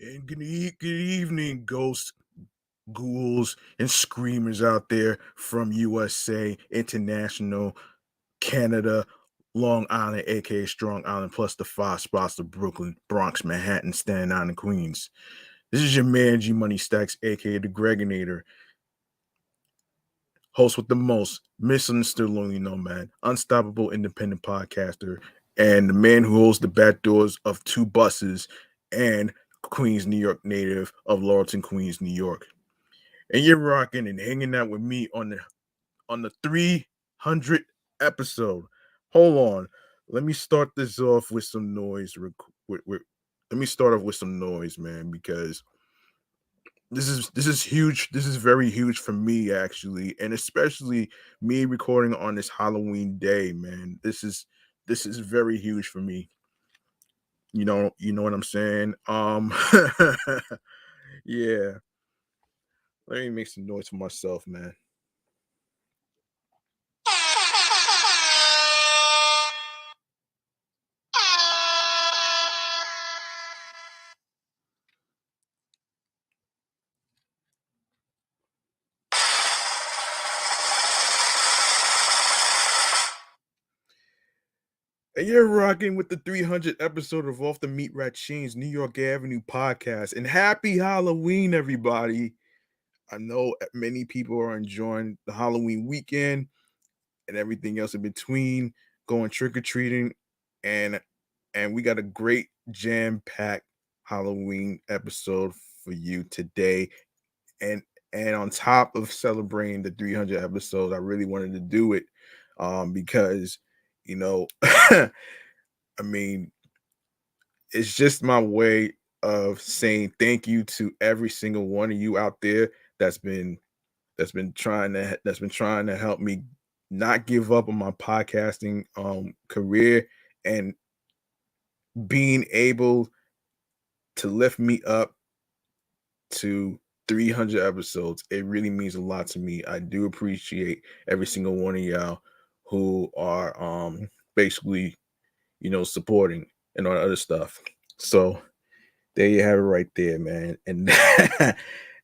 And good evening, ghosts, ghouls, and screamers out there from USA, International, Canada, Long Island, aka Strong Island, plus the five spots of Brooklyn, Bronx, Manhattan, Staten Island, Queens. This is your man G Money Stacks, aka the Gregonator, host with the most, misunderstood lonely nomad, unstoppable independent podcaster, and the man who holds the back doors of two buses and Queens, New York native of Laurelton, Queens, New York. And you're rocking and hanging out with me on the 300 episode. Hold on. Let me start this off with some noise. Let me start off with some noise, man, because this is huge. This is very huge for me, actually, and especially me recording on this Halloween day, man. This is very huge for me. You know what I'm saying. Yeah. Let me make some noise for myself, man. And you're rocking with the 300 episode of Off the Meat Rat Chainz New York Avenue podcast. And happy Halloween, everybody. I know many people are enjoying the Halloween weekend and everything else in between, going trick or treating, and we got a great jam packed Halloween episode for you today. And on top of celebrating the 300 episodes, I really wanted to do it because you know, I mean, it's just my way of saying thank you to every single one of you out there that's been trying to help me not give up on my podcasting career and being able to lift me up to 300 episodes. It really means a lot to me. I do appreciate every single one of y'all who are basically, supporting and all that other stuff. So there you have it right there, man. And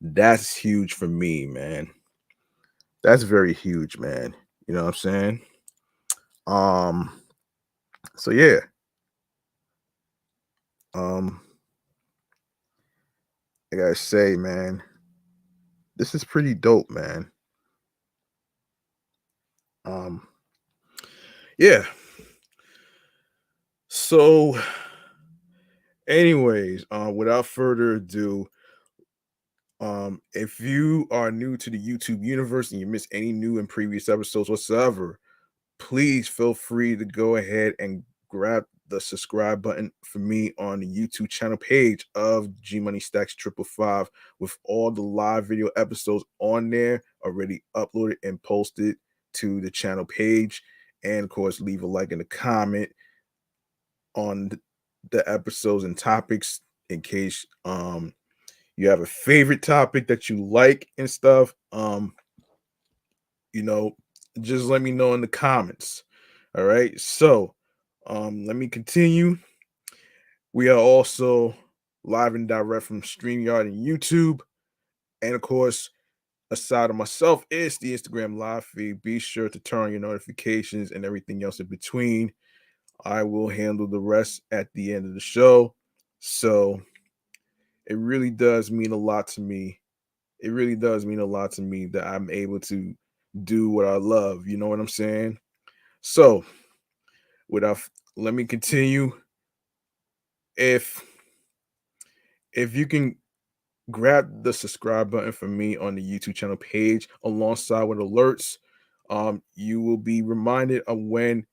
that's huge for me, man. That's very huge, man. You know what I'm saying? Um, so yeah. Um, I gotta say, man, this is pretty dope, man. Um, yeah. So, anyways, without further ado, if you are new to the YouTube universe and you miss any new and previous episodes whatsoever, please feel free to go ahead and grab the subscribe button for me on the YouTube channel page of G Money Stacks 555 with all the live video episodes on there already uploaded and posted to the channel page. And of course, leave a like and a comment on the episodes and topics in case you have a favorite topic that you like and stuff. You know, just let me know in the comments. All right. So, let me continue. We are also live and direct from StreamYard and YouTube. And of course, aside of myself, is the Instagram live feed. Be sure to turn on your notifications and everything else in between. I will handle the rest at the end of the show. So it really does mean a lot to me. It really does mean a lot to me that I'm able to do what I love. You know what I'm saying? So, without let me continue. If you can grab the subscribe button for me on the YouTube channel page alongside with alerts, you will be reminded of when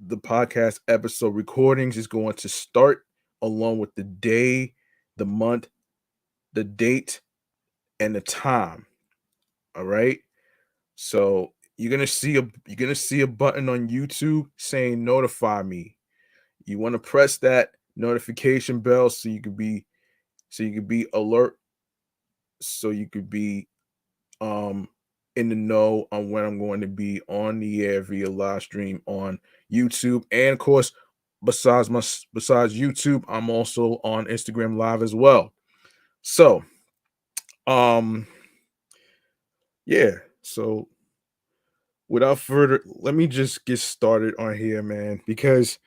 the podcast episode recordings is going to start, along with the day, the month, the date, and the time. All right. So you're gonna see a button on YouTube saying notify me. You want to press that notification bell so you could be alert, so you could be um in the know on when I'm going to be on the air via live stream on YouTube, and of course besides YouTube, I'm also on Instagram Live as well. So, um, yeah. So without further, let me just get started on here, man, because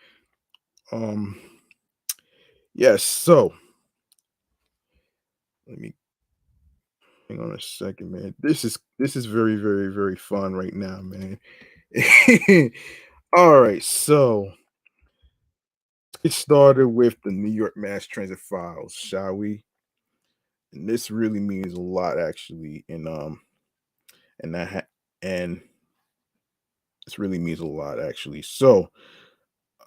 um, yes. So let me hang on a second, man. This is very, very, very fun right now, man. All right, so let's get started with the New York Mass Transit files, shall we? And this really means a lot, actually, and and this really means a lot, actually. So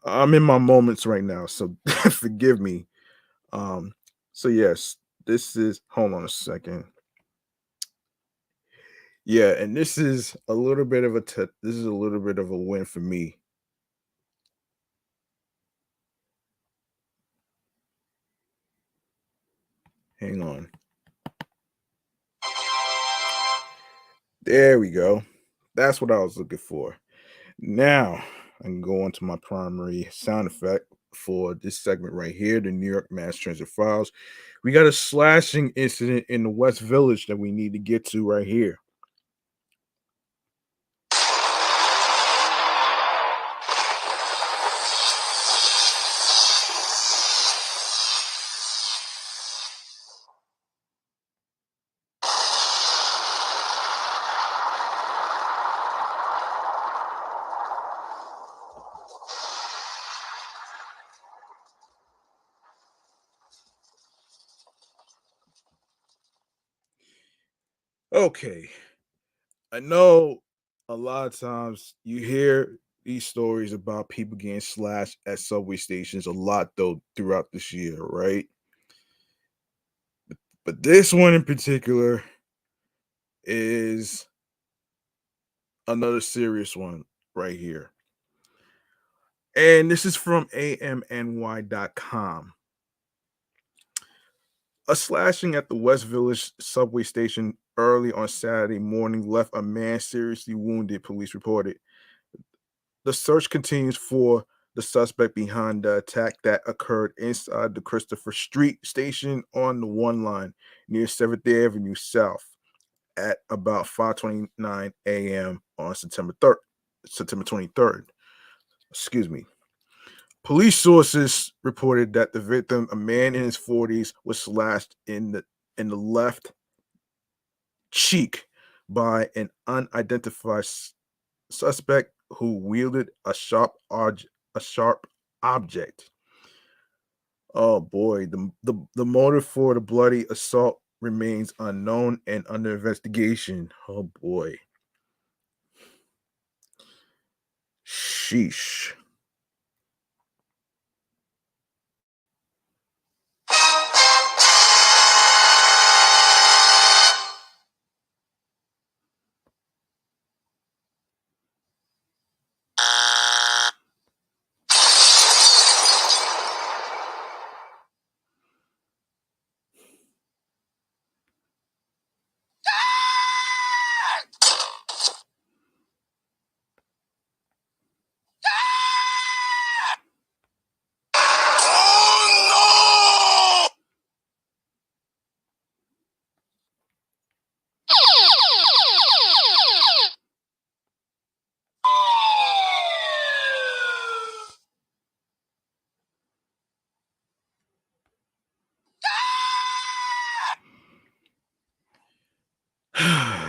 I'm in my moments right now, so forgive me. Um, so yes, this is. Hold on a second. Yeah, and this is a little bit of this is a little bit of a win for me. Hang on. There we go. That's what I was looking for. Now I can go on to my primary sound effect for this segment right here, the New York Mass Transit Files. We got a slashing incident in the West Village that we need to get to right here. Okay. I know a lot of times you hear these stories about people getting slashed at subway stations a lot though throughout this year, right? But this one in particular is another serious one right here. And this is from amny.com. A slashing at the West Village subway station early on Saturday morning left a man seriously wounded, police reported. The search continues for the suspect behind the attack that occurred inside the Christopher Street station on the one line near 7th Avenue South at about 5:29 a.m. on September 23rd. Excuse me. Police sources reported that the victim, a man in his 40s, was slashed in the left cheek by an unidentified suspect who wielded a sharp object. Oh boy, the motive for the bloody assault remains unknown and under investigation. Oh boy. Sheesh.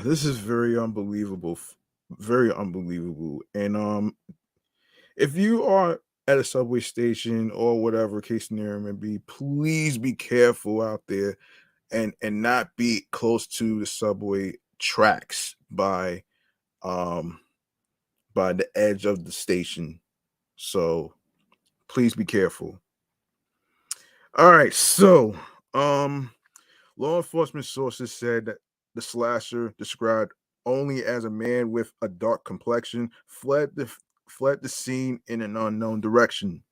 This is very unbelievable. Very unbelievable. And if you are at a subway station or whatever case scenario may be, please be careful out there and not be close to the subway tracks um by the edge of the station. So please be careful. All right, so um law enforcement sources said that the slasher, described only as a man with a dark complexion, fled the scene in an unknown direction.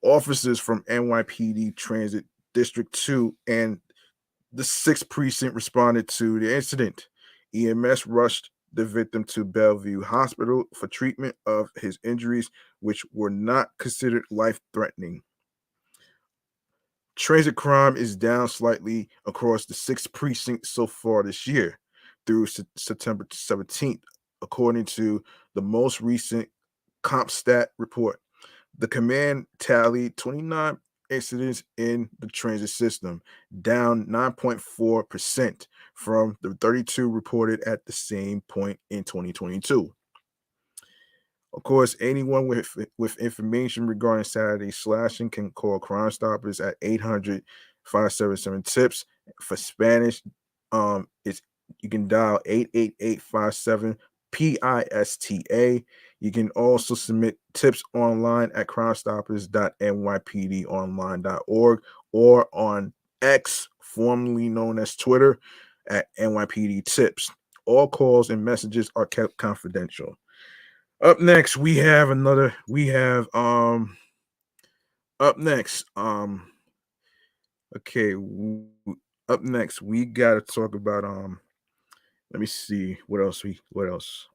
Officers from NYPD Transit District 2 and the 6th precinct responded to the incident. EMS rushed the victim to Bellevue Hospital for treatment of his injuries, which were not considered life threatening. Transit crime is down slightly across the six precincts so far this year through September 17th, according to the most recent CompStat report. The command tallied 29 incidents in the transit system, down 9.4% from the 32 reported at the same point in 2022. Of course, anyone with information regarding Saturday slashing can call Crime Stoppers at 800-577 TIPS. For Spanish, it's you can dial 888-57-PISTA. You can also submit tips online at crimestoppers.nypdonline.org or on X, formerly known as Twitter, at NYPD Tips. All calls and messages are kept confidential. Up next, up next, okay, up next we got to talk about let me see what else.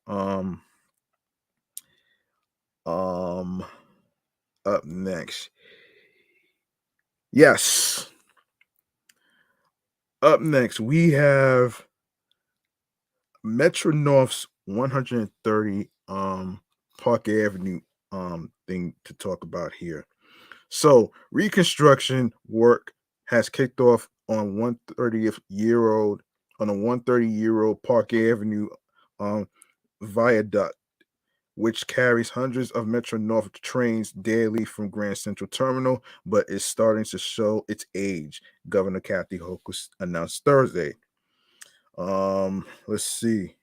Um Up next. Yes. Up next we have Metro North's 130 Park Avenue thing to talk about here. So reconstruction work has kicked off on 130-year-old Park Avenue um, viaduct, which carries hundreds of Metro North trains daily from Grand Central Terminal, but is starting to show its age. Governor Kathy Hochul announced Thursday. Let's see.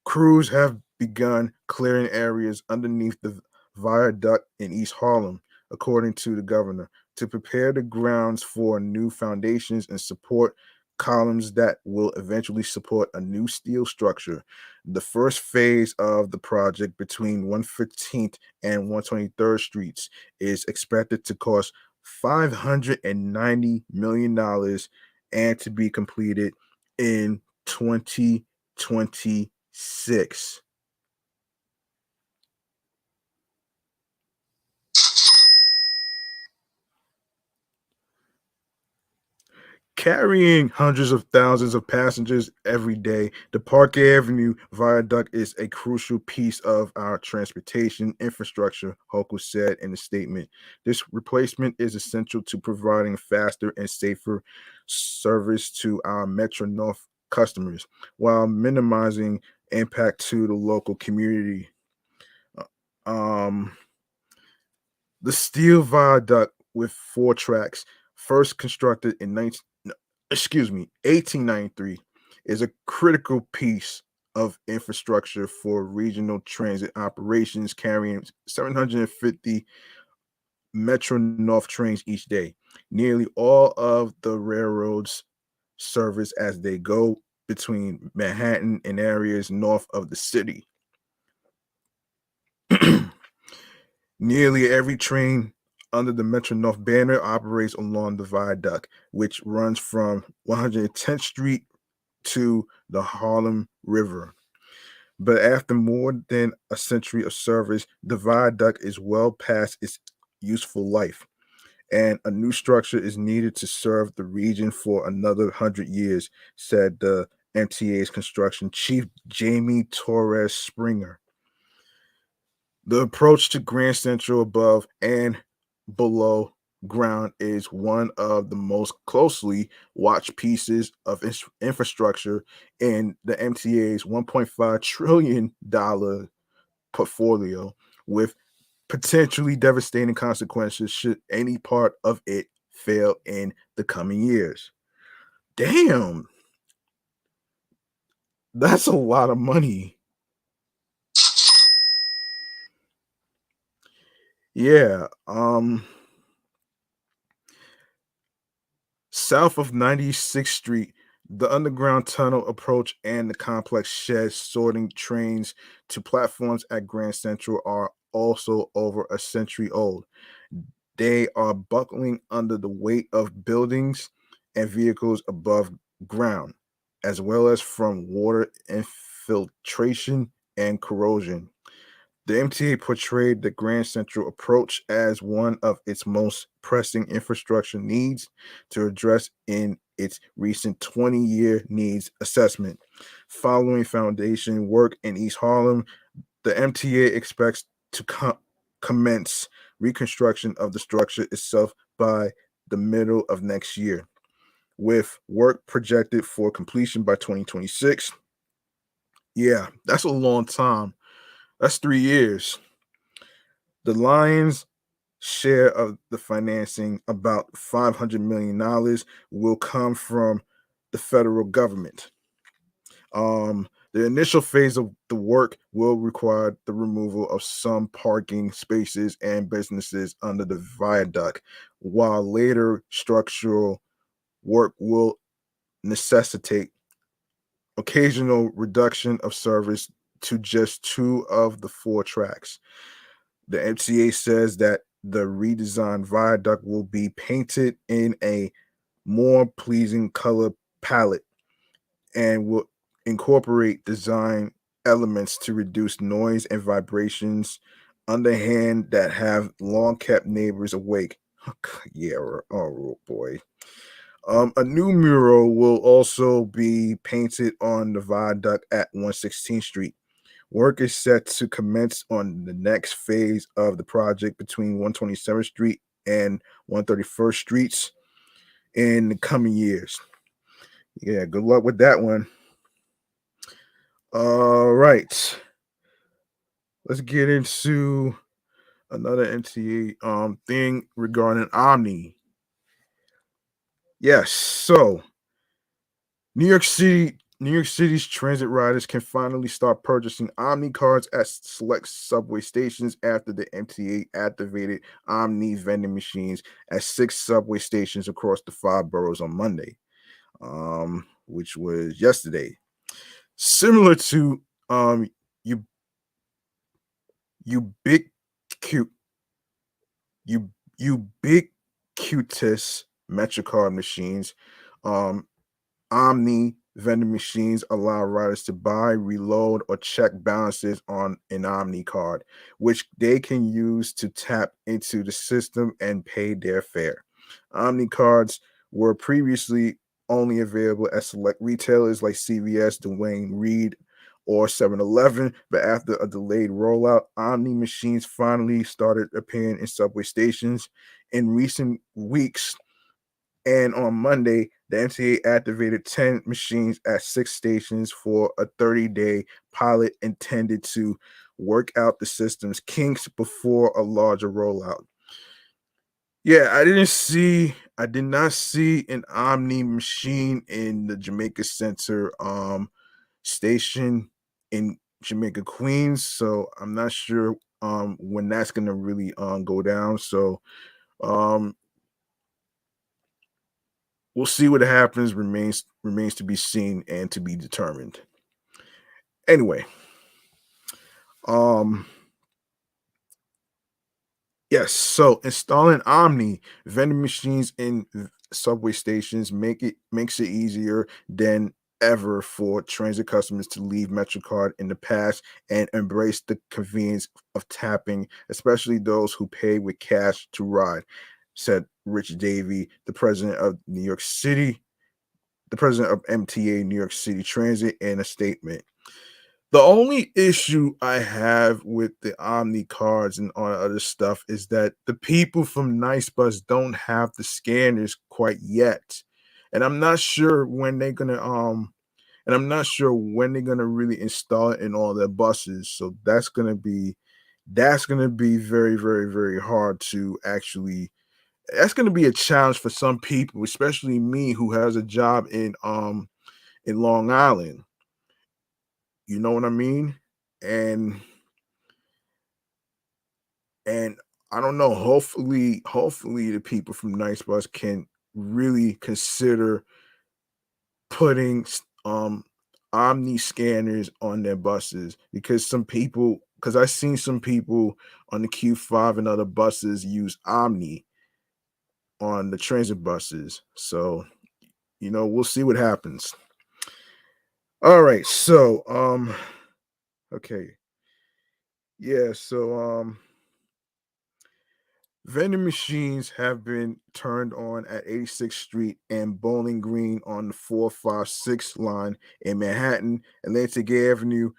Crews have begun clearing areas underneath the viaduct in East Harlem, according to the governor, to prepare the grounds for new foundations and support columns that will eventually support a new steel structure. The first phase of the project between 115th and 123rd Streets is expected to cost $590 million and to be completed in 2026. Carrying hundreds of thousands of passengers every day, the Park Avenue Viaduct is a crucial piece of our transportation infrastructure, Hochul said in a statement. This replacement is essential to providing faster and safer service to our Metro North customers while minimizing impact to the local community. Um, the steel viaduct with four tracks, first constructed in 1893, is a critical piece of infrastructure for regional transit operations, carrying 750 Metro North trains each day. Nearly all of the railroads service as they go between Manhattan and areas north of the city. Nearly every train under the Metro North banner operates along the viaduct, which runs from 110th Street to the Harlem River. But after more than a century of service, the viaduct is well past its useful life, and a new structure is needed to serve the region for another 100 years, said the MTA's construction chief Jamie Torres Springer. The approach to Grand Central above and below ground is one of the most closely watched pieces of infrastructure in the MTA's $1.5 trillion portfolio, with potentially devastating consequences should any part of it fail in the coming years. Damn, that's a lot of money. Yeah. South of 96th Street, the underground tunnel approach and the complex sheds sorting trains to platforms at Grand Central are also over a century old. They are buckling under the weight of buildings and vehicles above ground, as well as from water filtration and corrosion. The MTA portrayed the Grand Central approach as one of its most pressing infrastructure needs to address in its recent 20-year needs assessment. Following foundation work in East Harlem, the MTA expects to commence reconstruction of the structure itself by the middle of next year, with work projected for completion by 2026. Yeah, that's a long time. That's 3 years. The Lions' share of the financing, about $500 million, will come from the federal government. The initial phase of the work will require the removal of some parking spaces and businesses under the viaduct, while later structural work will necessitate occasional reduction of service to just two of the four tracks. The MTA says that the redesigned viaduct will be painted in a more pleasing color palette and will incorporate design elements to reduce noise and vibrations underhand that have long kept neighbors awake. Yeah, oh boy. A new mural will also be painted on the viaduct at 116th Street. Work is set to commence on the next phase of the project between 127th Street and 131st Streets in the coming years. Yeah, good luck with that one. All right. Let's get into another MTA thing regarding Omni. Yes, so New York City's transit riders can finally start purchasing Omni cards at select subway stations after the MTA activated Omni vending machines at 6 subway stations across the 5 boroughs on Monday, which was yesterday. Similar to you ubiqu- u- ubiquitous MetroCard machines, um, Omni vending machines allow riders to buy, reload, or check balances on an Omni card, which they can use to tap into the system and pay their fare. Omni cards were previously only available at select retailers like CVS, Dwayne Reed, or 7-Eleven, but after a delayed rollout, Omni machines finally started appearing in subway stations in recent weeks. And on Monday, the MTA activated 10 machines at 6 stations for a 30-day pilot intended to work out the system's kinks before a larger rollout. Yeah, I did not see an Omni machine in the Jamaica Center station in Jamaica, Queens. So I'm not sure when that's gonna really go down. So um we'll see what happens. Remains to be seen and to be determined. Anyway, um, yes. So installing Omni vending machines in subway stations makes it easier than ever for transit customers to leave MetroCard in the past and embrace the convenience of tapping, especially those who pay with cash to ride, said Rich Davey, the president of MTA New York City Transit, in a statement. The only issue I have with the Omni cards and all the other stuff is that the people from Nice Bus don't have the scanners quite yet. And I'm not sure when they're gonna really install it in all their buses. So that's gonna be very, very, very hard to actually that's gonna be a challenge for some people, especially me who has a job in Long Island. You know what I mean? And and I don't know. Hopefully, the people from Nice Bus can really consider putting Omni scanners on their buses because I've seen some people on the Q5 and other buses use Omni on the transit buses. So we'll see what happens. All right, so okay. Yeah, so vending machines have been turned on at 86th Street and Bowling Green on the 456 line in Manhattan, Atlantic Avenue,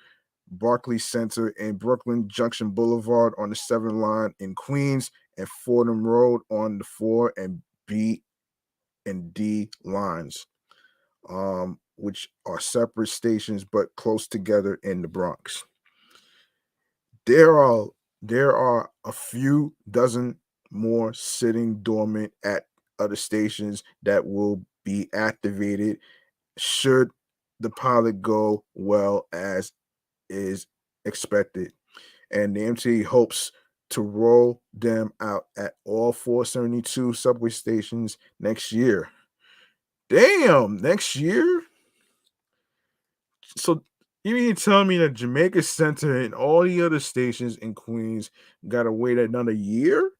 Barclays Center, and Brooklyn Junction Boulevard on the 7 line in Queens, and Fordham Road on the 4 and B and D lines, which are separate stations but close together in the Bronx. There are there are a few dozen more sitting dormant at other stations that will be activated should the pilot go well as is expected. And the MTA hopes to roll them out at all 472 subway stations next year. Damn, next year? So you mean to tell me that Jamaica Center and all the other stations in Queens gotta wait another year?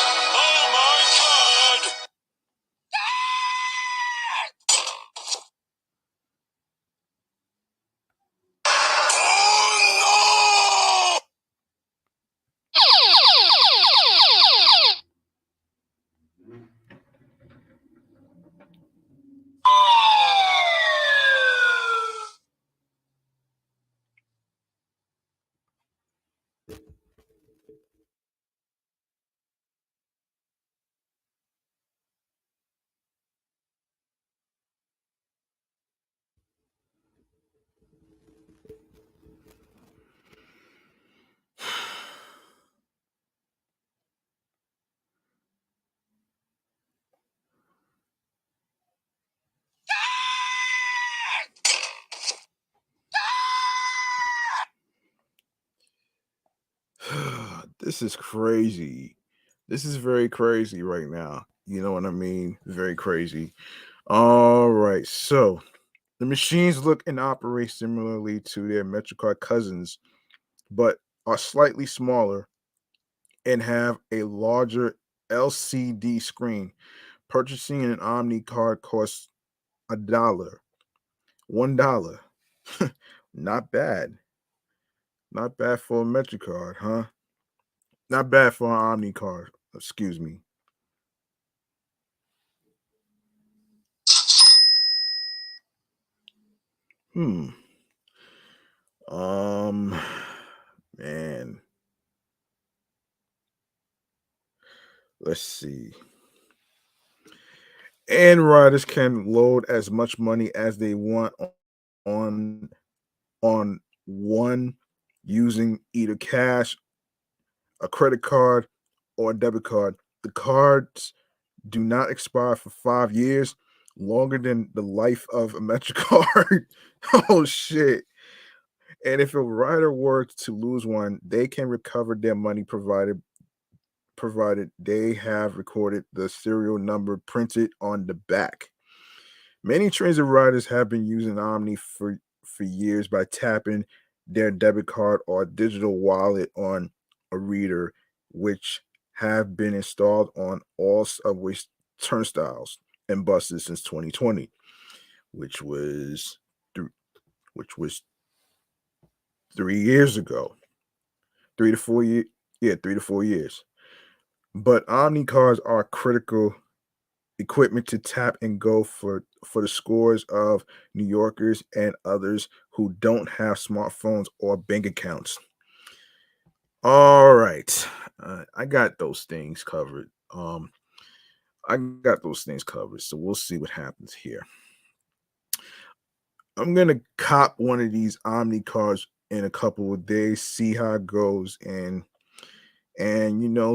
Oh my god! Oh This is crazy. This is very crazy right now. You know what I mean? Very crazy. All right. So the machines look and operate similarly to their MetroCard cousins, but are slightly smaller and have a larger LCD screen. Purchasing an Omni card costs $1. $1. Not bad. Not bad for a MetroCard, huh? Not bad for an Omni card. Excuse me. Hmm. Um, man, let's see. And riders can load as much money as they want on on one using either cash, a credit card, or a debit card. The cards do not expire for 5 years, longer than the life of a Metro card. Oh shit. And if a rider were to lose one, they can recover their money provided they have recorded the serial number printed on the back. Many transit riders have been using Omni for years by tapping their debit card or digital wallet on a reader, which have been installed on all subway turnstiles and buses since 2020, which was th- which was 3 years ago, 3 to 4 years, yeah, 3 to 4 years. But Omni cards are critical equipment to tap and go for the scores of New Yorkers and others who don't have smartphones or bank accounts. All right, I got those things covered. I got those things covered. So we'll see what happens here. I'm gonna cop one of these Omni cards in a couple of days, see how it goes, and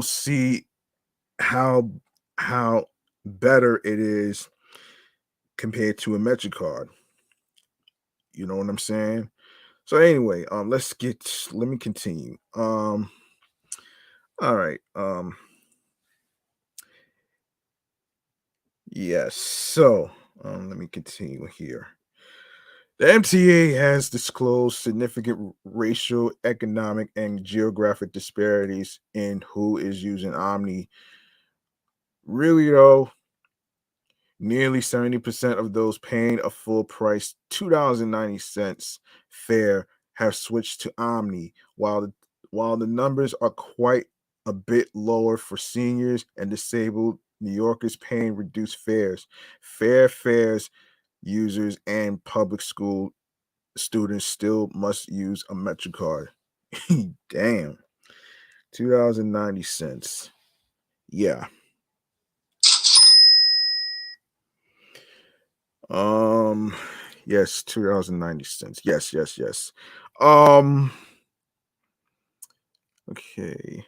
see how how better it is compared to a Metro card. You know what I'm saying? So anyway, let me continue. All right. Yes. So let me continue here. The MTA has disclosed significant racial, economic, and geographic disparities in who is using Omni. Really, though, nearly 70% of those paying a full price $2.90 fare have switched to Omni, while the numbers are quite a bit lower for seniors and disabled New Yorkers paying reduced fares. Fair fares users and public school students still must use a MetroCard. Damn. $2.90. Yeah. Um yes, $2.90. Yes, yes, yes. Um okay.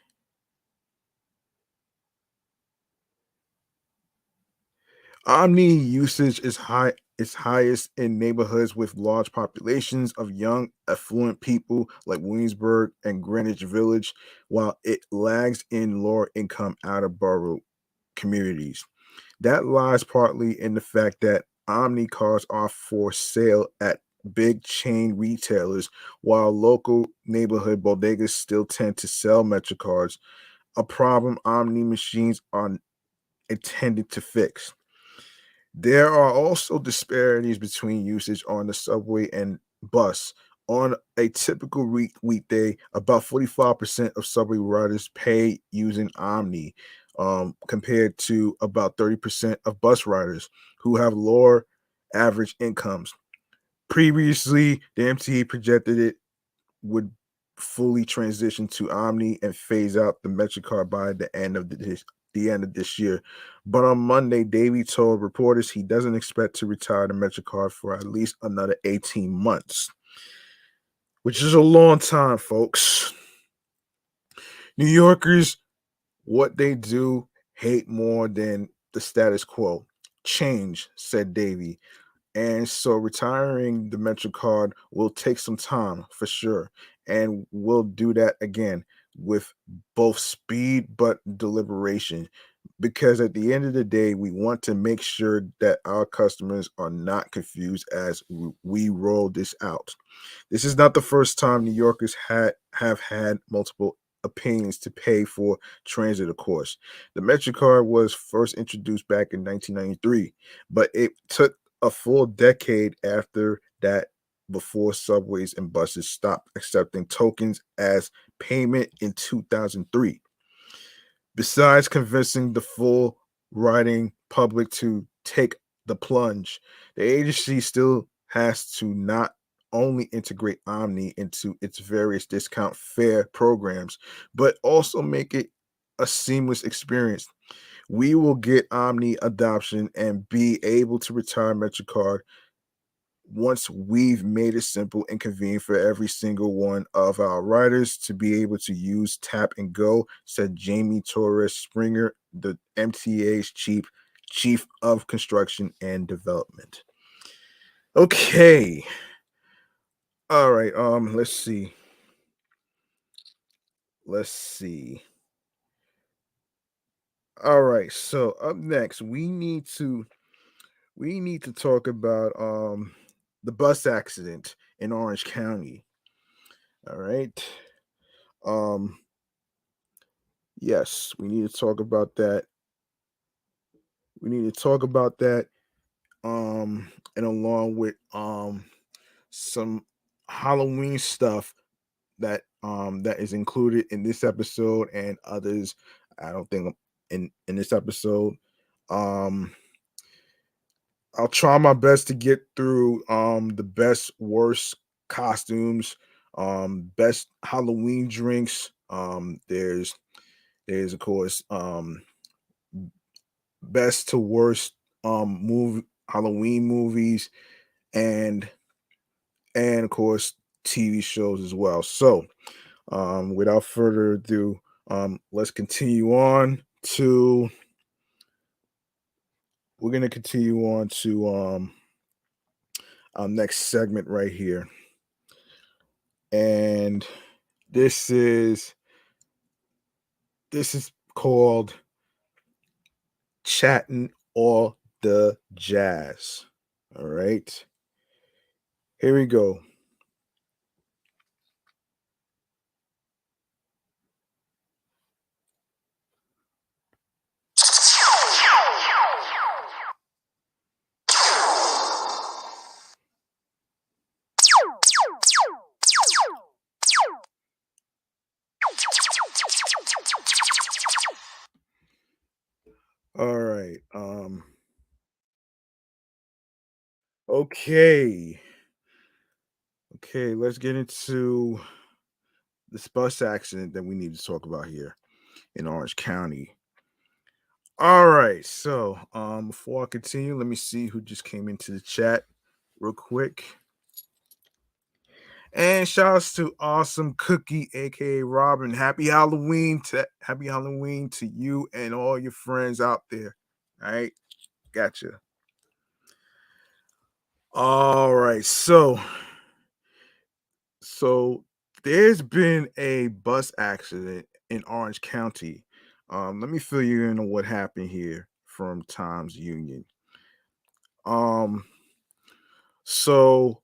Omni usage is highest in neighborhoods with large populations of young, affluent people like Williamsburg and Greenwich Village, while it lags in lower income outer borough communities. That lies partly in the fact that Omni cars are for sale at big chain retailers, while local neighborhood bodegas still tend to sell MetroCards, a problem Omni machines are intended to fix. There are also disparities between usage on the subway and bus. On a typical weekday, about 45% of subway riders pay using Omni, compared to about 30% of bus riders who have lower average incomes. Previously, the MTA projected it would fully transition to Omni and phase out the MetroCard by the end of this year. But on Monday, Davey told reporters he doesn't expect to retire the MetroCard for at least another 18 months, which is a long time, folks. New Yorkers, what they do hate more than the status quo. Change, said Davey. And so retiring the MetroCard will take some time for sure. And we'll do that again with both speed but deliberation. Because at the end of the day, we want to make sure that our customers are not confused as we roll this out. This is not the first time New Yorkers have had multiple opinions to pay for transit, of course. The MetroCard was first introduced back in 1993, but it took a full decade after that before subways and buses stopped accepting tokens as payment in 2003. Besides convincing the full riding public to take the plunge, the agency still has to not only integrate Omni into its various discount fare programs, but also make it a seamless experience. We will get Omni adoption and be able to retire MetroCard once we've made it simple and convenient for every single one of our riders to be able to use Tap and Go, said Jamie Torres Springer, the MTA's chief of construction and development. Okay. All right. Let's see. Let's see. All right. So up next, we need to talk about the bus accident in Orange County. All right. Um yes, we need to talk about that. We need to talk about that and along with some Halloween stuff that is included in this episode and others. I don't think in this episode. Um I'll try my best to get through the best worst costumes, best Halloween drinks. There's of course best to worst movie Halloween movies and of course TV shows as well. So without further ado, let's continue on to we're gonna continue on to our next segment right here. And this is this is called chatting all the Jazz. All right. Here we go. All right. Okay. Okay, let's get into this bus accident that we need to talk about here in Orange County. All right, so before I continue, let me see who just came into the chat real quick. And shout outs to Awesome Cookie, aka Robin. Happy Halloween to you and all your friends out there. All right, gotcha. All right, so there's been a bus accident in Orange County. Let me fill you in on what happened here from Times Union. Um, so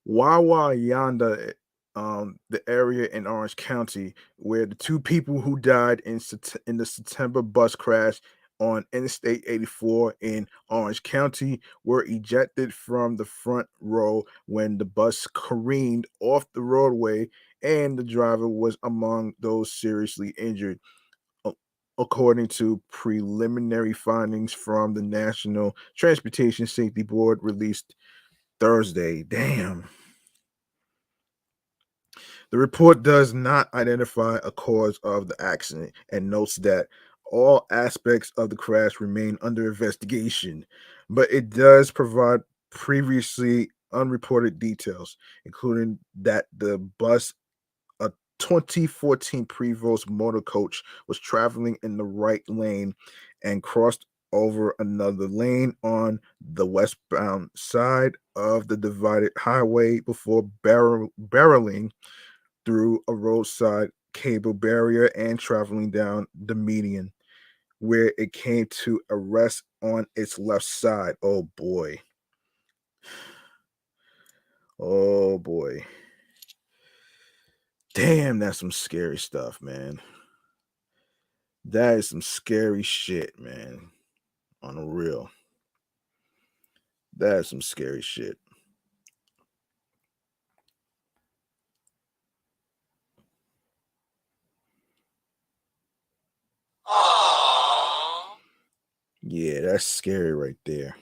Wawa Yanda, the area in Orange County where the two people who died in the September bus crash on Interstate 84 in Orange County were ejected from the front row when the bus careened off the roadway, and the driver was among those seriously injured. a- According to preliminary findings from the National Transportation Safety Board released Thursday. Damn. The report does not identify a cause of the accident and notes that all aspects of the crash remain under investigation, but it does provide previously unreported details, including that the bus, a 2014 Prevost motor coach, was traveling in the right lane and crossed over another lane on the westbound side of the divided highway before barreling through a roadside cable barrier and traveling down the median, where it came to a rest on its left side. Oh boy. Oh boy. Damn, that's some scary stuff, man. That is some scary shit, man. On the real. That is some scary shit. Aww. Yeah, that's scary right there.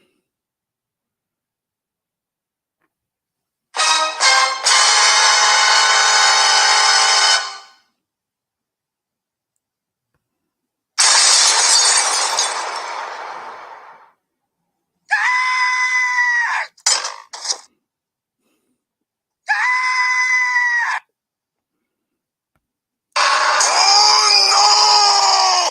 Oh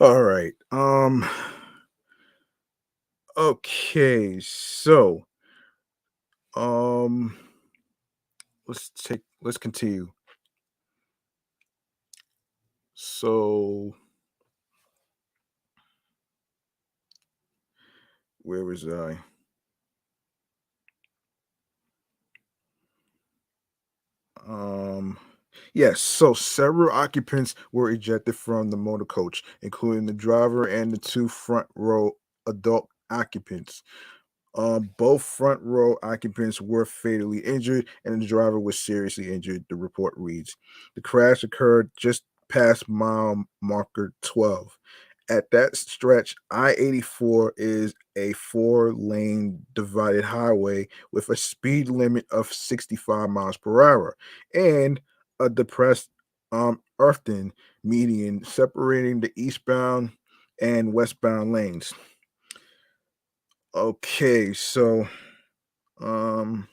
no! All right. Okay, so um let's continue. So where was I? Um, yes, so several occupants were ejected from the motor coach, including the driver and the two front row adult occupants. Both front row occupants were fatally injured, and the driver was seriously injured, the report reads. The crash occurred just past mile marker 12. At that stretch, I 84 is a four-lane divided highway with a speed limit of 65 miles per hour and a depressed Earthton median separating the eastbound and westbound lanes. Okay, so um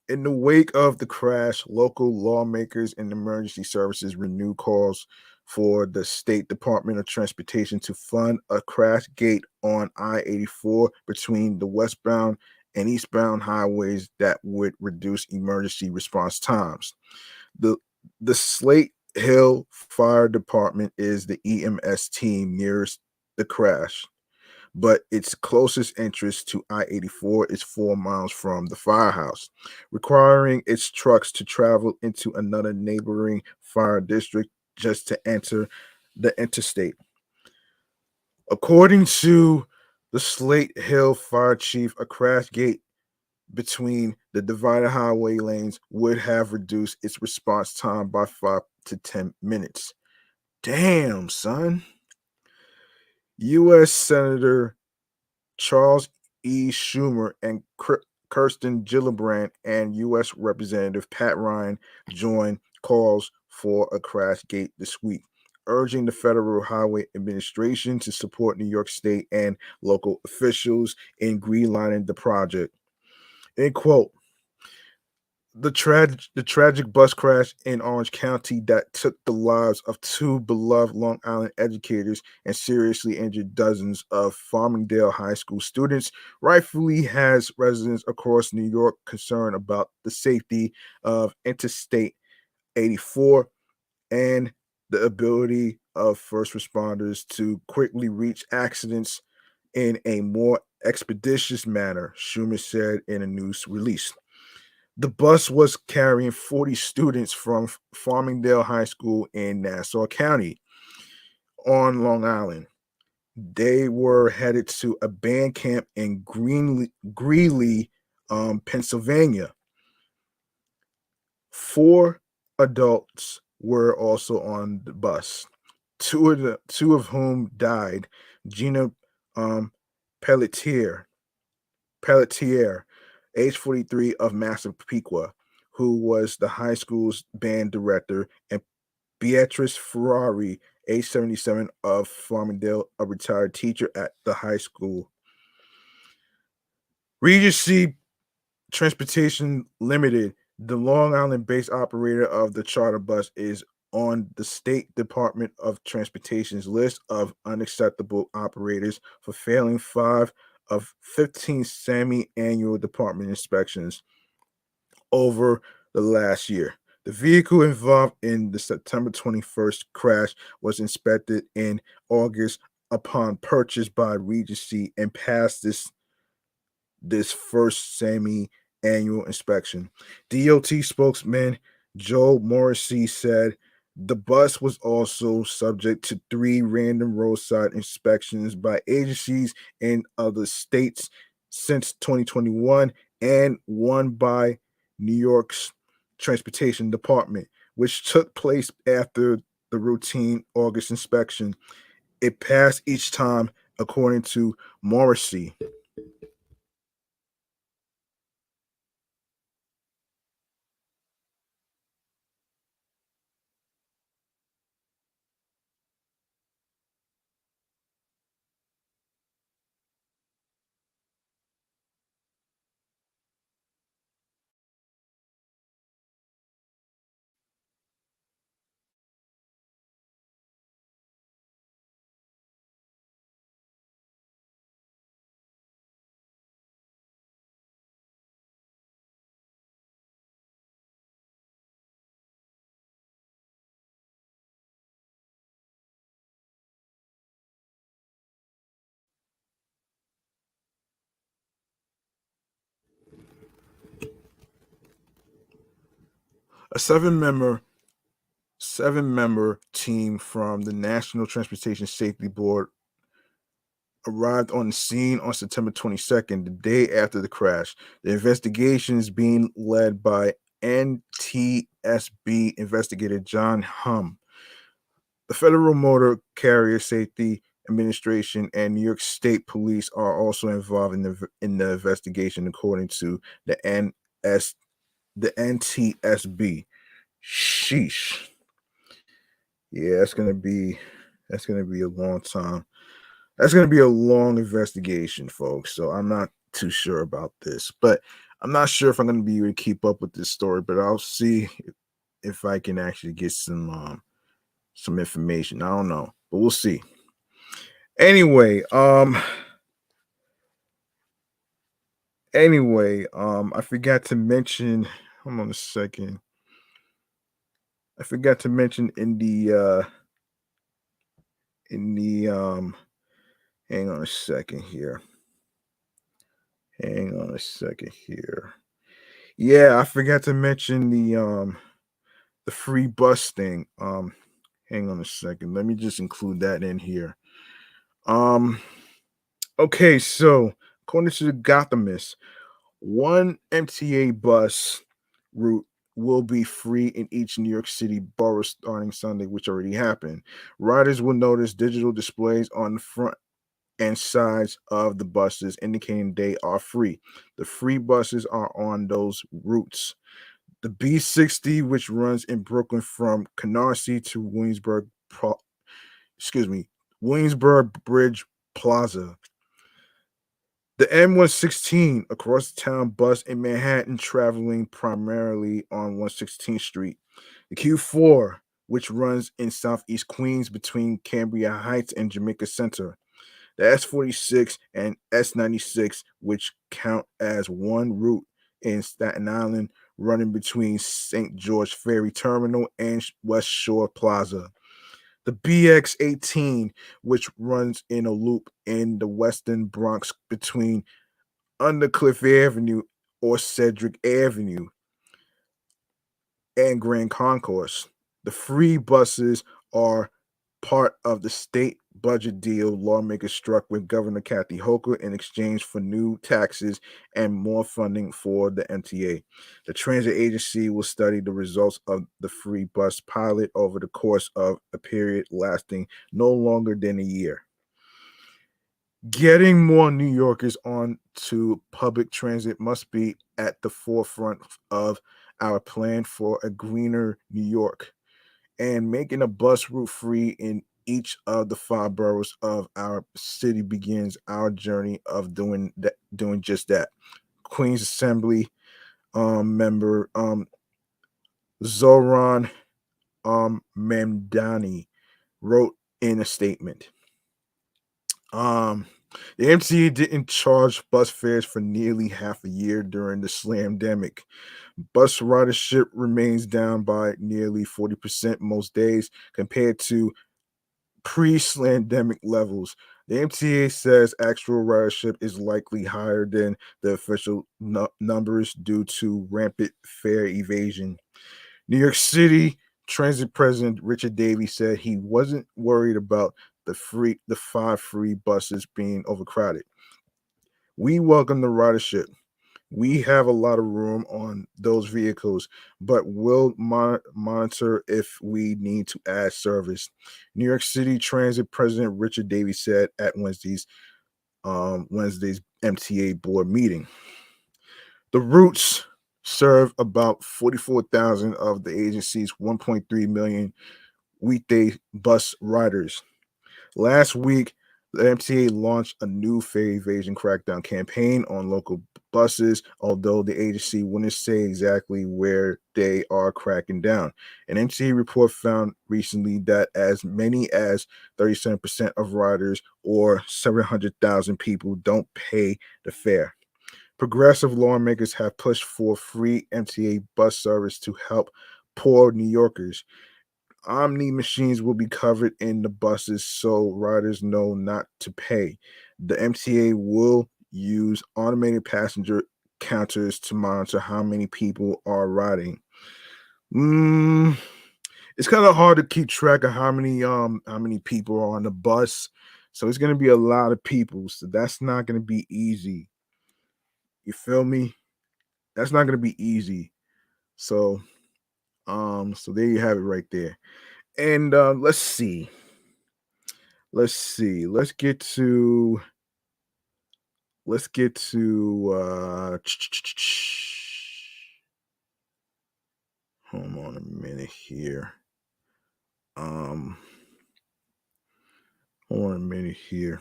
in the wake of the crash, local lawmakers and emergency services renewed calls for the State Department of Transportation to fund a crash gate on I 84 between the westbound and eastbound highways that would reduce emergency response times. The, the Slate Hill Fire Department is the EMS team nearest the crash, but its closest entrance to I 84 is 4 miles from the firehouse, requiring its trucks to travel into another neighboring fire district just to enter the interstate. According to the Slate Hill Fire Chief, a crash gate between the divided highway lanes would have reduced its response time by 5 to 10 minutes. Damn, son. U.S. Senator Charles E. Schumer and Kirsten Gillibrand and U.S. Representative Pat Ryan joined calls for a crash gate this week, urging the Federal Highway Administration to support New York State and local officials in greenlining the project. End quote. The tragic bus crash in Orange County that took the lives of two beloved Long Island educators and seriously injured dozens of Farmingdale High School students rightfully has residents across New York concerned about the safety of Interstate 84 and the ability of first responders to quickly reach accidents in a more expeditious manner, Schumer said in a news release. The bus was carrying 40 students from Farmingdale High School in Nassau County on Long Island. They were headed to a band camp in Greeley, Pennsylvania. Four adults were also on the bus. Two of whom died. Gina um, Pelletier, Pelletier, age 43 of Massapequa, who was the high school's band director, and Beatrice Ferrari, age 77 of Farmingdale, a retired teacher at the high school. Regency Transportation Limited, the Long Island based operator of the charter bus, is on the State Department of Transportation's list of unacceptable operators for failing 5 of 15 semi annual department inspections over the last year. The vehicle involved in the September 21st crash was inspected in August upon purchase by Regency and passed this first semi-annual inspection. DOT spokesman Joe Morrissey said the bus was also subject to 3 random roadside inspections by agencies in other states since 2021 and one by New York's Transportation Department, which took place after the routine August inspection. It passed each time, according to Morrissey. A seven member team from the National Transportation Safety Board arrived on the scene on September 22nd, the day after the crash. The investigation is being led by NTSB investigator John Hum. The Federal Motor Carrier Safety Administration and New York State Police are also involved in the investigation, according to the NTSB. Sheesh. Yeah, that's gonna be a long time. That's gonna be a long investigation, folks. So I'm not too sure about this, but I'm not sure if I'm gonna be able to keep up with this story. But I'll see if I can actually get some information. I don't know, but we'll see. Anyway, I forgot to mention. Hold on a second. I forgot to mention in the hang on a second here. Hang on a second here. Yeah, I forgot to mention the free bus thing. Hang on a second. Let me just include that in here. Um okay, so according to the Gothamist, one MTA bus route will be free in each New York City borough starting Sunday, which already happened. Riders will notice digital displays on the front and sides of the buses indicating they are free. The free buses are on those routes. The B60, which runs in Brooklyn from Canarsie to Williamsburg Bridge Plaza. The M116 across the town bus in Manhattan traveling primarily on 116th Street. The Q4, which runs in Southeast Queens between Cambria Heights and Jamaica Center. The S46 and S96, which count as one route in Staten Island, running between St. George Ferry Terminal and West Shore Plaza. The BX18, which runs in a loop in the Western Bronx between Undercliff Avenue or Cedric Avenue and Grand Concourse. The free buses are part of the state budget deal lawmakers struck with Governor Kathy Hochul in exchange for new taxes and more funding for the MTA. The transit agency will study the results of the free bus pilot over the course of a period lasting no longer than a year. Getting more New Yorkers onto public transit must be at the forefront of our plan for a greener New York, and making a bus route free in each of the five boroughs of our city begins our journey of doing just that. Queens Assembly member Zoran Mamdani wrote in a statement. Um, the MTA didn't charge bus fares for nearly half a year during the slamdemic. Bus ridership remains down by nearly 40% most days compared to pre-slamdemic levels. The MTA says actual ridership is likely higher than the official numbers due to rampant fare evasion. New York City Transit President Richard Davey said he wasn't worried about the five free buses being overcrowded. We welcome the ridership. We have a lot of room on those vehicles, but we'll monitor if we need to add service. New York City Transit President Richard Davey said at Wednesday's MTA board meeting. The routes serve about 44,000 of the agency's 1.3 million weekday bus riders. Last week, the MTA launched a new fare evasion crackdown campaign on local buses, although the agency wouldn't say exactly where they are cracking down. An MTA report found recently that as many as 37% of riders, or 700,000 people, don't pay the fare. Progressive lawmakers have pushed for free MTA bus service to help poor New Yorkers. Omni machines will be covered in the buses so riders know not to pay. The MTA will use automated passenger counters to monitor how many people are riding. Mm, it's kind of hard to keep track of how many people are on the bus. So it's gonna be a lot of people. So that's not gonna be easy. You feel me? That's not gonna be easy. So so there you have it right there. And let's see. Let's see. Let's get to hold on a minute here. Um, hold on a minute here.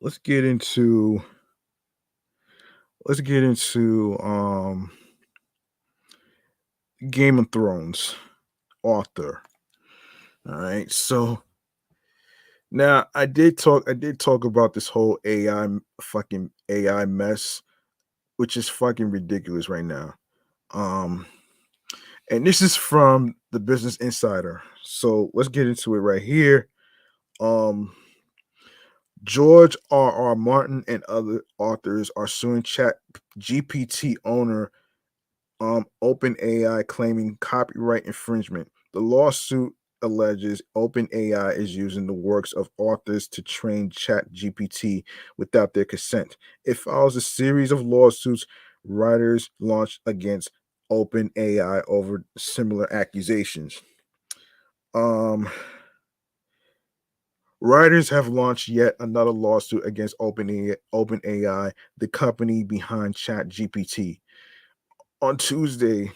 Let's get into let's get into Game of Thrones author. All right. So now I did talk about this whole fucking AI mess, which is fucking ridiculous right now. Um and this is from the Business Insider. So let's get into it right here. Um George R. Martin and other authors are suing Chat GPT owner OpenAI, claiming copyright infringement. The lawsuit alleges OpenAI is using the works of authors to train ChatGPT without their consent. It follows a series of lawsuits writers launched against OpenAI over similar accusations. Um, Writers have launched yet another lawsuit against OpenAI, the company behind ChatGPT. On Tuesday,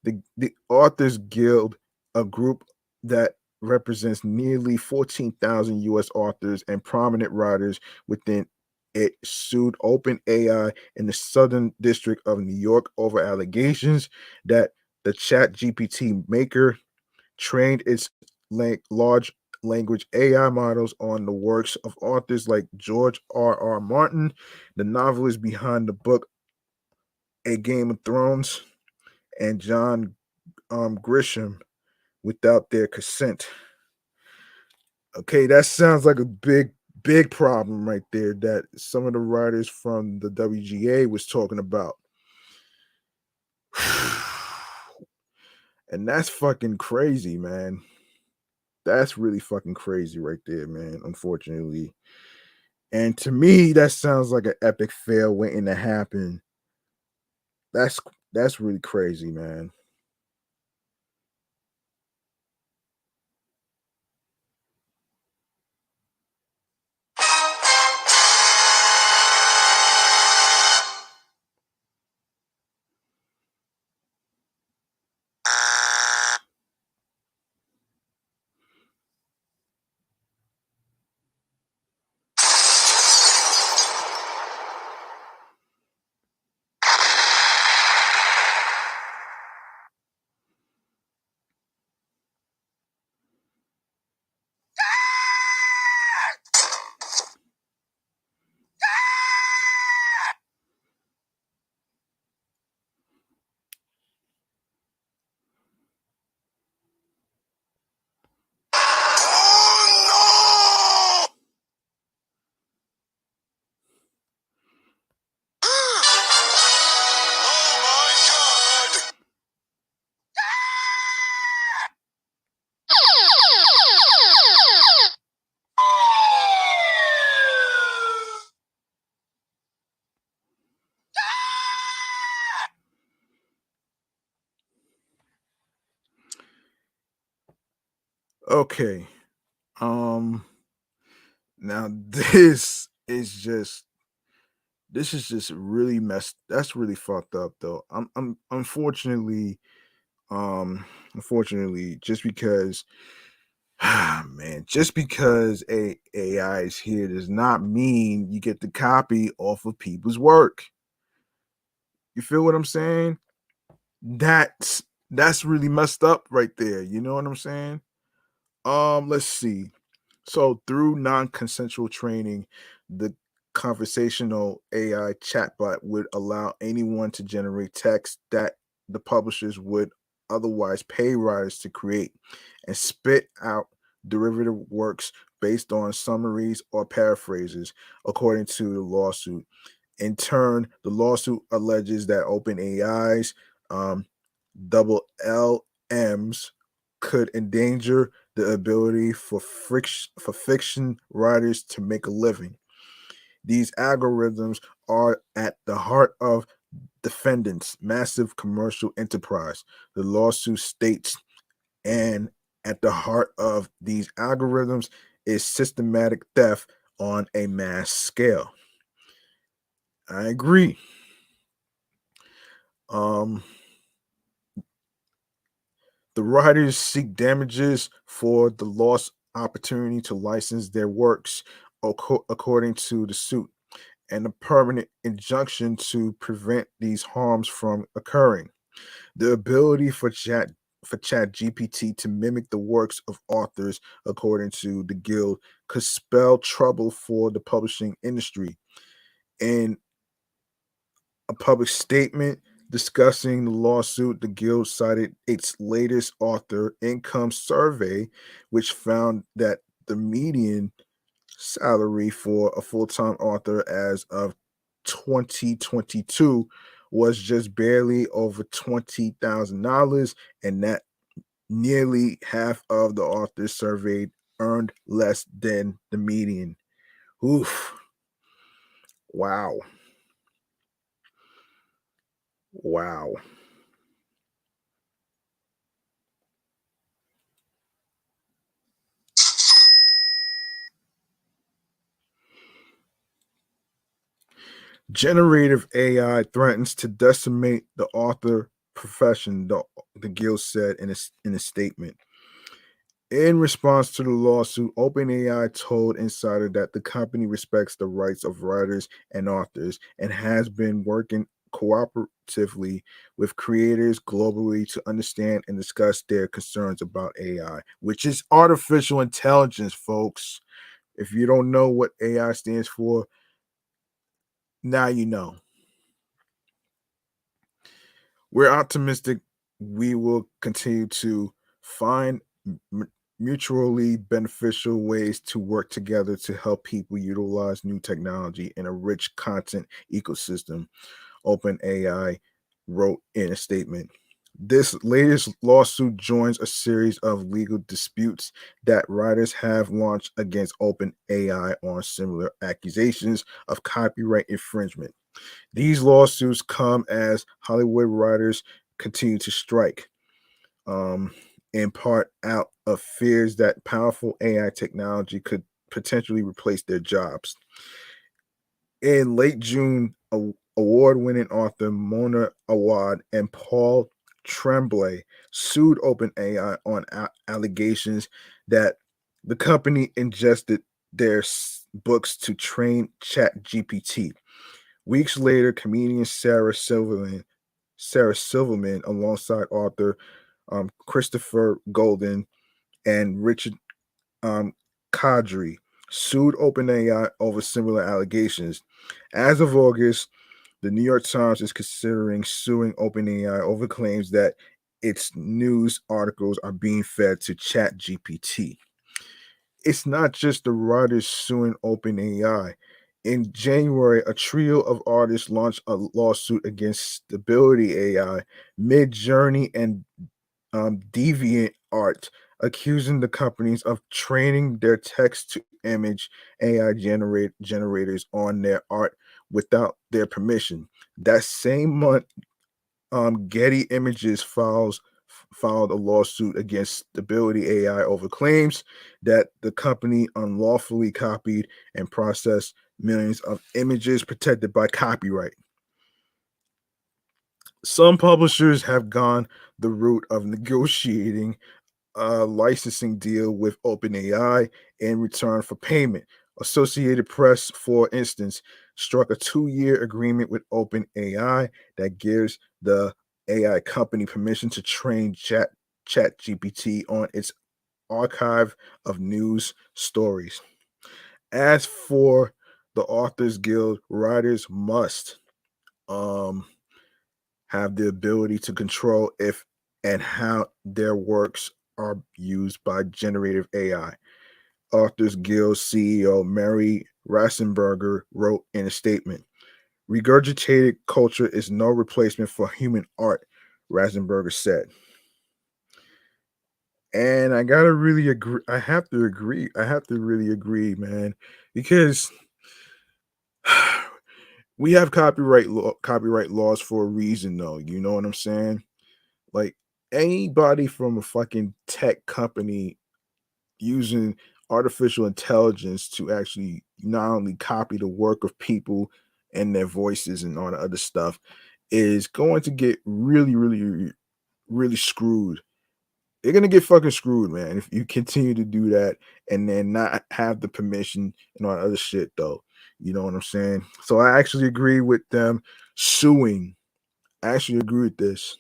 the Authors Guild, a group that represents nearly 14,000 US authors and prominent writers within it, sued OpenAI in the Southern District of New York over allegations that the Chat GPT maker trained its large language AI models on the works of authors like George R. Martin, the novelist behind the book A Game of Thrones, and John Grisham without their consent. Okay, that sounds like a big problem right there that some of the writers from the WGA was talking about. And that's fucking crazy, man. That's really fucking crazy right there, man, unfortunately. And to me, that sounds like an epic fail waiting to happen. That's that's really crazy, man. Oh no! Oh my god! Okay. Um Now this is just really messed. That's really fucked up though. I'm unfortunately, just because man, just because AI is here does not mean you get the copy off of people's work. You feel what I'm saying? That's that's really messed up right there. You know what I'm saying? Let's see. So through non-consensual training, the conversational AI chatbot would allow anyone to generate text that the publishers would otherwise pay writers to create and spit out derivative works based on summaries or paraphrases, according to the lawsuit. In turn, the lawsuit alleges that OpenAI's um, double LMs could endanger the ability for fiction writers to make a living. These algorithms are at the heart of defendants' massive commercial enterprise. The lawsuit states, and at the heart of these algorithms is systematic theft on a mass scale. I agree. Um, The writers seek damages for the lost opportunity to license their works according to the suit, and a permanent injunction to prevent these harms from occurring. The ability for Chat GPT to mimic the works of authors, according to the guild, could spell trouble for the publishing industry. In a public statement discussing the lawsuit, the guild cited its latest author income survey, which found that the median salary for a full-time author as of 2022 was just barely over $20,000, and that nearly half of the authors surveyed earned less than the median. Oof. Wow. Wow. Generative AI threatens to decimate the author profession, the guild said in a statement. In response to the lawsuit, OpenAI told Insider that the company respects the rights of writers and authors and has been working cooperatively with creators globally to understand and discuss their concerns about AI, which is artificial intelligence, folks. If you don't know what AI stands for, now you know. We're optimistic we will continue to find mutually beneficial ways to work together to help people utilize new technology in a rich content ecosystem, OpenAI wrote in a statement. This latest lawsuit joins a series of legal disputes that writers have launched against OpenAI on similar accusations of copyright infringement. These lawsuits come as Hollywood writers continue to strike, um, in part out of fears that powerful AI technology could potentially replace their jobs. In late June, award winning author Mona Awad and Paul Tremblay sued OpenAI on allegations that the company ingested their books to train ChatGPT. Weeks later, comedian Sarah Silverman, alongside author Christopher Golden and Richard um, Kadri, sued OpenAI over similar allegations. As of August, the New York Times is considering suing OpenAI over claims that its news articles are being fed to ChatGPT. It's not just the writers suing OpenAI. In January, a trio of artists launched a lawsuit against Stability AI, Midjourney, and Deviant Art, accusing the companies of training their text to image AI generators on their art without their permission. That same month, Getty Images filed a lawsuit against Stability AI over claims that the company unlawfully copied and processed millions of images protected by copyright. Some publishers have gone the route of negotiating a licensing deal with OpenAI in return for payment. Associated Press, for instance, struck a 2-year agreement with OpenAI that gives the AI company permission to train ChatGPT on its archive of news stories. As for the Authors Guild, writers must um, have the ability to control if and how their works are used by generative AI. Authors Guild CEO Mary Rassenberger wrote in a statement, regurgitated culture is no replacement for human art, Rassenberger said. And I gotta really agree. I have to agree. I have to really agree, man, because we have copyright laws for a reason, though. You know what I'm saying? Like anybody from a fucking tech company using artificial intelligence to actually not only copy the work of people and their voices and all the other stuff is going to get really, really, really screwed. You're gonna get fucking screwed, man, if you continue to do that and then not have the permission and all that other shit, though. You know what I'm saying? So I actually agree with them suing. I actually agree with this.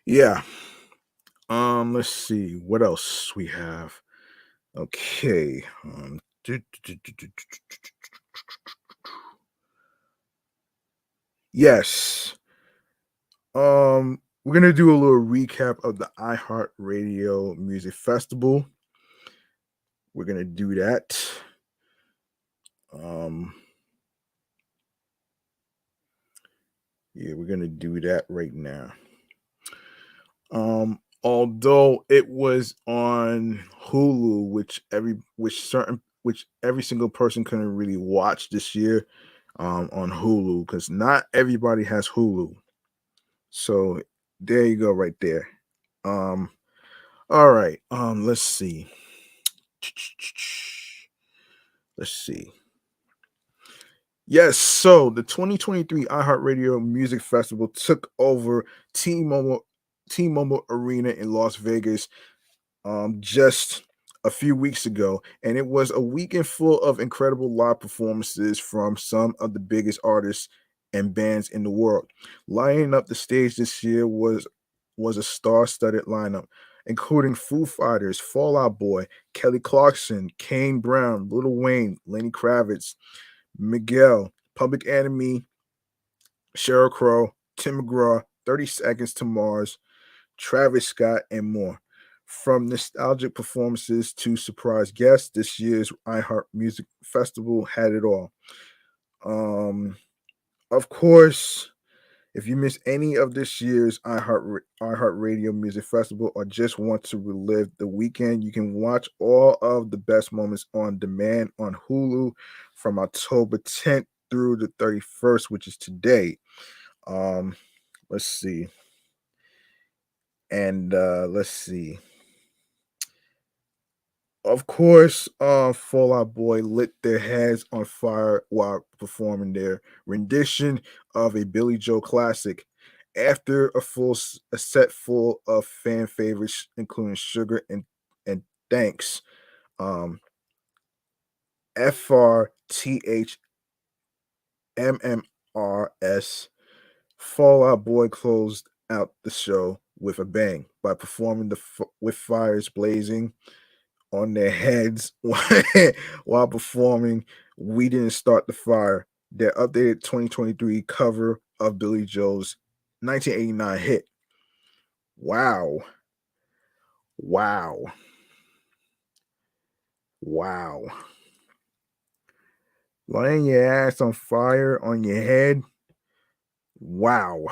Yeah. Let's see what else we have. Okay. Yes. We're gonna do a little recap of the iHeartRadio Music Festival. We're gonna do that. Um, yeah, we're gonna do that right now. Although it was on Hulu, which every single person couldn't really watch this year, on Hulu, because not everybody has Hulu. So there you go, right there. Um, all right. Let's see. Let's see. Yes, so the 2023 iHeartRadio Music Festival took over T-Mobile T-Mobile Arena in Las Vegas just a few weeks ago, and it was a weekend full of incredible live performances from some of the biggest artists and bands in the world. Lining up the stage this year was a star-studded lineup, including Foo Fighters, Fall Out Boy, Kelly Clarkson, Kane Brown, Lil Wayne, Lenny Kravitz, Miguel, Public Enemy, Sheryl Crow, Tim McGraw, 30 Seconds to Mars, Travis Scott, and more. From nostalgic performances to surprise guests, this year's iHeart Music Festival had it all. Um, of course, if you miss any of this year's iHeartRadio Music Festival or just want to relive the weekend, you can watch all of the best moments on demand on Hulu from October 10th through the 31st, which is today. Um, let's see. And let's see. Of course, Fall Out Boy lit their heads on fire while performing their rendition of a Billy Joe classic. After a set full of fan favorites, including Sugar and Thanks, um, FRTHMMRS, Fall Out Boy closed out the show with a bang by performing with fires blazing on their heads while performing We Didn't Start the Fire, their updated 2023 cover of Billy Joel's 1989 hit. Wow. Wow. Wow. Laying your ass on fire on your head. Wow.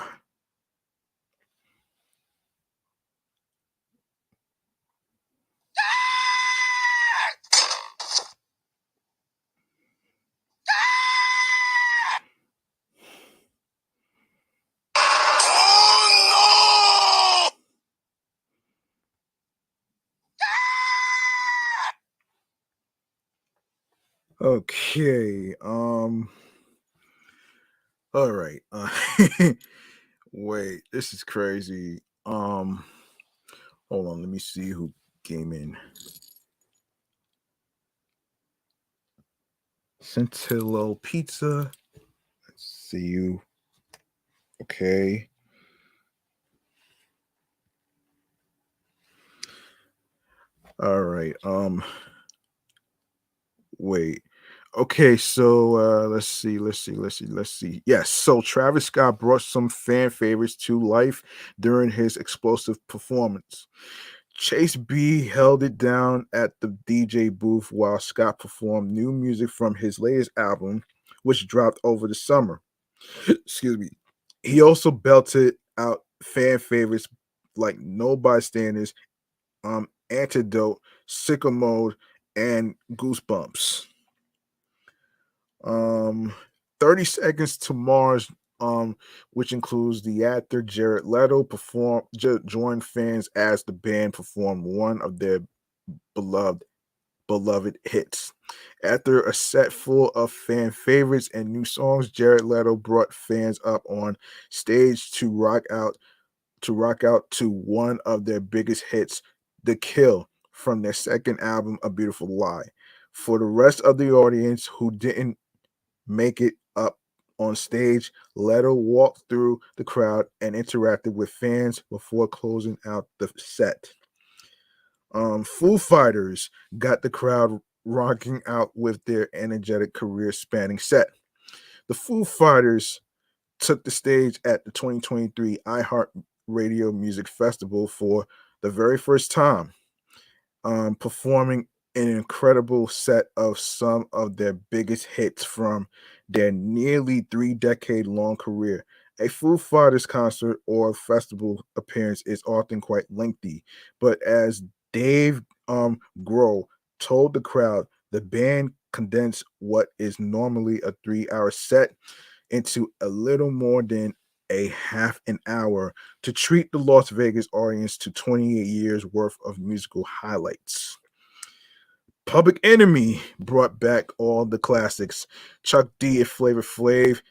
Oh Okay. All right. Wait, this is crazy. Hold on, let me see who came in. Centillo Pizza. Let's see you. Okay. All right. Wait. Okay, so let's see. Yes, so Travis Scott brought some fan favorites to life during his explosive performance. Chase B held it down at the DJ booth while Scott performed new music from his latest album, which dropped over the summer. Excuse me. He also belted out fan favorites like No Bystanders, Antidote, Sicko Mode, and Goosebumps. Um, 30 Seconds to Mars, which includes the actor Jared Leto, joined fans as the band performed one of their beloved beloved hits. After a set full of fan favorites and new songs, Jared Leto brought fans up on stage to one of their biggest hits, The Kill, from their second album, A Beautiful Lie. For the rest of the audience who didn't make it up on stage, Leto walked through the crowd and interacted with fans before closing out the set. Foo Fighters got the crowd rocking out with their energetic career spanning set. The Foo Fighters took the stage at the 2023 iHeart Radio Music Festival for the very first time, performing an incredible set of some of their biggest hits from their nearly 3 decade long career. A Foo Fighters concert or festival appearance is often quite lengthy, but as Dave Grohl told the crowd, the band condensed what is normally a 3 hour set into a little more than a half an hour to treat the Las Vegas audience to 28 years worth of musical highlights. Public Enemy brought back all the classics. Chuck D and Flavor Flav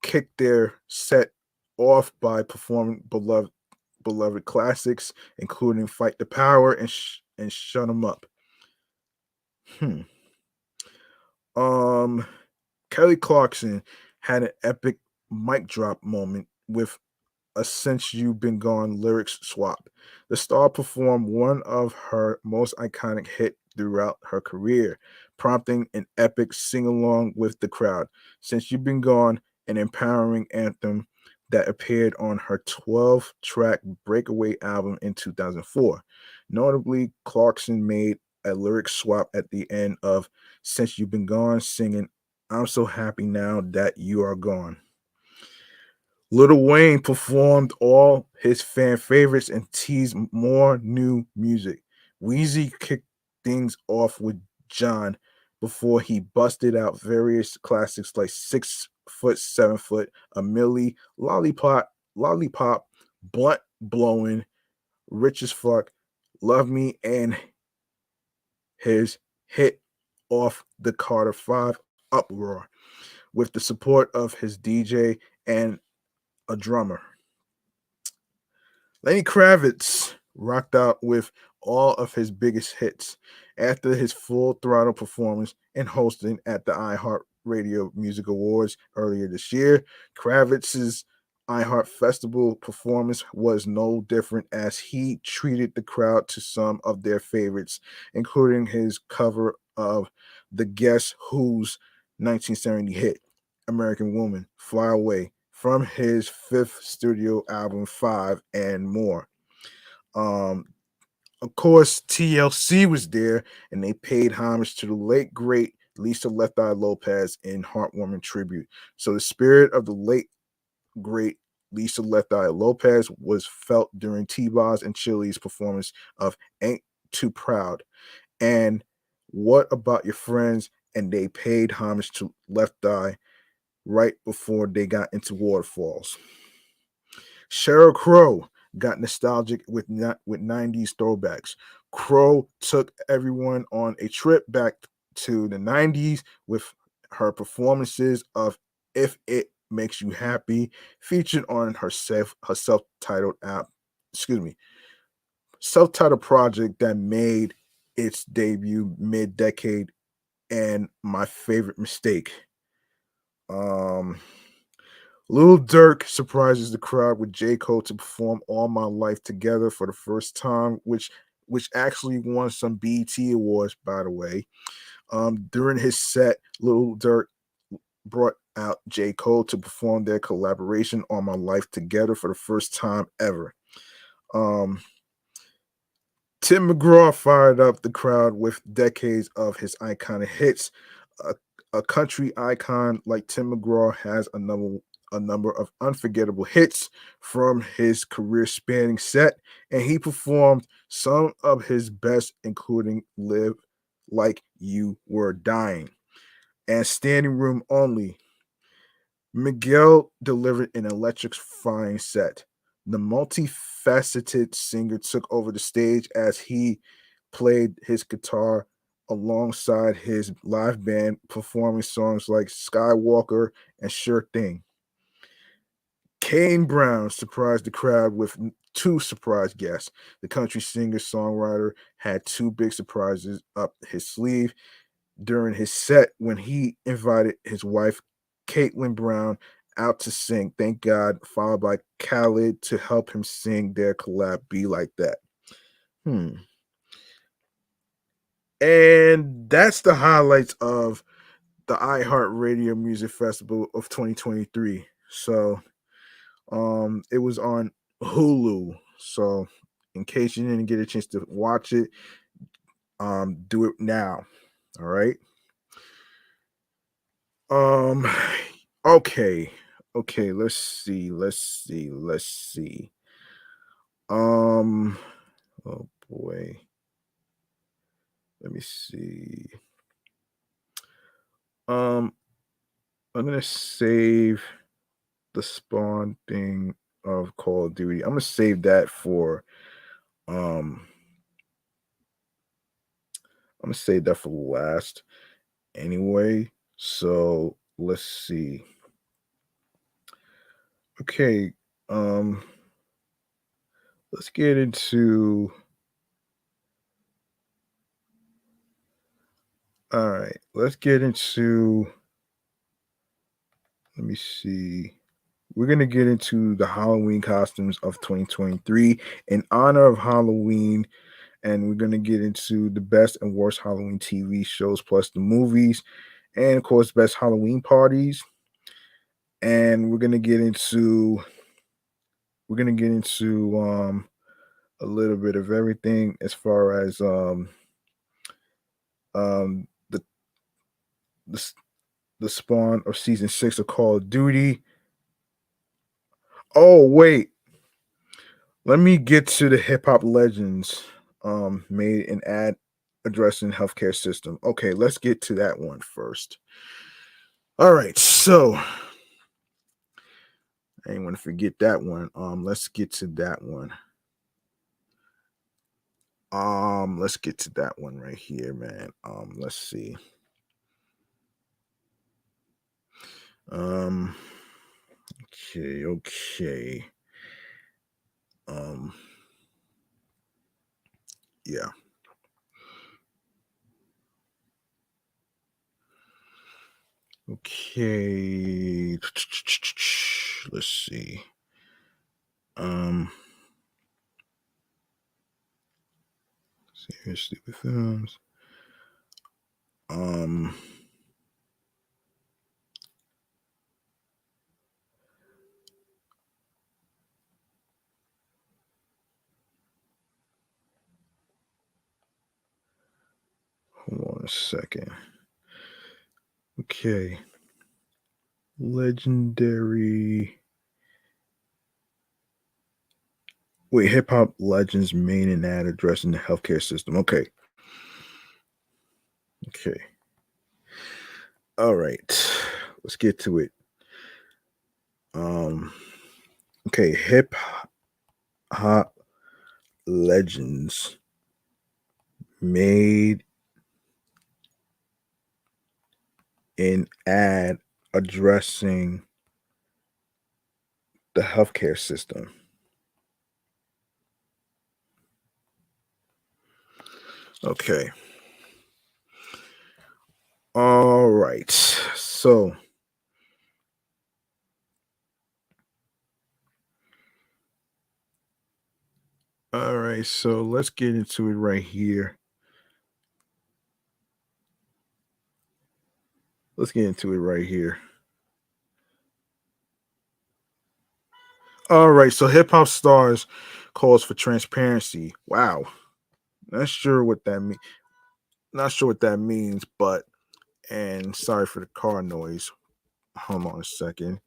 kicked their set off by performing beloved classics, including Fight the Power and Shut 'Em Up. Hmm. Um, Kelly Clarkson had an epic mic drop moment with a Since You've Been Gone lyrics swap. The star performed one of her most iconic hits throughout her career, prompting an epic sing along with the crowd. Since You've Been Gone, an empowering anthem that appeared on her 12-track Breakaway album in 2004. Notably, Clarkson made a lyric swap at the end of Since You've Been Gone, singing, I'm so happy now that you are gone. Lil Wayne performed all his fan favorites and teased more new music. Weezy kicked things off with John before he busted out various classics like 6 Foot, 7 Foot, A Millie, Lollipop, Blunt Blowing, Rich as Fuck, Love Me, and his hit off the Carter 5 Uproar with the support of his DJ and a drummer. Lenny Kravitz rocked out with all of his biggest hits after his full throttle performance and hosting at the iHeart Radio Music Awards earlier this year. Kravitz's iHeart Festival performance was no different as he treated the crowd to some of their favorites, including his cover of the Guess Who's 1970 hit, American Woman, Fly Away, from his fifth studio album, Five, and more. Um, of course, TLC was there, and they paid homage to the late great Lisa Left Eye Lopez in heartwarming tribute. So the spirit of the late great Lisa Left Eye Lopez was felt during T-Boz and Chili's performance of Ain't Too Proud. And What About Your Friends? And they paid homage to Left Eye right before they got into Waterfalls. Sheryl Crow got nostalgic with 90s throwbacks. Crow took everyone on a trip back to the 90s with her performances of If It Makes You Happy, featured on her self-titled app, excuse me, self-titled project that made its debut mid-decade, and My Favorite Mistake. Um Lil Durk surprises the crowd with J. Cole to perform All My Life Together for the first time, which actually won some BET awards, by the way. During his set, Lil Durk brought out J. Cole to perform their collaboration All My Life Together for the first time ever. Um, Tim McGraw fired up the crowd with decades of his iconic hits. A, a country icon like Tim McGraw has a number of unforgettable hits from his career spanning set, and he performed some of his best, including Live Like You Were Dying and Standing Room Only. Miguel delivered an electrifying set. The multifaceted singer took over the stage as he played his guitar alongside his live band, performing songs like Skywalker and Sure Thing. Kane Brown surprised the crowd with two surprise guests. The country singer songwriter had two big surprises up his sleeve during his set when he invited his wife, Caitlin Brown, out to sing Thank God, followed by Khaled to help him sing their collab Be Like That. Hmm. And that's the highlights of the iHeartRadio Music Festival of 2023. So it was on Hulu. So in case you didn't get a chance to watch it, do it now. All right. Um okay. Okay, let's see. Um oh boy. Let me see. Um I'm gonna save the Spawn thing of Call of Duty. I'm gonna save that for um I'm gonna save that for last anyway. So let's see. Okay, um let's get into all right, let's get into let me see. We're gonna get into the Halloween costumes of 2023 in honor of Halloween, and we're gonna get into the best and worst Halloween TV shows, plus the movies, and of course, best Halloween parties. And we're gonna get into a little bit of everything as far as the the s- the spawn of season 6 of Call of Duty. Oh wait, let me get to the hip hop legends made an ad addressing healthcare system. Okay, let's get to that one first. All right, so I ain't want to forget that one. Let's get to that one. Let's get to that one right here, man. Let's see. Um, okay. Um, yeah. Okay. Let's see. Um, Serious stupid films. Um, Hold on a second. Okay. Legendary. Wait, hip hop legends main and ad addressing the healthcare system. Okay. Okay. All right. Let's get to it. Um, okay. Hip hop legends made an ad addressing the healthcare system. Okay. All right. So let's get into it right here. Let's get into it right here. All right. So hip hop stars calls for transparency. Wow. Not sure what that means. Not sure what that means, but and sorry for the car noise. Hold on a second.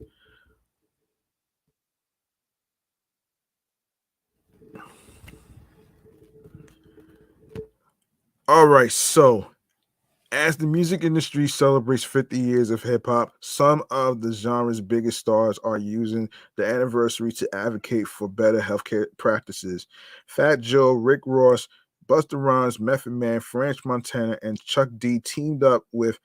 All right. So as the music industry celebrates 50 years of hip hop, some of the genre's biggest stars are using the anniversary to advocate for better healthcare practices. Fat Joe, Rick Ross, Busta Rhymes, Method Man, French Montana, and Chuck D teamed up with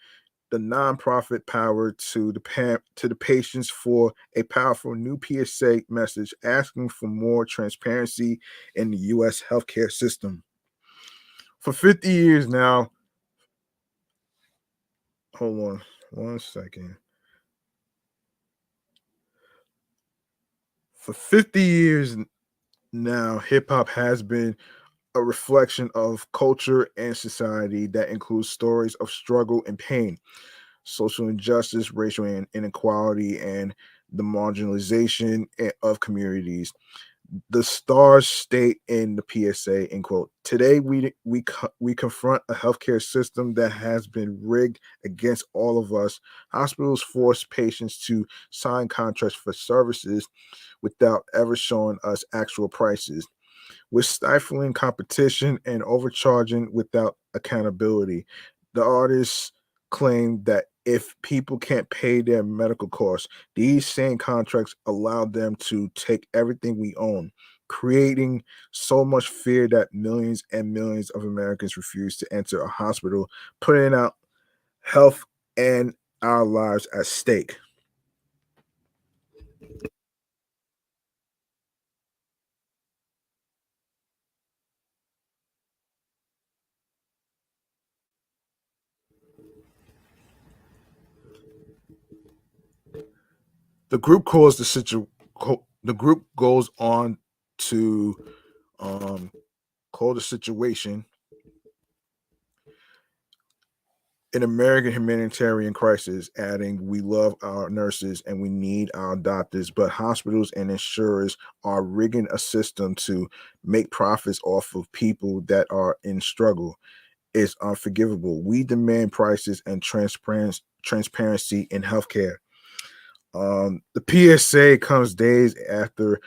the nonprofit Power to the patients for a powerful new PSA message asking for more transparency in the U.S. healthcare system. For 50 years now, hold on one second. For 50 years now, hip hop has been a reflection of culture and society that includes stories of struggle and pain, social injustice, racial inequality, and the marginalization of communities. The stars state in the PSA, in quote, today we confront a healthcare system that has been rigged against all of us. Hospitals force patients to sign contracts for services without ever showing us actual prices. We're stifling competition and overcharging without accountability. The artists claim that if people can't pay their medical costs, these same contracts allow them to take everything we own, creating so much fear that millions and millions of Americans refuse to enter a hospital, putting out health and our lives at stake. The group calls the the group goes on to um, call the situation an American humanitarian crisis, adding, we love our nurses and we need our doctors, but hospitals and insurers are rigging a system to make profits off of people that are in struggle. It's unforgivable. We demand prices and transparency in healthcare. The PSA comes days after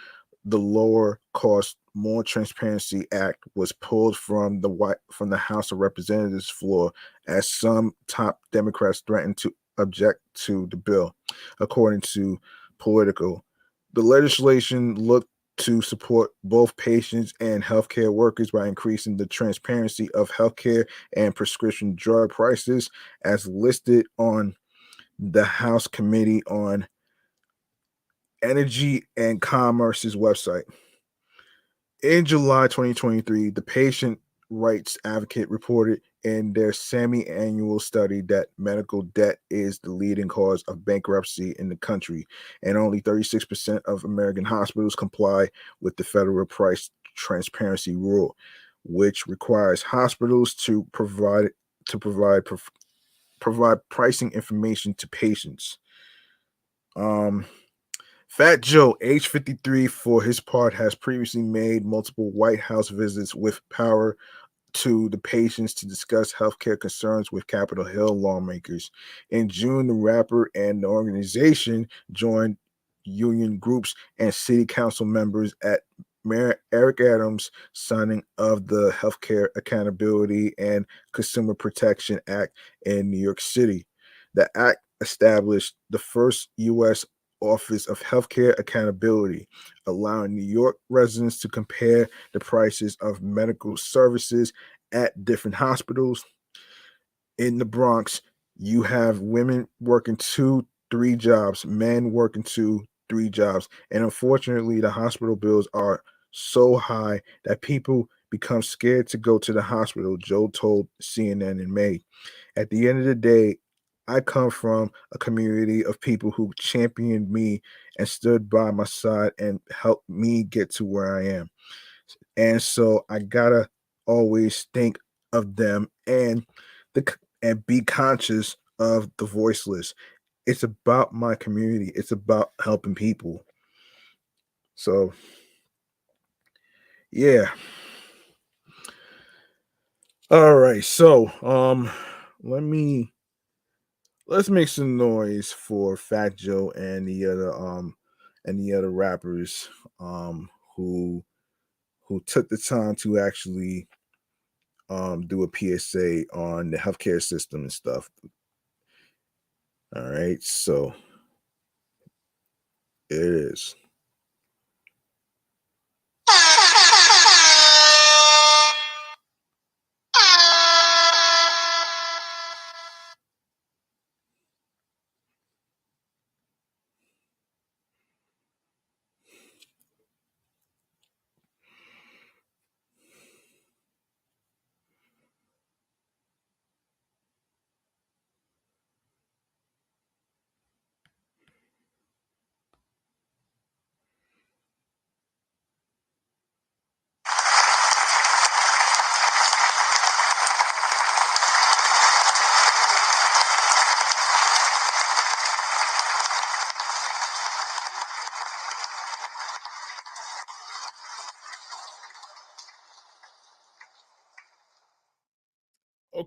the Lower Cost, More Transparency Act was pulled from the House of Representatives floor as some top Democrats threatened to object to the bill, according to Politico. The legislation looked to support both patients and healthcare workers by increasing the transparency of healthcare and prescription drug prices, as listed on the House Committee on Energy and Commerce's website. In July 2023, the patient rights advocate reported in their semi-annual study that medical debt is the leading cause of bankruptcy in the country, and only 36% of American hospitals comply with the federal price transparency rule, which requires hospitals to provide pricing information to patients. Um, Fat Joe, age 53, for his part, has previously made multiple White House visits with Power to the patients to discuss healthcare concerns with Capitol Hill lawmakers. In June, the rapper and the organization joined union groups and city council members at Mayor Eric Adams' signing of the Healthcare Accountability and Consumer Protection Act in New York City. The act established the first U.S. Office of Healthcare Accountability, allowing New York residents to compare the prices of medical services at different hospitals. In the Bronx, you have women working two, three jobs, men working two, three jobs. And unfortunately, the hospital bills are so high that people become scared to go to the hospital, Joe told CNN in May. At the end of the day, I come from a community of people who championed me and stood by my side and helped me get to where I am. And so I gotta always think of them and be conscious of the voiceless. It's about my community. It's about helping people. So yeah. All right. So let me let's make some noise for Fat Joe and the other rappers um who who took the time to actually do a PSA on the healthcare system and stuff. All right, so it is.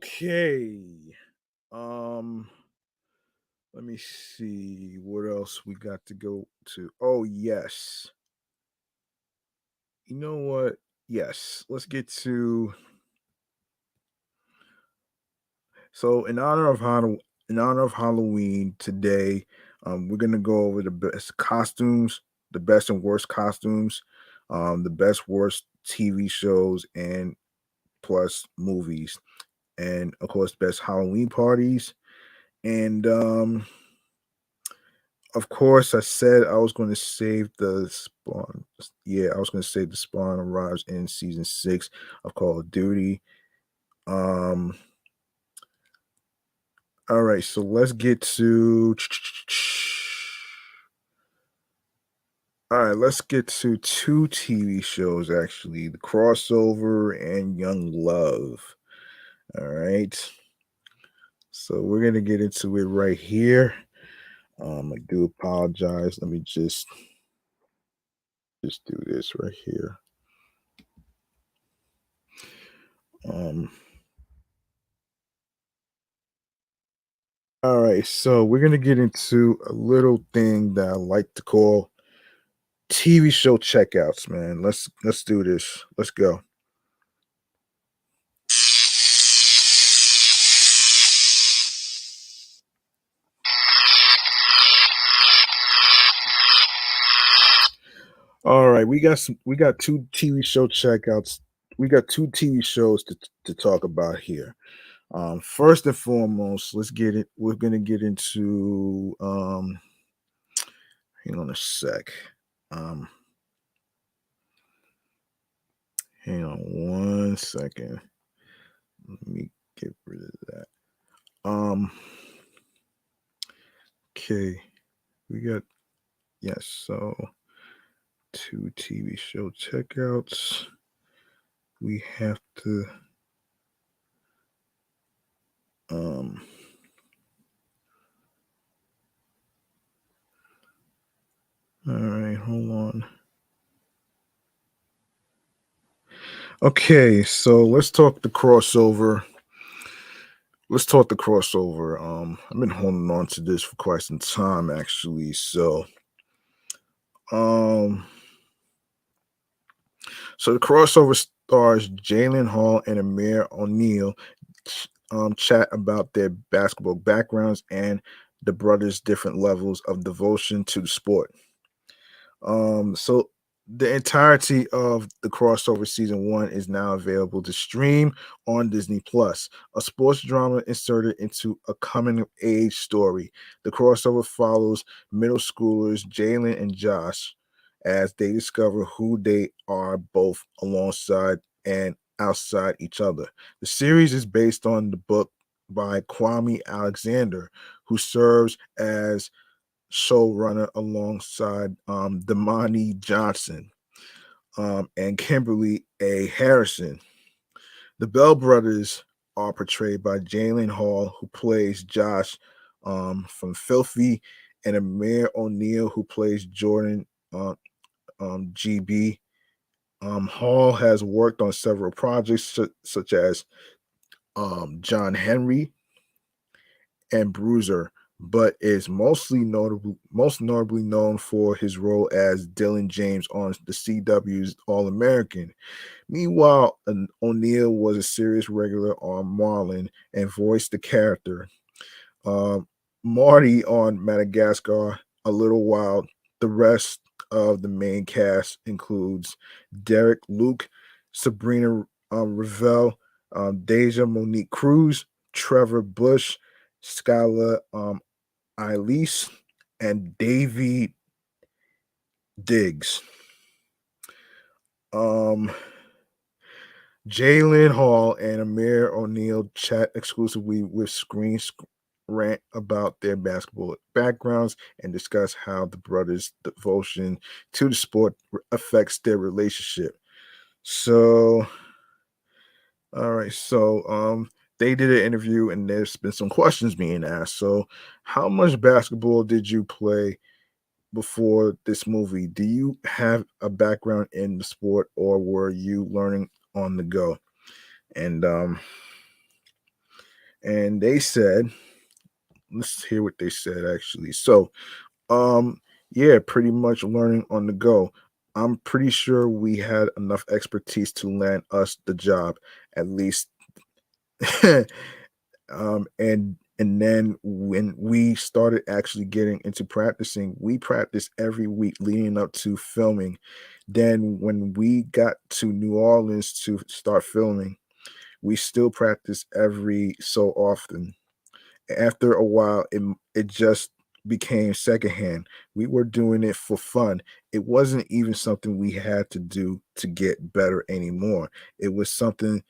Okay. Um, let me see what else we got to go to. Oh, yes. You know what? Yes. Let's get to so in honor of Halloween today, we're gonna go over the best costumes, the best and worst costumes, the best worst TV shows and plus movies, and of course best Halloween parties. And of course, I said I was going to save the spawn. Yeah, I was going to save the spawn arrives in season 6 of Call of Duty. Um, all right, so let's get to. All right, let's get to two TV shows actually, The Crossover and Young Love. All right, so we're gonna get into it right here. I do apologize. Let me just do this right here. Um, all right, so we're gonna get into a little thing that I like to call TV show checkouts, man. Let's do this. Let's go. All right, we got two TV show checkouts. We got two TV shows to talk about here. First and foremost, let's get it. We're gonna get into hang on a sec. Um, hang on one second. Let me get rid of that. Um, okay, we got yes, so two TV show checkouts. We have to um all right, hold on. Okay, so let's talk the crossover. Let's talk the crossover. I've been holding on to this for quite some time actually. Um so the crossover stars Jalen Hall and Amir O'Neal chat about their basketball backgrounds and the brothers' different levels of devotion to the sport. So the entirety of the crossover season 1 is now available to stream on Disney Plus, a sports drama inserted into a coming of age story. The crossover follows middle schoolers Jalen and Josh as they discover who they are both alongside and outside each other. The series is based on the book by Kwame Alexander, who serves as showrunner alongside Damani Johnson and Kimberly A. Harrison. The Bell brothers are portrayed by Jalen Hall, who plays Josh from Filthy, and Amir O'Neal, who plays Jordan GB. Hall has worked on several projects such as John Henry and Bruiser, but is most notably known for his role as Dylan James on the CW's All American. Meanwhile, O'Neal was a series regular on Marlin and voiced the character. Um, Marty on Madagascar, A Little Wild. The rest of the main cast includes Derek Luke, Sabrina Ravel, Deja Monique Cruz, Trevor Bush, Skyla Elise, and Davy Diggs. Um, Jalen Hall and Amir O'Neal chat exclusively with Rant about their basketball backgrounds and discuss how the brothers' devotion to the sport affects their relationship. So, all right, so they did an interview and there's been some questions being asked. So, how much basketball did you play before this movie? Do you have a background in the sport or were you learning on the go? And and they said, let's hear what they said actually. So, um, yeah, pretty much learning on the go. I'm pretty sure we had enough expertise to land us the job, at least. And then when we started actually getting into practicing, we practiced every week leading up to filming. Then when we got to New Orleans to start filming, we still practice every so often. After a while, it just became secondhand. We were doing it for fun. It wasn't even something we had to do to get better anymore. It was something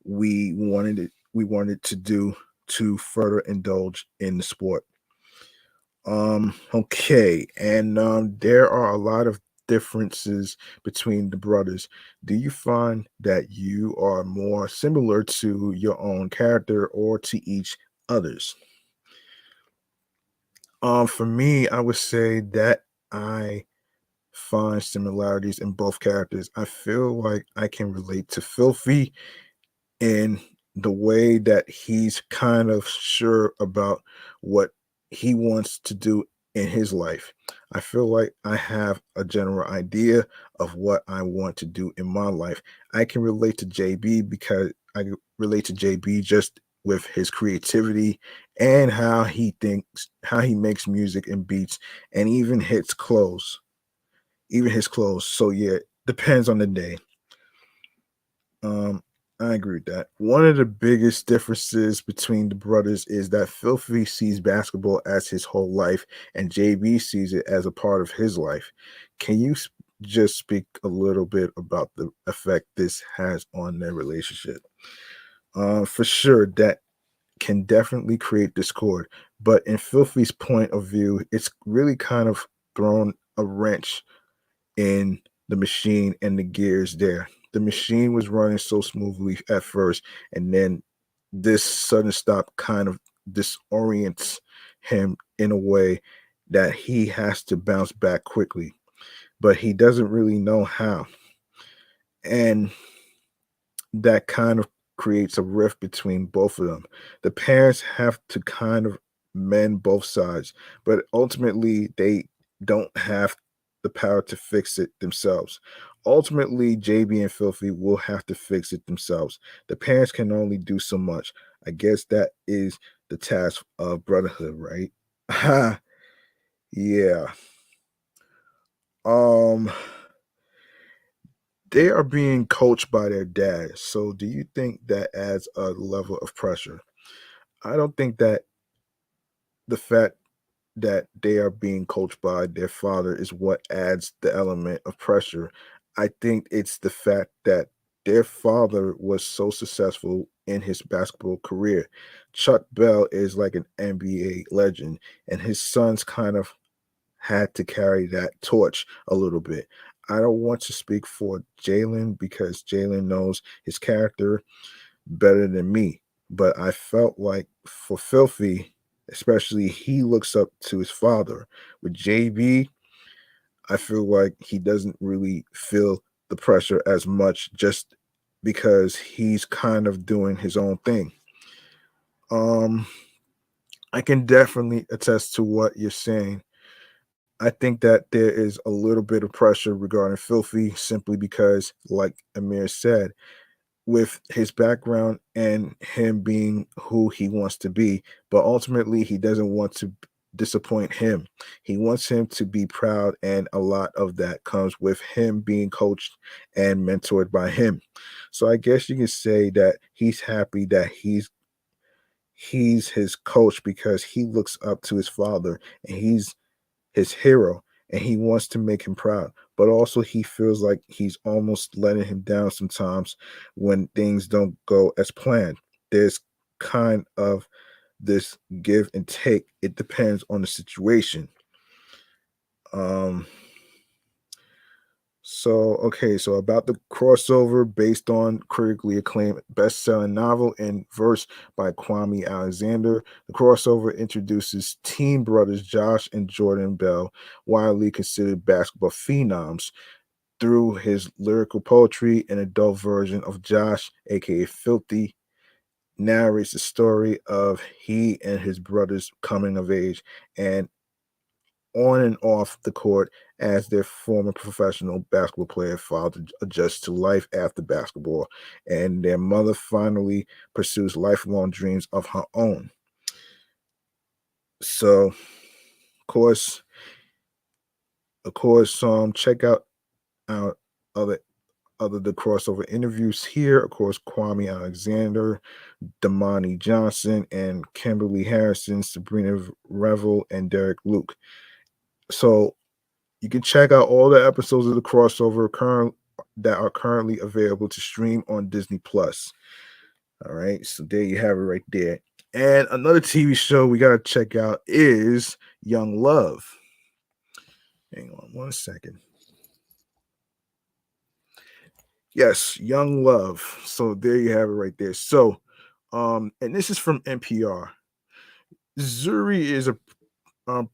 we wanted to do to further indulge in the sport. Okay, and there are a lot of differences between the brothers. Do you find that you are more similar to your own character or to each other's? For me, I would say that I find similarities in both characters. I feel like I can relate to Filthy in the way that he's kind of sure about what he wants to do in his life. I feel like I have a general idea of what I want to do in my life. I can relate to JB because I relate to JB just with his creativity and how he makes music and beats, and even his clothes. So yeah, depends on the day. Um, I agree with that. One of the biggest differences between the brothers is that Filthy sees basketball as his whole life, and JB sees it as a part of his life. Can you just speak a little bit about the effect this has on their relationship? For sure, that can definitely create discord, but in Filthy's point of view, it's really kind of thrown a wrench in the machine and the gears there. The machine was running so smoothly at first, and then this sudden stop kind of disorients him in a way that he has to bounce back quickly, but he doesn't really know how. And that kind of creates a rift between both of them. The parents have to kind of mend both sides, but ultimately they don't have the power to fix it themselves. Ultimately, JB and Filthy will have to fix it themselves. The parents can only do so much. I guess that is the task of brotherhood, right? Yeah. Um they are being coached by their dad. So do you think that adds a level of pressure? I don't think that the fact that they are being coached by their father is what adds the element of pressure. I think it's the fact that their father was so successful in his basketball career. Chuck Bell is like an NBA legend, and his sons kind of had to carry that torch a little bit. I don't want to speak for Jalen because Jalen knows his character better than me. But I felt like for Filthy, especially, he looks up to his father. With JB, I feel like he doesn't really feel the pressure as much just because he's kind of doing his own thing. Um, I can definitely attest to what you're saying. I think that there is a little bit of pressure regarding Filthy simply because, like Amir said, with his background and him being who he wants to be, but ultimately he doesn't want to disappoint him. He wants him to be proud, and a lot of that comes with him being coached and mentored by him. So I guess you can say that he's happy that he's his coach because he looks up to his father and he's his hero and he wants to make him proud. But also, he feels like he's almost letting him down sometimes when things don't go as planned. There's kind of this give and take. It depends on the situation. Um, so about the crossover based on critically acclaimed best-selling novel and verse by Kwame Alexander, the crossover introduces teen brothers Josh and Jordan Bell, widely considered basketball phenoms, through his lyrical poetry. An adult version of Josh, aka Filthy, narrates the story of he and his brother's coming of age and on and off the court as their former professional basketball player father adjusts to life after basketball, and their mother finally pursues lifelong dreams of her own. So, course, check out our other the crossover interviews here. Of course, Kwame Alexander, Damani Johnson, and Kimberly Harrison, Sabrina Revel, and Derek Luke. So you can check out all the episodes of the crossover that are currently available to stream on Disney Plus. All right, so there you have it right there. And another TV show we gotta check out is Young Love. Hang on one second. Yes, Young Love. So there you have it right there. So, and this is from NPR. Zuri is a um,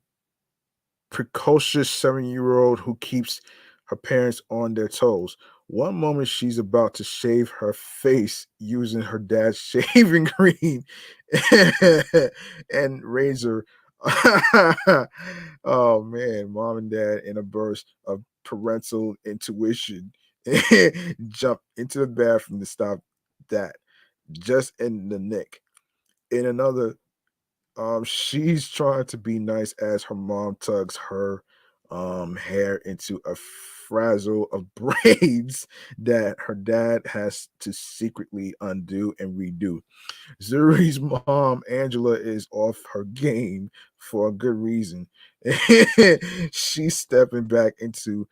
precocious 7-year-old who keeps her parents on their toes. One moment she's about to shave her face using her dad's shaving cream and razor. Oh man, mom and dad in a burst of parental intuition jump into the bathroom to stop that just in the nick. In another, she's trying to be nice as her mom tugs her hair into a frazzle of braids that her dad has to secretly undo and redo. Zuri's mom, Angela, is off her game for a good reason. She's stepping back into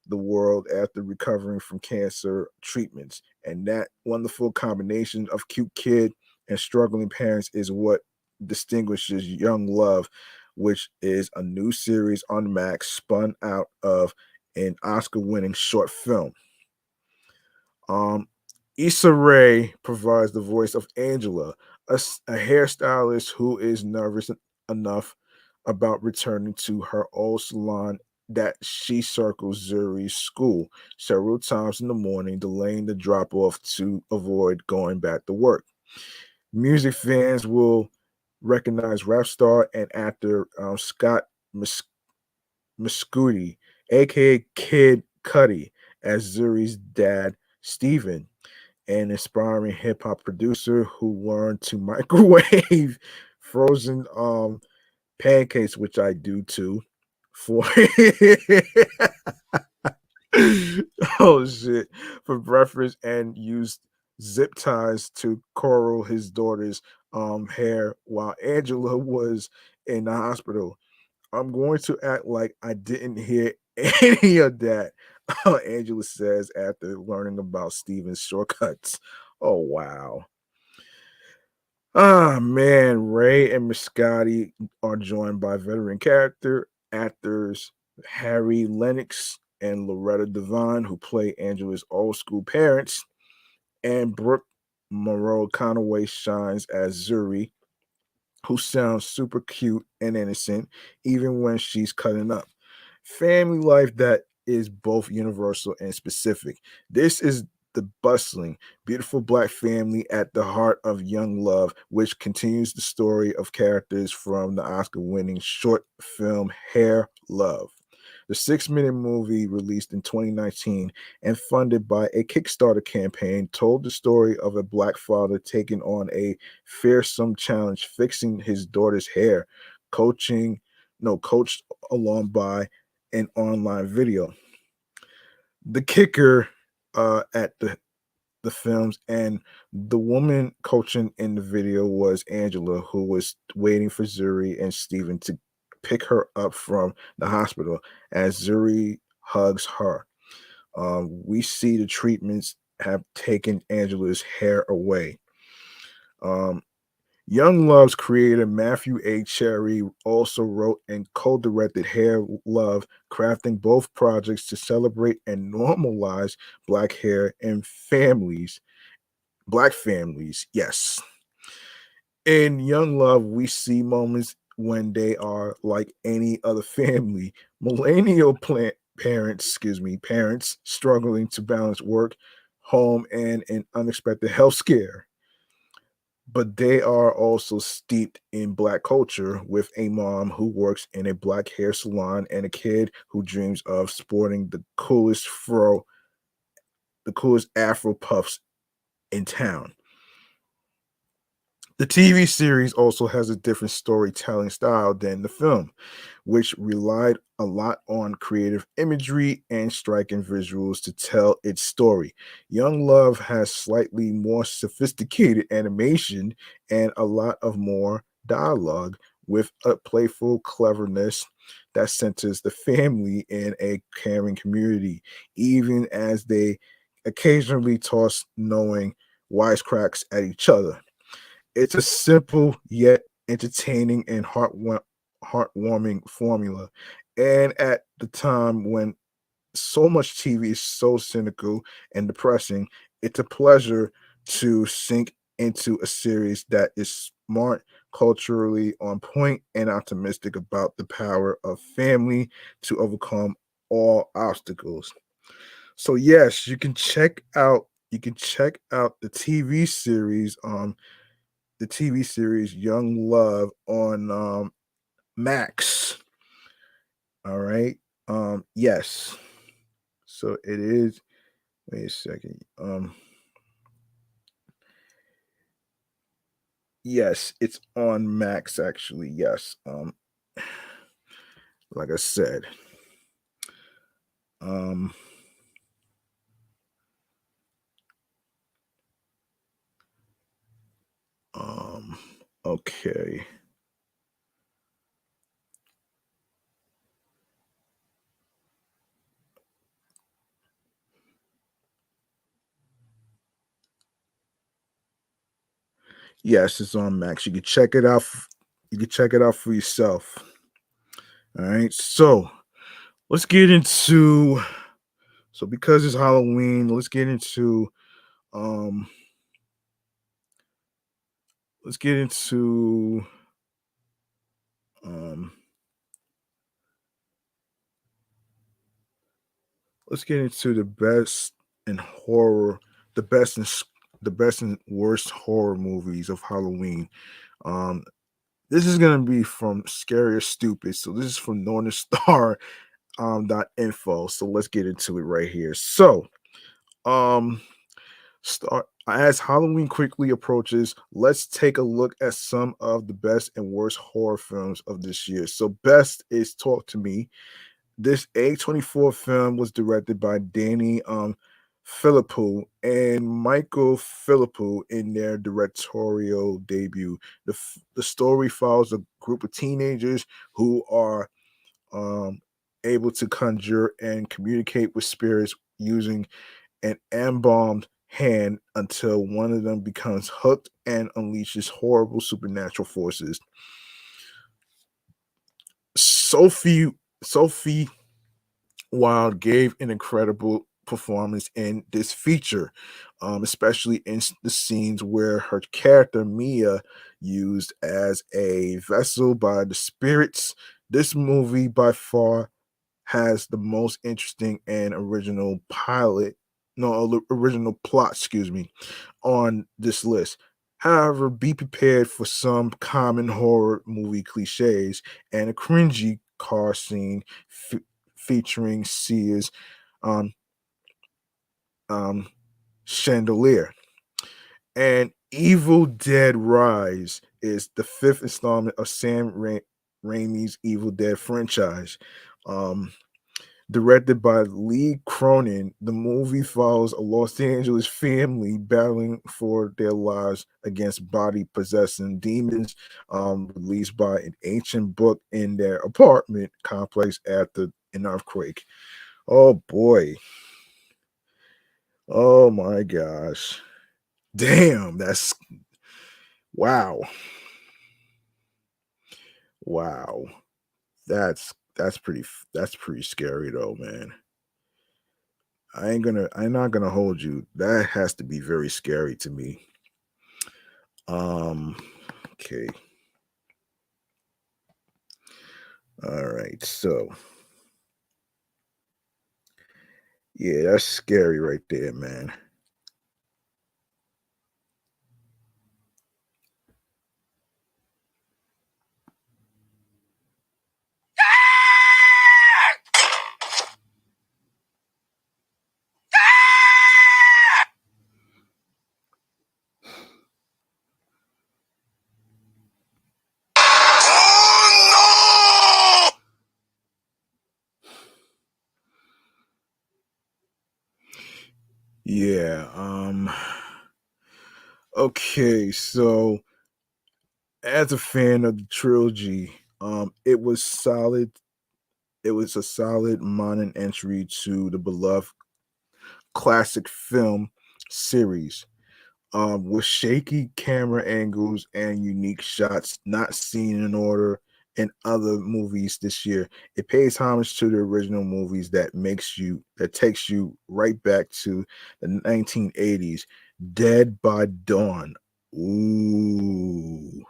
the world after recovering from cancer treatments. And that wonderful combination of cute kid and struggling parents is what distinguishes Young Love, which is a new series on Max spun out of an Oscar winning short film. Um, Issa Rae provides the voice of Angela, a hairstylist who is nervous enough about returning to her old salon that she circles Zuri's school several times in the morning, delaying the drop off to avoid going back to work. Music fans will recognize rap star and actor Scott Mescudi, aka Kid Cudi, as Zuri's dad, Steven, an inspiring hip hop producer who learned to microwave frozen pancakes, which I do too, for oh shit, for breakfast and used zip ties to coral his daughter's hair while Angela was in the hospital. I'm going to act like I didn't hear any of that, Angela says after learning about Steven's shortcuts. Oh, wow. Ah, man. Ray and Miscati are joined by veteran character actors Harry Lennox and Loretta Devine, who play Angela's old school parents, and Brooke Monroe Conaway shines as Zuri, who sounds super cute and innocent, even when she's cutting up. Family life that is both universal and specific. This is the bustling, beautiful black family at the heart of Young Love, which continues the story of characters from the Oscar winning short film Hair Love. The 6-minute movie, released in 2019 and funded by a Kickstarter campaign, told the story of a black father taking on a fearsome challenge fixing his daughter's hair, coaching, no, coached along by an online video. The kicker at the films and the woman coaching in the video was Angela, who was waiting for Zuri and Steven to pick her up from the hospital as Zuri hugs her. We see the treatments have taken Angela's hair away. Um, Young Love's creator Matthew A. Cherry also wrote and co-directed Hair Love, crafting both projects to celebrate and normalize black hair and black families. Yes. In Young Love, we see moments when they are like any other family. Millennial parents struggling to balance work, home, and an unexpected health scare. but they are also steeped in black culture with a mom who works in a black hair salon and a kid who dreams of sporting the coolest afro puffs in town. The TV series also has a different storytelling style than the film, which relied a lot on creative imagery and striking visuals to tell its story. Young Love has slightly more sophisticated animation and a lot of more dialogue with a playful cleverness that centers the family in a caring community, even as they occasionally toss knowing wisecracks at each other. It's a simple yet entertaining and heartwarming formula. And at the time when so much TV is so cynical and depressing, it's a pleasure to sink into a series that is smart, culturally on point, and optimistic about the power of family to overcome all obstacles. So yes, you can check out the TV series Young Love on Max. All right. Yes. So it is. Wait a second. Yes, it's on Max actually. Yes. Like I said. Um, um, okay. Yes, it's on Max. You can check it out. You can check it out for yourself. All right. So let's get into. So because it's Halloween, um let's get into um let's get into the best and the best and worst horror movies of Halloween. Um this is gonna be from Scary or Stupid. So this is from Northern Star dot info. So let's get into it right here. So um start as Halloween quickly approaches, let's take a look at some of the best and worst horror films of this year. So best is Talk to Me. This A24 film was directed by Danny Philippou and Michael Philippou in their directorial debut. The story follows a group of teenagers who are um, able to conjure and communicate with spirits using an embalmed hand until one of them becomes hooked and unleashes horrible supernatural forces. Sophie Wilde gave an incredible performance in this feature, especially in the scenes where her character Mia used as a vessel by the spirits. This movie by far has the most interesting and original original plot, excuse me, on this list. However, be prepared for some common horror movie cliches and a cringy car scene featuring Sia's um, um, chandelier. And Evil Dead Rise is the fifth installment of Raimi's Evil Dead franchise. Um, Directed by Lee Cronin, the movie follows a Los Angeles family battling for their lives against body possessing demons, released by an ancient book in their apartment complex after an earthquake. Oh boy. Oh my gosh. Damn, that's wow. Wow. That's pretty scary though, man. I'm not gonna hold you. That has to be very scary to me. Um, okay. All right. So, yeah, that's scary right there, man. Yeah. Okay, so as a fan of the trilogy, it was solid. It was a solid modern entry to the beloved classic film series. With shaky camera angles and unique shots not seen in order in other movies this year. It pays homage to the original movies that takes you right back to the 1980s. Dead by Dawn. Ooh.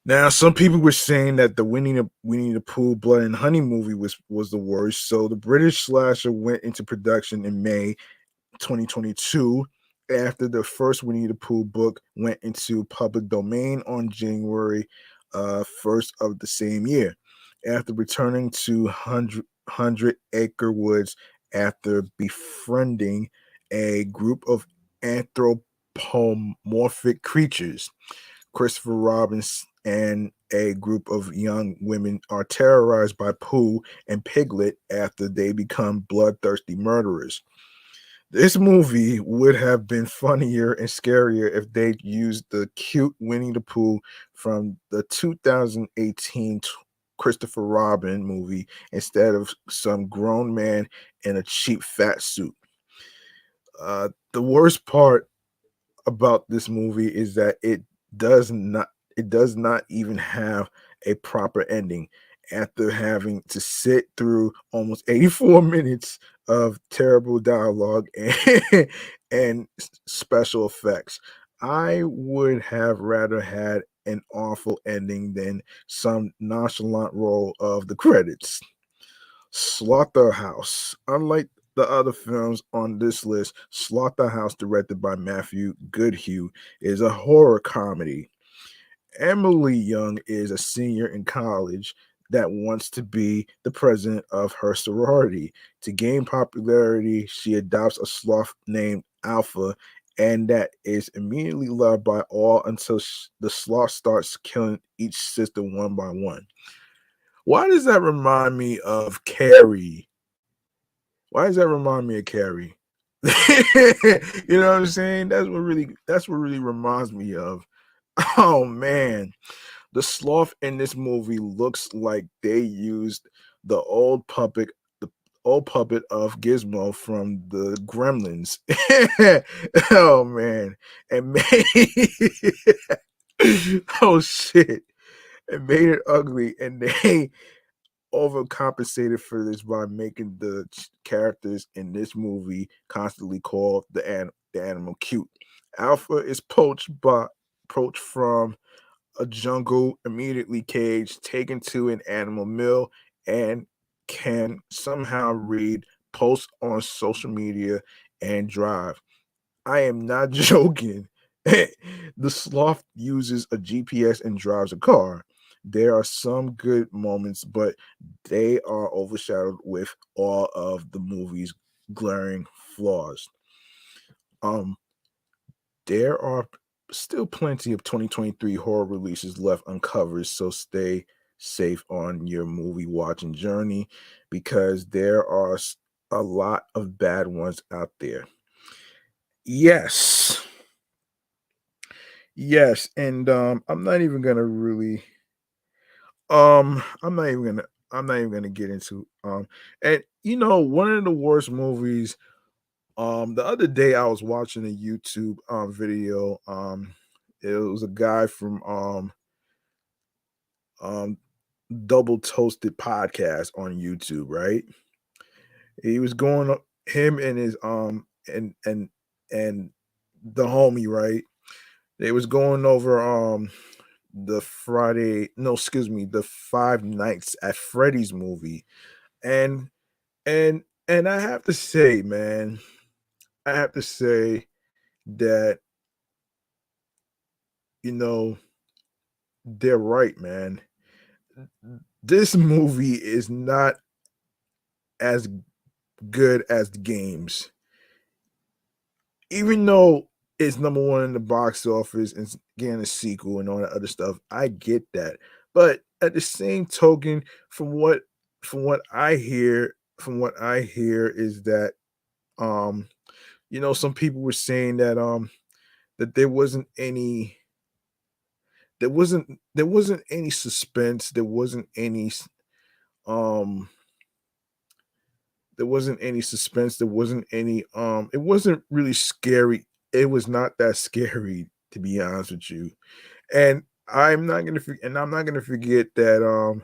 Now, some people were saying that the Winnie the Pooh Blood and Honey movie was the worst. So the British slasher went into production in May 2022 after the first Winnie the Pooh book went into public domain on January 1st of the same year. After returning to 100 Acre Woods after befriending a group of anthropomorphic creatures, Christopher Robins and a group of young women are terrorized by Pooh and Piglet after they become bloodthirsty murderers. This movie would have been funnier and scarier if they'd used the cute Winnie the Pooh from the 2018 Christopher Robin movie instead of some grown man in a cheap fat suit. The worst part about this movie is that does not it does not even have a proper ending after having to sit through almost 84 minutes of terrible dialogue and, special effects. I would have rather had an awful ending than some nonchalant roll of the credits. Slaughterhouse. Unlike the other films on this list, Slaughterhouse, directed by Matthew Goodhue, is a horror comedy. Emily Young is a senior in college that wants to be the president of her sorority. To gain popularity, she adopts a sloth named Alpha, and that is immediately loved by all until the sloth starts killing each sister one by one. Why does that remind me of Carrie? Why does that remind me of Carrie? You know what I'm saying? That's what really reminds me of. Oh man, the sloth in this movie looks like they used the the old puppet of Gizmo from the Gremlins. Oh man, and made oh shit, and made it ugly, and they overcompensated for this by making the characters in this movie constantly call the animal cute. Alpha is poached from a jungle, immediately caged, taken to an animal mill, and can somehow read posts on social media and drive. I am not joking. The sloth uses a GPS and drives a car. There are some good moments, but they are overshadowed with all of the movie's glaring flaws. Um, there are still plenty of 2023 horror releases left uncovered, so stay safe on your movie watching journey because there are a lot of bad ones out there. Yes. Yes, and I'm not even gonna really I'm not even gonna get into and one of the worst movies. The other day I was watching a YouTube video. It was a guy from um Double Toasted Podcast on YouTube, right? He was going him and his and the homie, right? They was going over the Friday, no, excuse me, the Five Nights at Freddy's movie. And and I have to say, man, I have to say that, you know, they're right, man. This movie is not as good as the games. Even though it's number one in the box office and getting a sequel and all that other stuff, I get that. But at the same token, from what I hear is that um some people were saying that there wasn't any suspense, um there wasn't any it wasn't really scary. It was not that scary, to be honest with you. And I'm not gonna forget that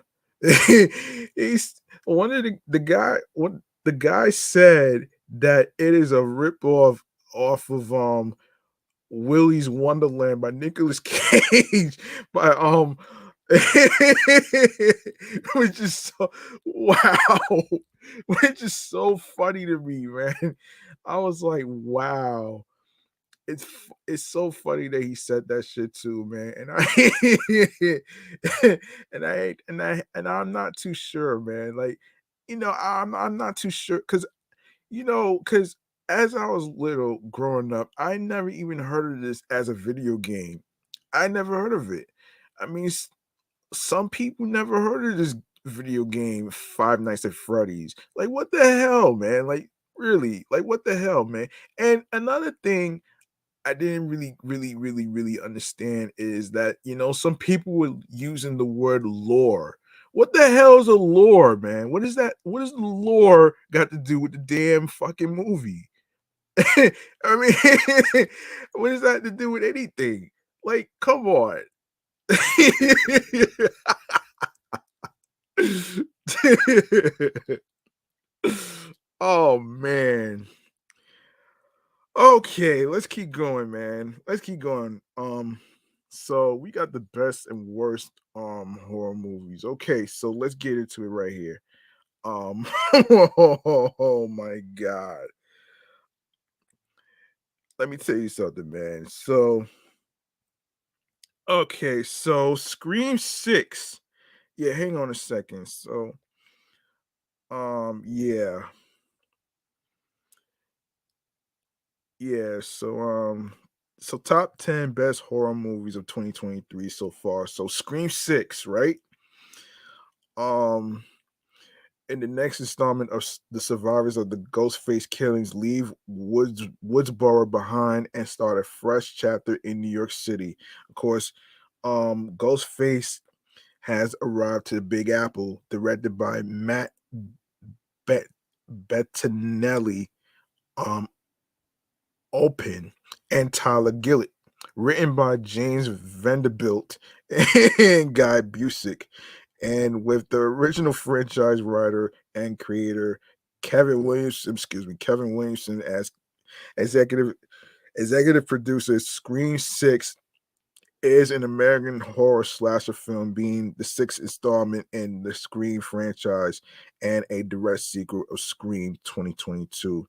he's one of the guy said that it is a ripoff off of Willy's Wonderland by Nicolas Cage by which is so wow, which is so funny to me, man. I was like, wow. It's so funny that he said that shit too, man. And I'm not too sure, man. Like, I'm not too sure because as I was little growing up, I never even heard of this as a video game. I never heard of it. I mean, some people never heard of this video game, Five Nights at Freddy's. Like, what the hell, man? Like, really? Like, what the hell, man? And another thing I didn't really understand is that, some people were using the word lore. What the hell is a lore, man? What is that? What does the lore got to do with the damn fucking movie? I mean, what does that to do with anything? Like, come on. Oh man. Okay, let's keep going, man. Let's keep going. So we got the best and worst horror movies. Okay, so let's get into it right here. Um oh my god. Let me tell you something, man. So, okay, so Scream 6. Yeah, hang on a second. So, yeah. Yeah, so top 10 best horror movies of 2023 so far. So Scream 6, right? Um in the next installment of the survivors of the Ghostface killings leave Woodsboro behind and start a fresh chapter in New York City. Of course, Ghostface has arrived to the Big Apple, directed by Matt Bet- Bettinelli, um, Open, and Tyler Gillett. Written by James Vanderbilt and Guy Busick, and with the original franchise writer and creator Kevin Williamson as executive executive producer. Scream 6 is an American horror slasher film, being the sixth installment in the Scream franchise and a direct sequel of Scream 2022.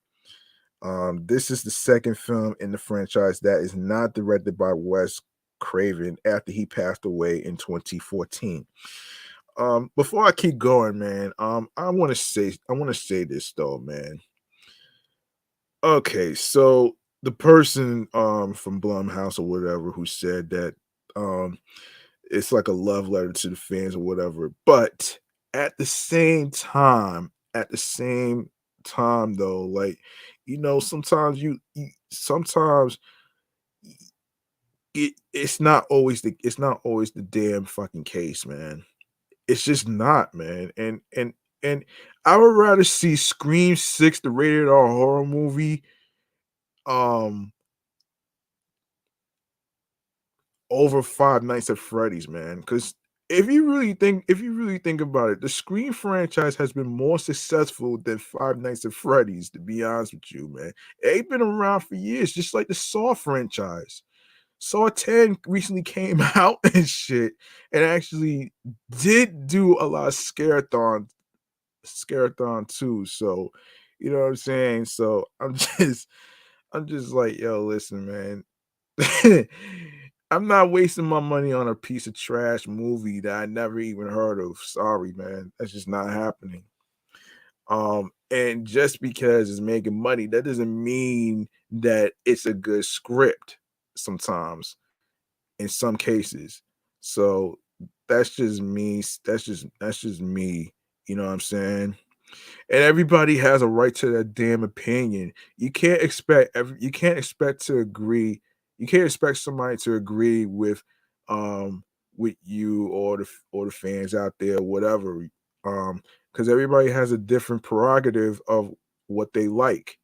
This is the second film in the franchise that is not directed by Wes Craven after he passed away in 2014. Before I keep going, man, I want to say this though, man. Okay, so the person from Blumhouse or whatever who said that um it's like a love letter to the fans or whatever, but at the same time though, like, sometimes it's not always the damn fucking case, man. It's just not, man. And I would rather see Scream 6, the rated R horror movie, um, over Five Nights at Freddy's, man. Because if you really think about it, the Scream franchise has been more successful than Five Nights at Freddy's, to be honest with you, man. They've been around for years, just like the Saw franchise. Saw 10 recently came out and shit, and actually did do a lot of scarathon too. So, you know what I'm saying? So I'm just like, yo, listen, man. I'm not wasting my money on a piece of trash movie that I never even heard of. Sorry, man. That's just not happening. And just because it's making money, that doesn't mean that it's a good script sometimes, in some cases. So that's just me. That's just me. You know what I'm saying? And everybody has a right to their damn opinion. You can't expect to agree. You can't expect somebody to agree um with you or the fans out there, whatever. Because everybody has a different prerogative of what they like.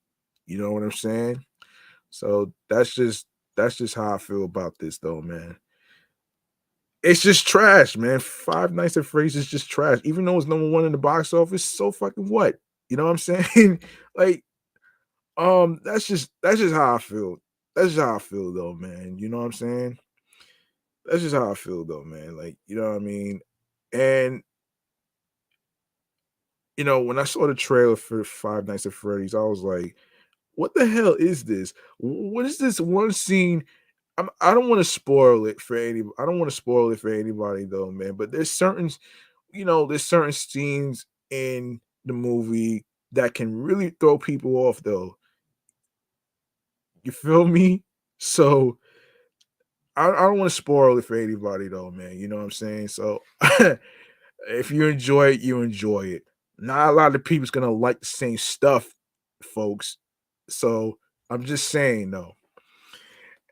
You know what I'm saying? So that's just how I feel about this though, man. It's just trash, man. Five Nights at Freddy's is just trash. Even though it's number one in the box office, so fucking what? You know what I'm saying? Like, that's just how I feel. That's just how I feel though, man. You know what I'm saying? That's just how I feel though, man. Like, you know what I mean? And when I saw the trailer for Five Nights at Freddy's, I was like, what the hell is this? What is this one scene? I don't want to spoil it for any. I don't want to spoil it for anybody though, man. But there's certain scenes in the movie that can really throw people off though. You feel me? So I don't want to spoil it for anybody though, man. You know what I'm saying? So if you enjoy it, you enjoy it. Not a lot of people's gonna like the same stuff, folks. So I'm just saying though.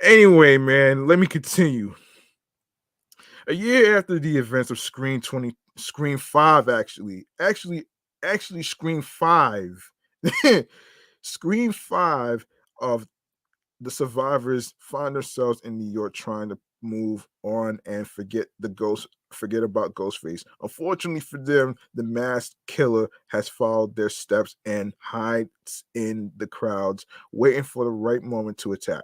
Anyway, man, let me continue. A year after the events of Scream 5, actually, Scream 5, Scream 5 of the survivors find themselves in New York trying to move on and forget about Ghostface. Unfortunately for them, the masked killer has followed their steps and hides in the crowds, waiting for the right moment to attack.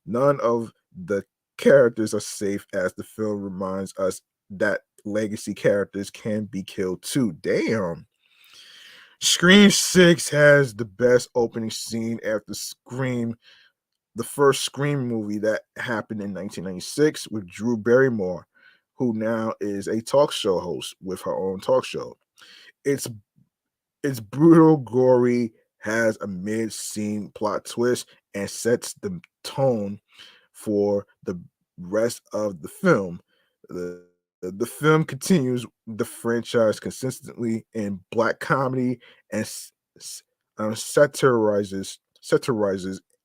None of the characters are safe, as the film reminds us that legacy characters can be killed too. Damn. Scream 6 has the best opening scene after Scream, the first Scream movie that happened in 1996 with Drew Barrymore, who now is a talk show host with her own talk show. It's it's brutal, gory, has a mid-scene plot twist, and sets the tone for the rest of the film. The film continues the franchise consistently in black comedy and satirizes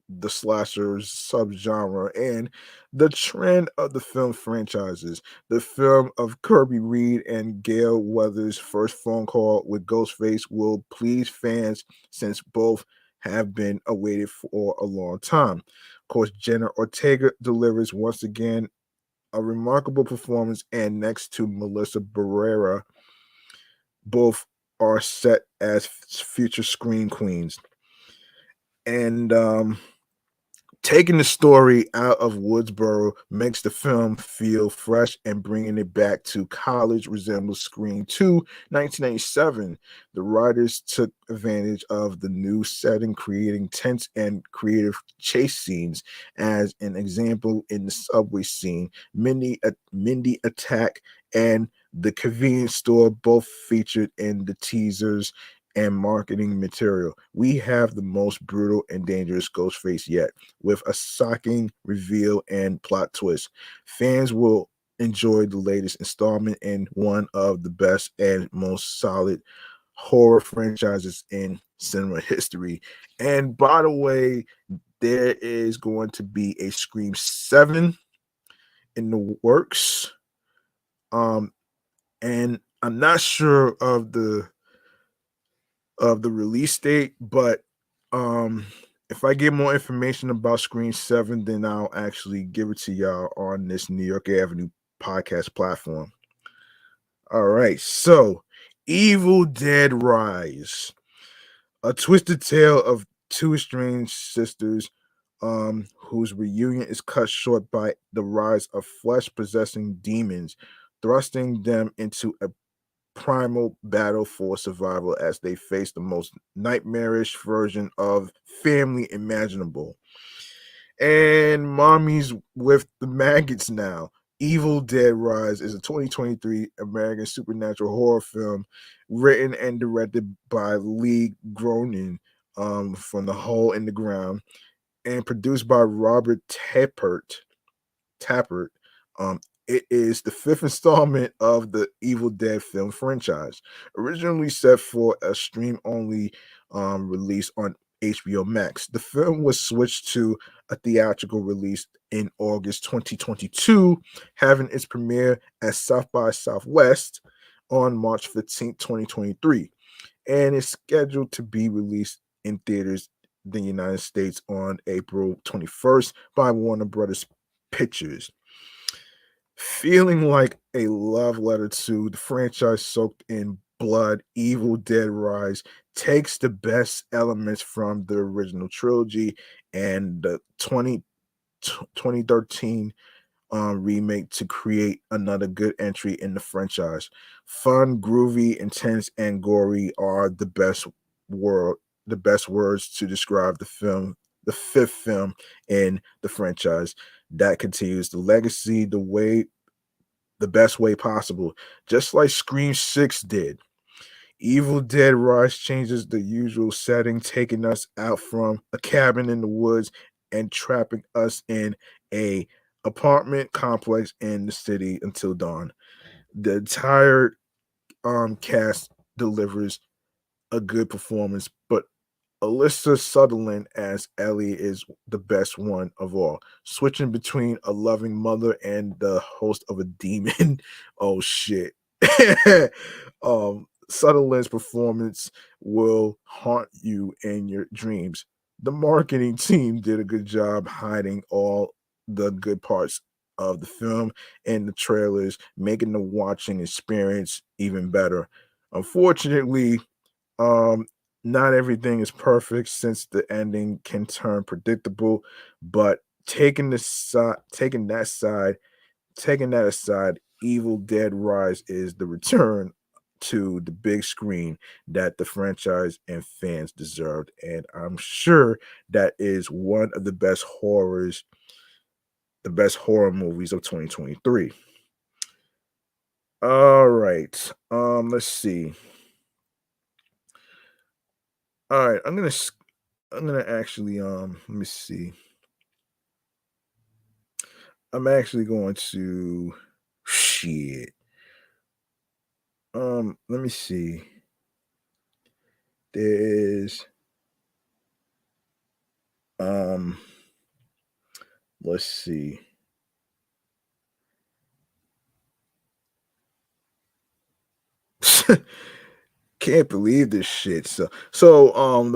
the slasher subgenre and the trend of the film franchises. The film of Kirby Reed and Gail Weathers' first phone call with Ghostface will please fans since both have been awaited for a long time. Of course, Jenna Ortega delivers once again a remarkable performance, and next to Melissa Barrera, both are set as future screen queens. And taking the story out of Woodsboro makes the film feel fresh, and bringing it back to college resembles Scream 2 1997. The writers took advantage of the new setting, creating tense and creative chase scenes. As an example, in the subway scene, Mindy Attack and the convenience store both featured in the teasers and marketing material. We have the most brutal and dangerous Ghostface yet, with a shocking reveal and plot twist. Fans will enjoy the latest installment in one of the best and most solid horror franchises in cinema history. And by the way, there is going to be a Scream 7 in the works. Um, and I'm not sure of the release date, but um if I get more information about Screen 7, then I'll actually give it to y'all on this New York Avenue podcast platform. All right, so Evil Dead Rise, a twisted tale of two estranged sisters whose reunion is cut short by the rise of flesh possessing demons, thrusting them into a primal battle for survival as they face the most nightmarish version of family imaginable. And mommy's with the maggots now. Evil Dead Rise is a 2023 American supernatural horror film written and directed by Lee Groening, from The Hole in the Ground, and produced by Robert Tappert. Tappert. It is the fifth installment of the Evil Dead film franchise, originally set for a stream only release on HBO Max. The film was switched to a theatrical release in August 2022, having its premiere at South by Southwest on March 15th, 2023, and is scheduled to be released in theaters in the United States on April 21st by Warner Brothers Pictures. Feeling like a love letter to the franchise soaked in blood, Evil Dead Rise takes the best elements from the original trilogy and the 2013 remake to create another good entry in the franchise. Fun, groovy, intense, and gory are word the best words to describe the fifth film in the franchise that continues the legacy the best way possible, just like Scream 6 did. Evil Dead Rise changes the usual setting, taking us out from a cabin in the woods and trapping us in a apartment complex in the city until dawn. The entire cast delivers a good performance, but Alyssa Sutherland as Ellie is the best one of all, switching between a loving mother and the host of a demon. Oh shit. Sutherland's performance will haunt you in your dreams. The marketing team did a good job hiding all the good parts of the film and the trailers, making the watching experience even better. Unfortunately, um, not everything is perfect since the ending can turn predictable, but taking that aside, Evil Dead Rise is the return to the big screen that the franchise and fans deserved, and I'm sure that is one of the best horror movies of 2023. All right. Let's see. All right, I'm gonna actually let me see. I'm actually going to shit. Let me see. There's um let's see. Can't believe this shit. The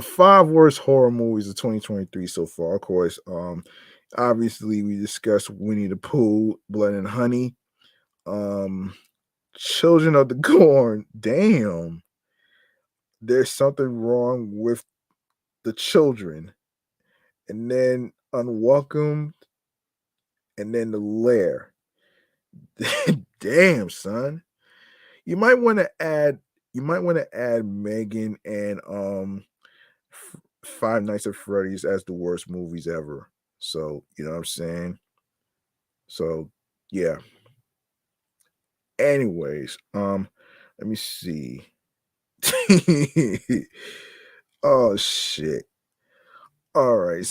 five worst horror movies of 2023 so far. Of course, obviously we discussed Winnie the Pooh, Blood and Honey, um, Children of the Corn. Damn, there's something wrong with the children, and then Unwelcomed, and then The Lair. Damn, son. You might want to add. You might want to add Megan and Five Nights at Freddy's as the worst movies ever. So you know what I'm saying. So yeah. Anyways, let me see. Oh shit. All right.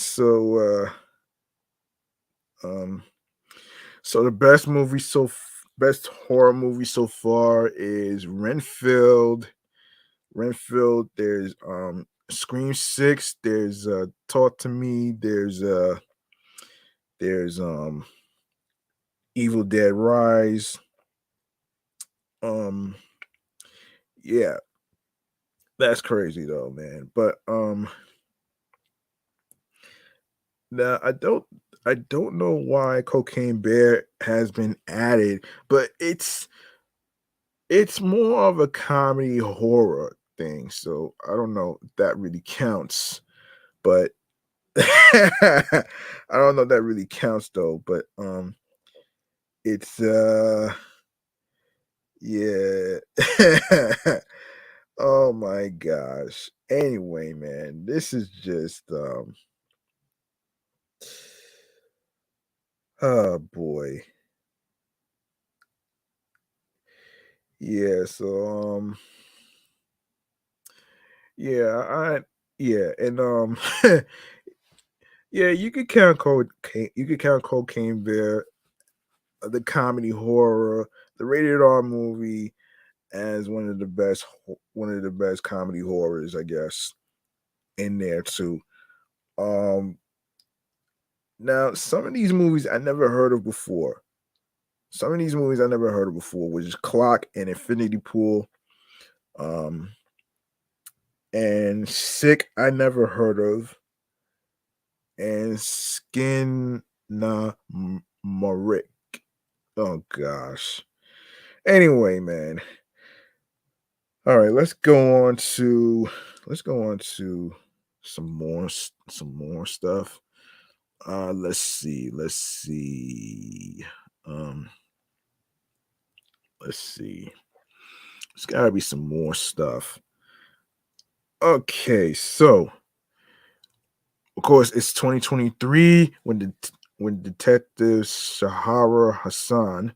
Um, so the best horror movie so far is Renfield. There's Scream 6. There's Talk to Me. There's Evil Dead Rise. Um yeah, that's crazy though, man. But now I don't know why Cocaine Bear has been added, but it's more of a comedy horror thing. So I don't know if that really counts, but I don't know if that really counts though, but it's yeah. Oh my gosh. Anyway, man, this is just oh boy. Yeah, yeah, yeah, and yeah, you could count Cocaine Bear the comedy horror, the rated R movie as one of the best comedy horrors, I guess, in there too. Um, Now some of these movies I never heard of before. Some of these movies I never heard of before, which is Clock and Infinity Pool. Um, and Sick I never heard of, and Skin Na Marik. Oh gosh. Anyway, man. All right, let's go on to some more stuff. Let's see. Um let's see. There's got to be some more stuff. Okay, so of course it's 2023 when Detective Shahara Hassan,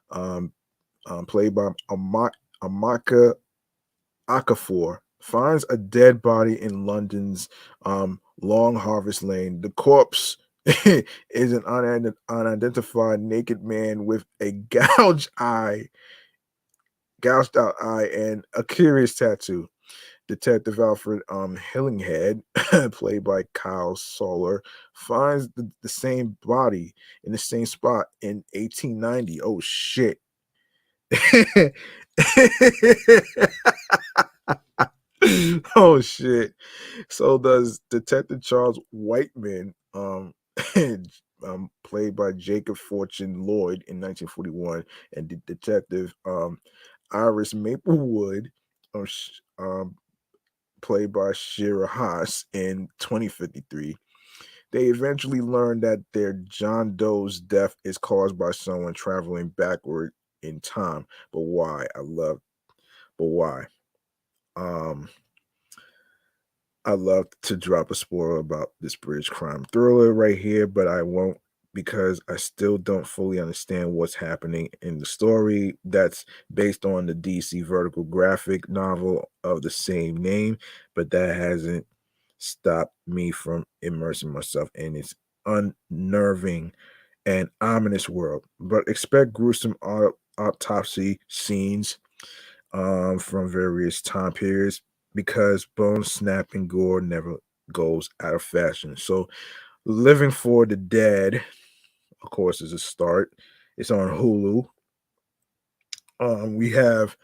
um, played by Amaka Okafor, finds a dead body in London's Long Harvest Lane. The corpse is an unidentified naked man with a gouged out eye, and a curious tattoo. Detective Alfred Hillinghead, played by Kyle Soller, finds the same body in the same spot in 1890. Oh shit. Oh shit. So does Detective Charles Whiteman, played by Jacob Fortune Lloyd in 1941, and Detective Iris Maplewood, played by Shira Haas in 2053. They eventually learn that their John Doe's death is caused by someone traveling backward in time. But why? But why? Um, I love to drop a spoiler about this British crime thriller right here, but I won't because I still don't fully understand what's happening in the story that's based on the DC Vertical graphic novel of the same name, but that hasn't stopped me from immersing myself in its unnerving and ominous world. But expect gruesome autopsy scenes from various time periods because bone snapping gore never goes out of fashion. So, Living for the Dead, of course, is a start. It's on Hulu. We have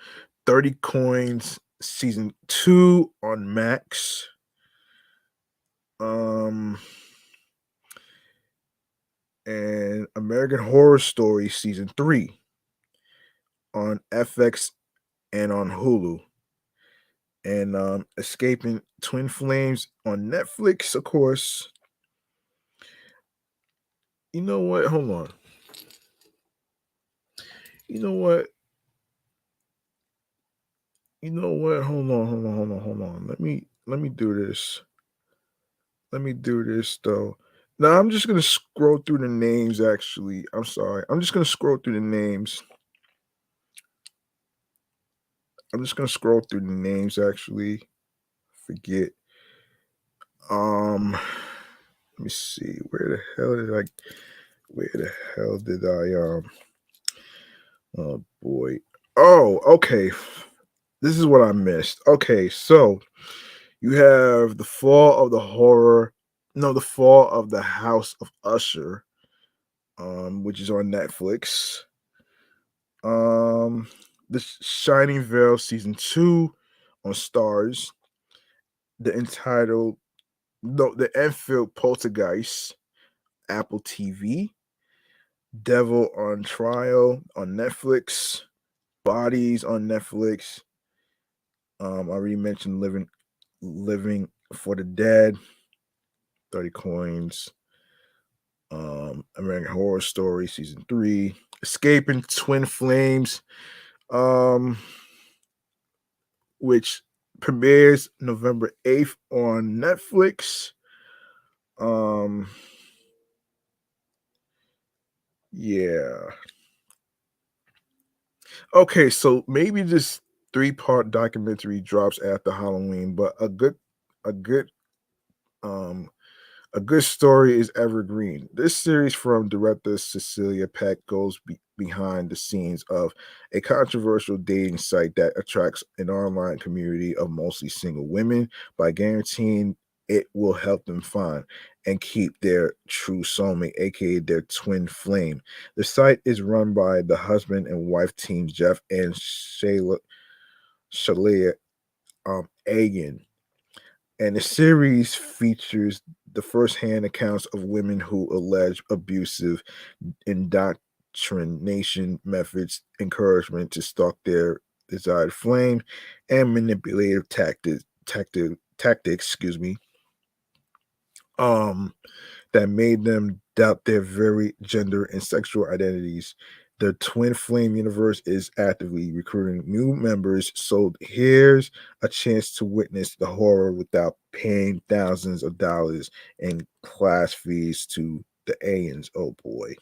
30 Coins season 2 on Max. Um, and American Horror Story season 3 on FX and on Hulu. And Escaping Twin Flames on Netflix, of course. You know what? Hold on. You know what? You know what? Hold on. Let me do this. Let me do this though. Now I'm just gonna scroll through the names actually. I'm sorry. I'm just gonna scroll through the names. I'm just gonna scroll through the names actually. Forget. Let me see. Where the hell did oh boy. Oh, okay. This is what I missed. Okay, so you have the fall of the horror, no, the fall of the House of Usher, which is on Netflix. Um, the Shining Veil season 2 on Stars. The entitled no, the Enfield Poltergeist, Apple TV. Devil on Trial on Netflix. Bodies on Netflix. I already mentioned Living for the Dead, 30 Coins, American Horror Story season 3, Escaping Twin Flames, um, which premieres November 8th on Netflix. Um, yeah. Okay, so maybe this three-part documentary drops after Halloween, but a good um A good story is evergreen. This series from director Cecilia Peck goes behind the scenes of a controversial dating site that attracts an online community of mostly single women by guaranteeing it will help them find and keep their true soulmate, aka their twin flame. The site is run by the husband and wife team Jeff and Shalea Agan, and the series features the first-hand accounts of women who allege abusive indoctrination methods, encouragement to stalk their desired flame, and manipulative tactics, um, that made them doubt their very gender and sexual identities. The Twin Flame universe is actively recruiting new members, so here's a chance to witness the horror without paying thousands of dollars in class fees to the aliens. Oh boy.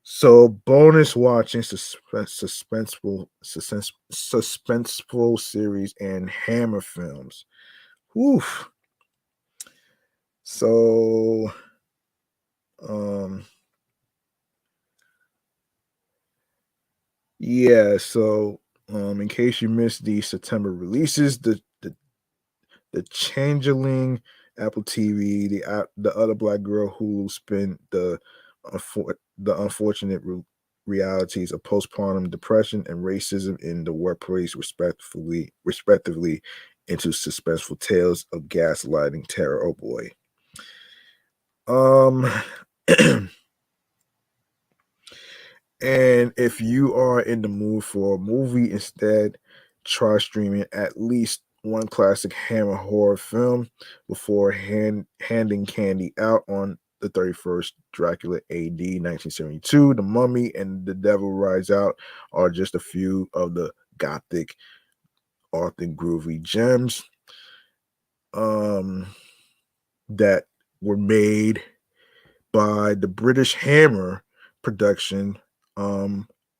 So bonus watching suspenseful series and Hammer films. Woof. So um yeah, so in case you missed the September releases, the Changeling, Apple TV, the other Black Girl, Hulu spin the unfortunate realities of postpartum depression and racism in the workplace, respectively, into suspenseful tales of gaslighting terror. Oh boy. Um And if you are in the mood for a movie instead, try streaming at least one classic Hammer horror film before handing candy out on the 31st. Dracula AD 1972, The Mummy, and The Devil Rides Out are just a few of the gothic, often groovy gems um, that were made by the British Hammer production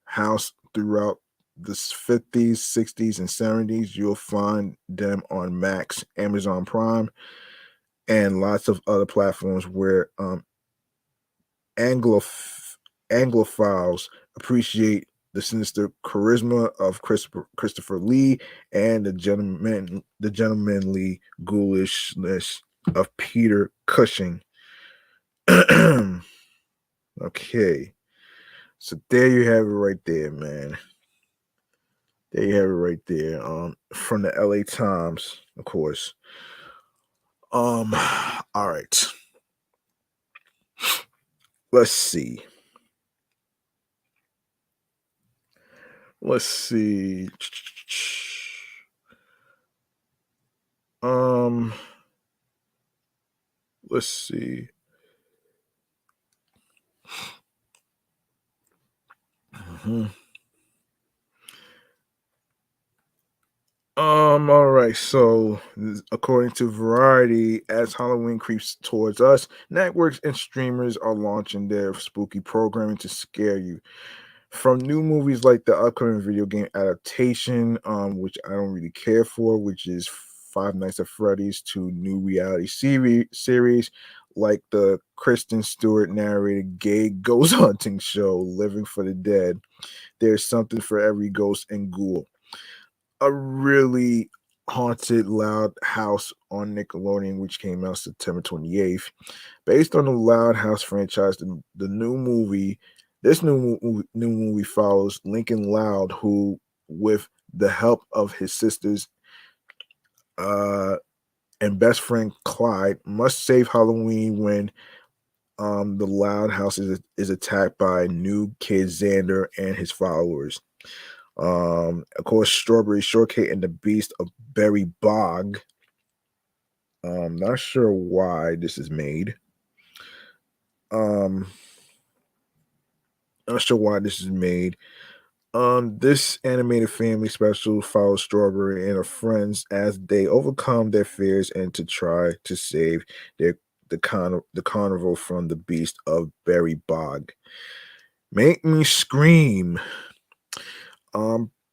house throughout the 50s, 60s, and 70s. You'll find them on Max, Amazon Prime, and lots of other platforms where Anglof- Anglophiles appreciate the sinister charisma of Christopher Lee and the gentlemanly ghoulishness of Peter Cushing. Okay. So there you have it right there, man. There you have it right there. From the LA Times, of course. All right. Let's see. Let's see. Um, let's see. Mhm. All right. So, according to Variety, as Halloween creeps towards us, networks and streamers are launching their spooky programming to scare you. From new movies like the upcoming video game adaptation, which I don't really care for, which is Five Nights at Freddy's, to new reality series like the Kristen Stewart narrated gay ghost hunting show Living for the Dead. There's something for every ghost and ghoul. A really haunted loud house on Nickelodeon, which came out September 28th. Based on the Loud House franchise, the new movie follows Lincoln Loud, who, with the help of his sisters uh, and best friend Clyde, must save Halloween when the Loud House is attacked by new kid Xander and his followers. Of course, Strawberry Shortcake and the Beast of Berry Bog. Not sure why this is made. Um, Not sure why this is made. This animated family special follows Strawberry and her friends as they overcome their fears and to try to save their the carnival from the beast of Berry Bog. Make me scream.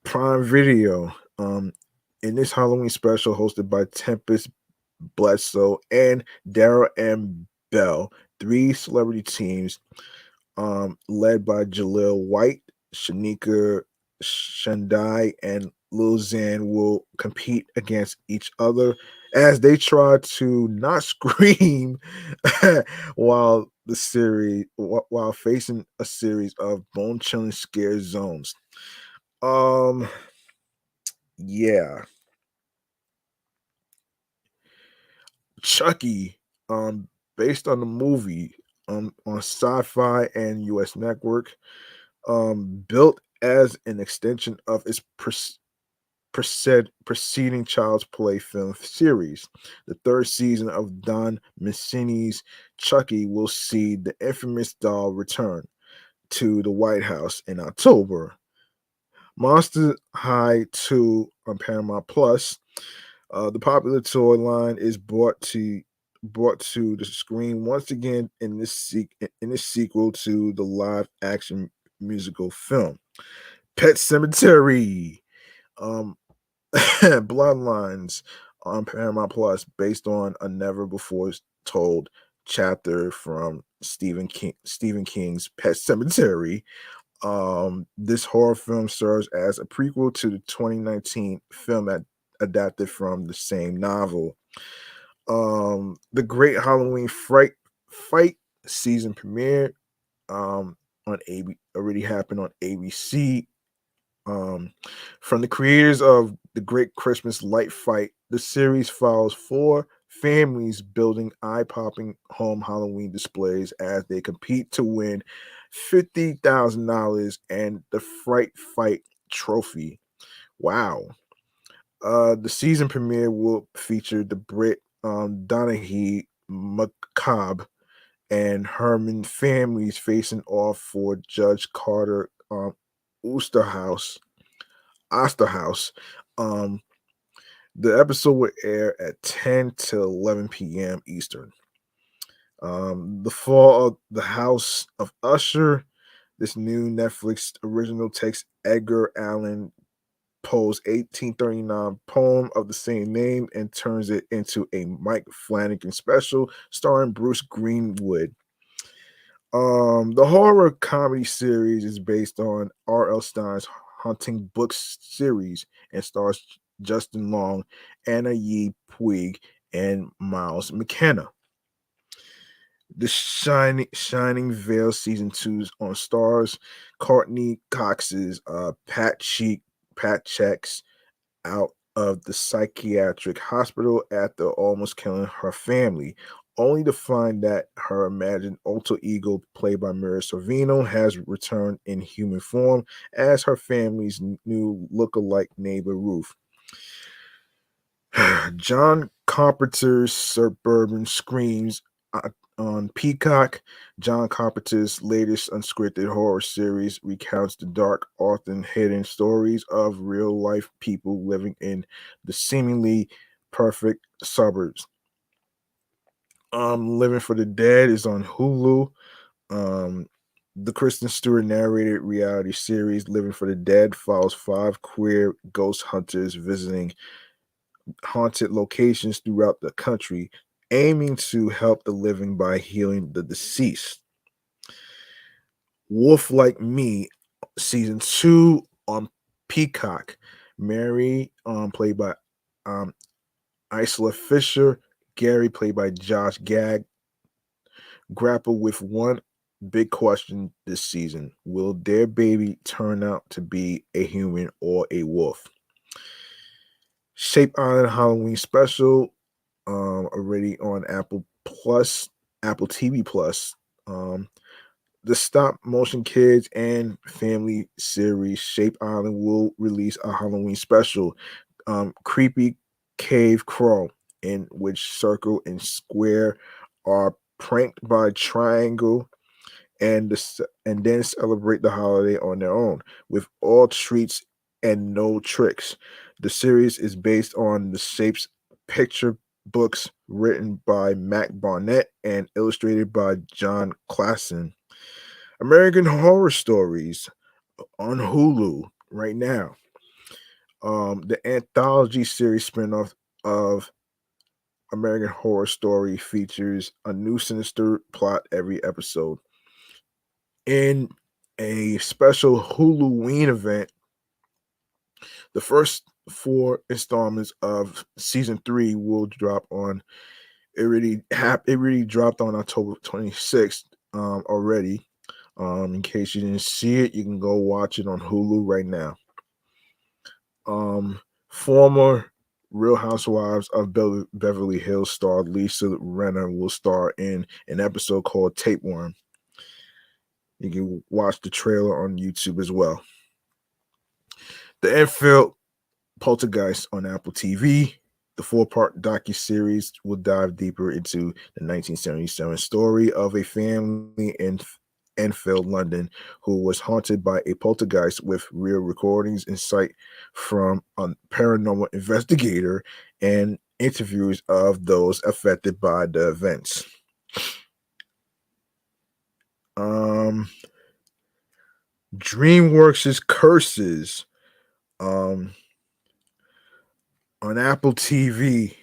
Prime Video. In this Halloween special hosted by Tempest Bledsoe, and Daryl M. Bell, three celebrity teams led by Jaleel White, Shanika Shandai, and Lil Xan will compete against each other as they try to not scream while facing a series of bone-chilling scare zones. Um, yeah, Chucky, based on the movie, on Sci-Fi and U.S. Network, built as an extension of its preceding Child's Play film series. The third season of Don Mancini's Chucky will see the infamous doll return to the White House in October. Monster High 2 on Paramount Plus. The popular toy line is brought to the screen once again in this sequel to the live action musical film. Pet Cemetery. Um, Bloodlines on Paramount Plus, based on a never before told chapter from Stephen King's Pet Cemetery. This horror film serves as a prequel to the 2019 film adapted from the same novel. The Great Halloween Fright Fight season premiere on AB already happened on ABC. Um, from the creators of The Great Christmas Light Fight, the series follows four families building eye popping home Halloween displays as they compete to win $50,000 and the Fright Fight trophy. Wow. The season premiere will feature the Brit Donaghy Macabre and Herman families facing off for Judge Carter Oosterhouse. Osterhouse. Um, the episode will air at 10 to 11 p.m. Eastern. The Fall of the House of Usher. This new Netflix original takes Edgar Allan Poe's 1839 poem of the same name and turns it into a Mike Flanagan special starring Bruce Greenwood. The horror comedy series is based on R.L. Stein's Haunting Books series and stars Justin Long, Anna Yee Puig, and Miles McKenna. The Shining Veil season 2 on stars Courtney Cox's Pat checks out of the psychiatric hospital after almost killing her family, only to find that her imagined alter ego, played by Mira Sorvino, has returned in human form as her family's new look-alike neighbor Ruth. John Carpenter's Suburban Screams on Peacock. John Carpenter's latest unscripted horror series recounts the dark, often hidden stories of real life people living in the seemingly perfect suburbs. Living for the Dead is on Hulu. Um, the Kristen Stewart narrated reality series Living for the Dead follows five queer ghost hunters visiting haunted locations throughout the country, aiming to help the living by healing the deceased. Wolf Like Me, season 2 on Peacock. Mary, played by um, Isla Fisher, Gary, played by Josh Gag, grapple with one big question this season. Will their baby turn out to be a human or a wolf? Shape Island Halloween special, already on Apple TV Plus. The stop motion kids and family series Shape Island will release a Halloween special, Creepy Cave Crawl, in which Circle and Square are pranked by Triangle and then celebrate the holiday on their own with all treats and no tricks. The series is based on the Shapes picture books written by Mac Barnett and illustrated by John Klassen. American Horror Stories on Hulu right now. The anthology series spinoff of American Horror Story features a new sinister plot every episode. In a special Halloween event, the first four installments of season 3 will drop on. It really dropped on October 26th already. In case you didn't see it, you can go watch it on Hulu right now. Former Real Housewives of Beverly Hills star Lisa Renner will star in an episode called Tapeworm. You can watch the trailer on YouTube as well. The Enfield Poltergeist on Apple TV. The 4-part docu-series will dive deeper into the 1977 story of a family in Enfield, London, who was haunted by a poltergeist, with real recordings in sight from a paranormal investigator and interviews of those affected by the events. DreamWorks' Curses on Apple TV.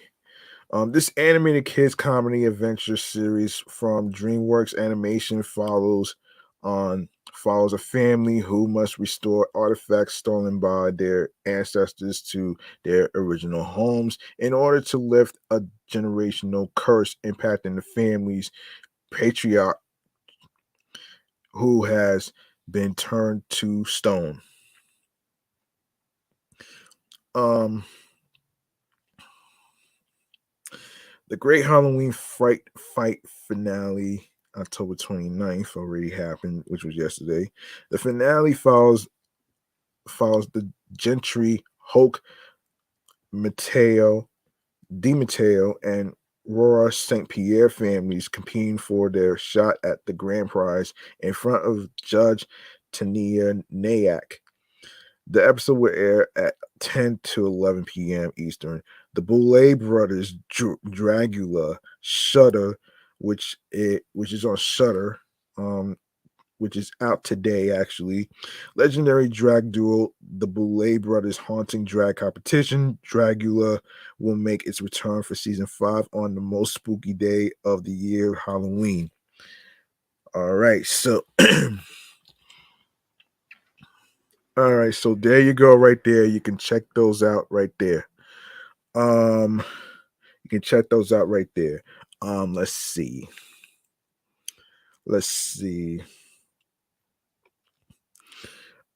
This animated kids comedy adventure series from DreamWorks Animation follows a family who must restore artifacts stolen by their ancestors to their original homes in order to lift a generational curse impacting the family's patriarch who has been turned to stone. The Great Halloween Fight finale, October 29th, already happened, which was yesterday. The finale follows the Gentry, Hulk, Mateo, DiMatteo, and Rora St. Pierre families competing for their shot at the grand prize in front of Judge Tania Nayak. The episode will air at 10 to 11 p.m. Eastern. The Boulet Brothers Dragula Shutter, which is on Shutter, which is out today actually. Legendary drag duo, the Boulet Brothers Haunting Drag Competition, Dragula, will make its return for season 5 on the most spooky day of the year, Halloween. All right, so all right, so there you go, right there. You can check those out right there. You can check those out right there. Let's see.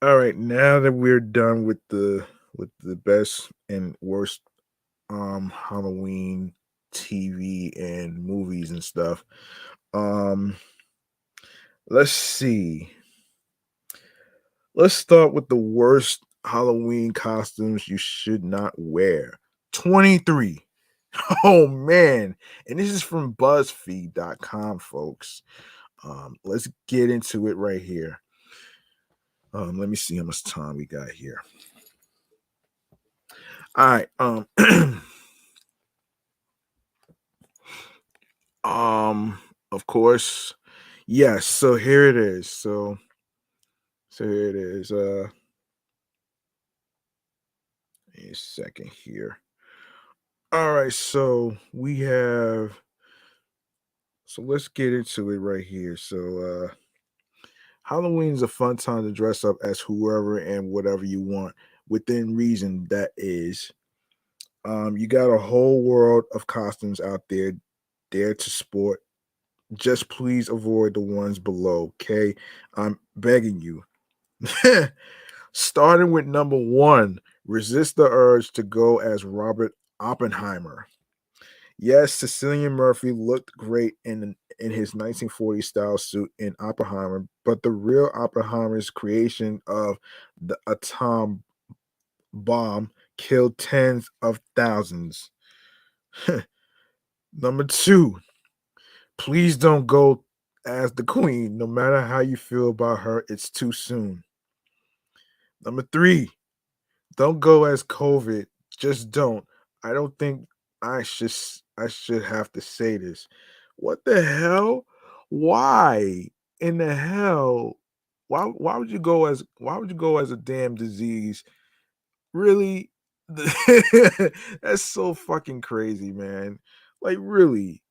All right, now that we're done with the best and worst Halloween TV and movies and stuff. Let's see. Let's start with the worst Halloween costumes you should not wear. 23. Oh man. And this is from BuzzFeed.com, folks. Let's get into it right here. Let me see how much time we got here. All right. Of course. Yes, so here it is. So here it is. A second here. All right, so we have, so let's get into it right here. So Halloween is a fun time to dress up as whoever and whatever you want within reason, that is. You got a whole world of costumes out there to sport. Just please avoid the ones below, okay? I'm begging you. Starting with number 1, resist the urge to go as Robert Oppenheimer. Yes, Cillian Murphy looked great in his 1940 style suit in Oppenheimer, but the real Oppenheimer's creation of the atom bomb killed tens of thousands. Number 2, please don't go as the queen. No matter how you feel about her, it's too soon. Number 3, don't go as COVID. Just don't. I don't think I should have to say this. What the hell? Why in the hell? Why would you go as a damn disease? Really? That's so fucking crazy, man. Like really.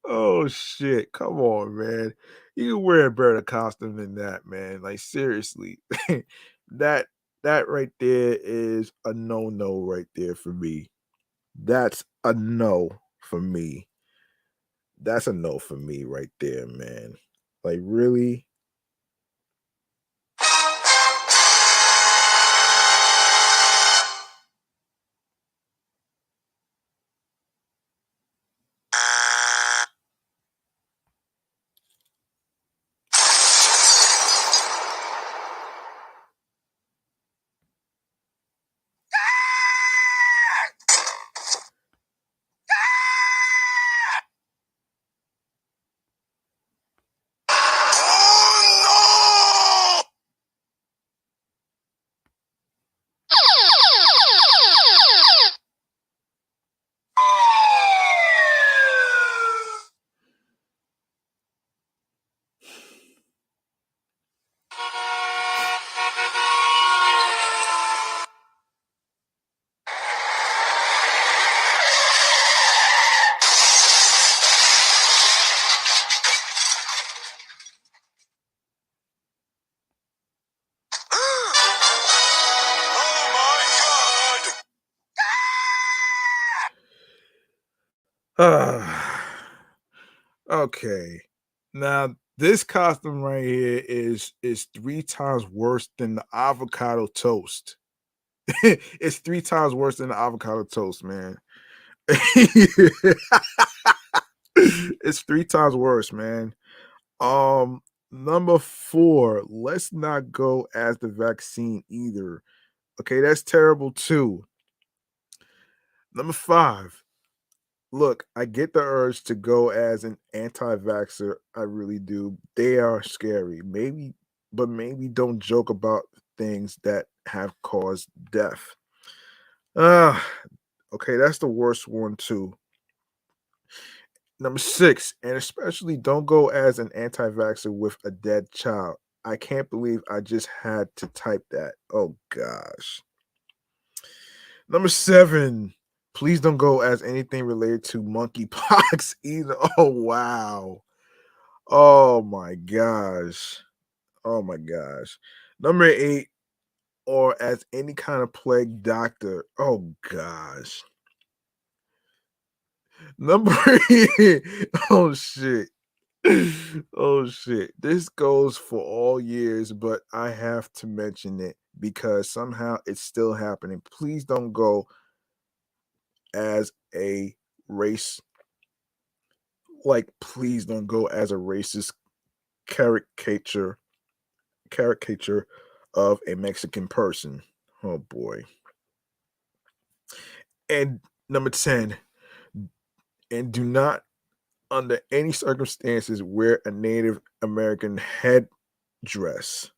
Oh shit. Come on, man. You can wear a better costume than that, man. Like seriously. that that right there is a no-no right there for me. That's a no for me. That's a no for me right there, man. Like really? Oh no! Oh my god! Okay. Now this costume right here is three times worse than the avocado toast. It's three times worse than the avocado toast, man. It's three times worse, man. Um, Number four, let's not go as the vaccine either. Okay, that's terrible too. Number five, look, I get the urge to go as an anti-vaxxer. I really do. They are scary. Maybe, but maybe don't joke about things that have caused death. Ah, okay, that's the worst one too. Number six, and especially don't go as an anti-vaxxer with a dead child. I can't believe I just had to type that. Oh gosh. Number seven, please don't go as anything related to monkeypox either. Oh wow. Oh my gosh. Oh my gosh. Number eight, or as any kind of plague doctor. Oh gosh. Number oh shit. Oh shit. This goes for all years, but I have to mention it because somehow it's still happening. Please don't go as a race, like please don't go as a racist caricature caricature of a Mexican person. Oh boy. And number 10, and do not under any circumstances wear a Native American headdress.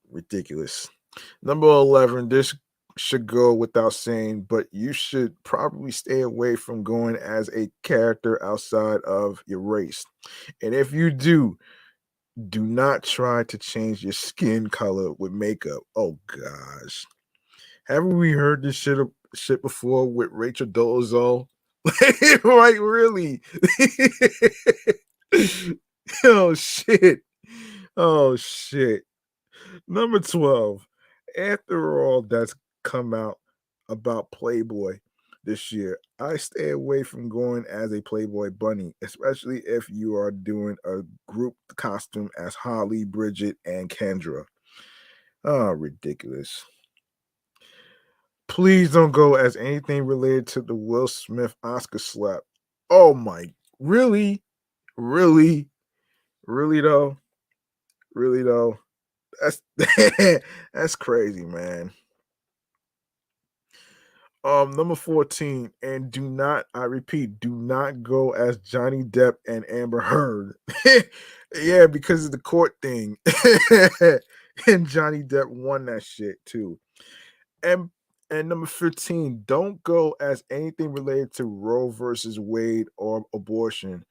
Ridiculous. Number 11, this should go without saying, but you should probably stay away from going as a character outside of your race. And if you do not try to change your skin color with makeup. Oh gosh. Haven't we heard this shit before with Rachel Dolezal? Like really? Oh shit. Oh shit. Number 12. After all that's come out about Playboy this year, I stay away from going as a Playboy bunny, especially if you are doing a group costume as Holly, Bridget, and Kendra. Oh, ridiculous. Please don't go as anything related to the Will Smith Oscar slap. Oh my, really? Really? Really though? Really though? That's that's crazy, man. Number 14, and do not, I repeat, do not go as Johnny Depp and Amber Heard. Yeah, because of the court thing. And Johnny Depp won that shit too. And and number 15, don't go as anything related to Roe versus Wade or abortion.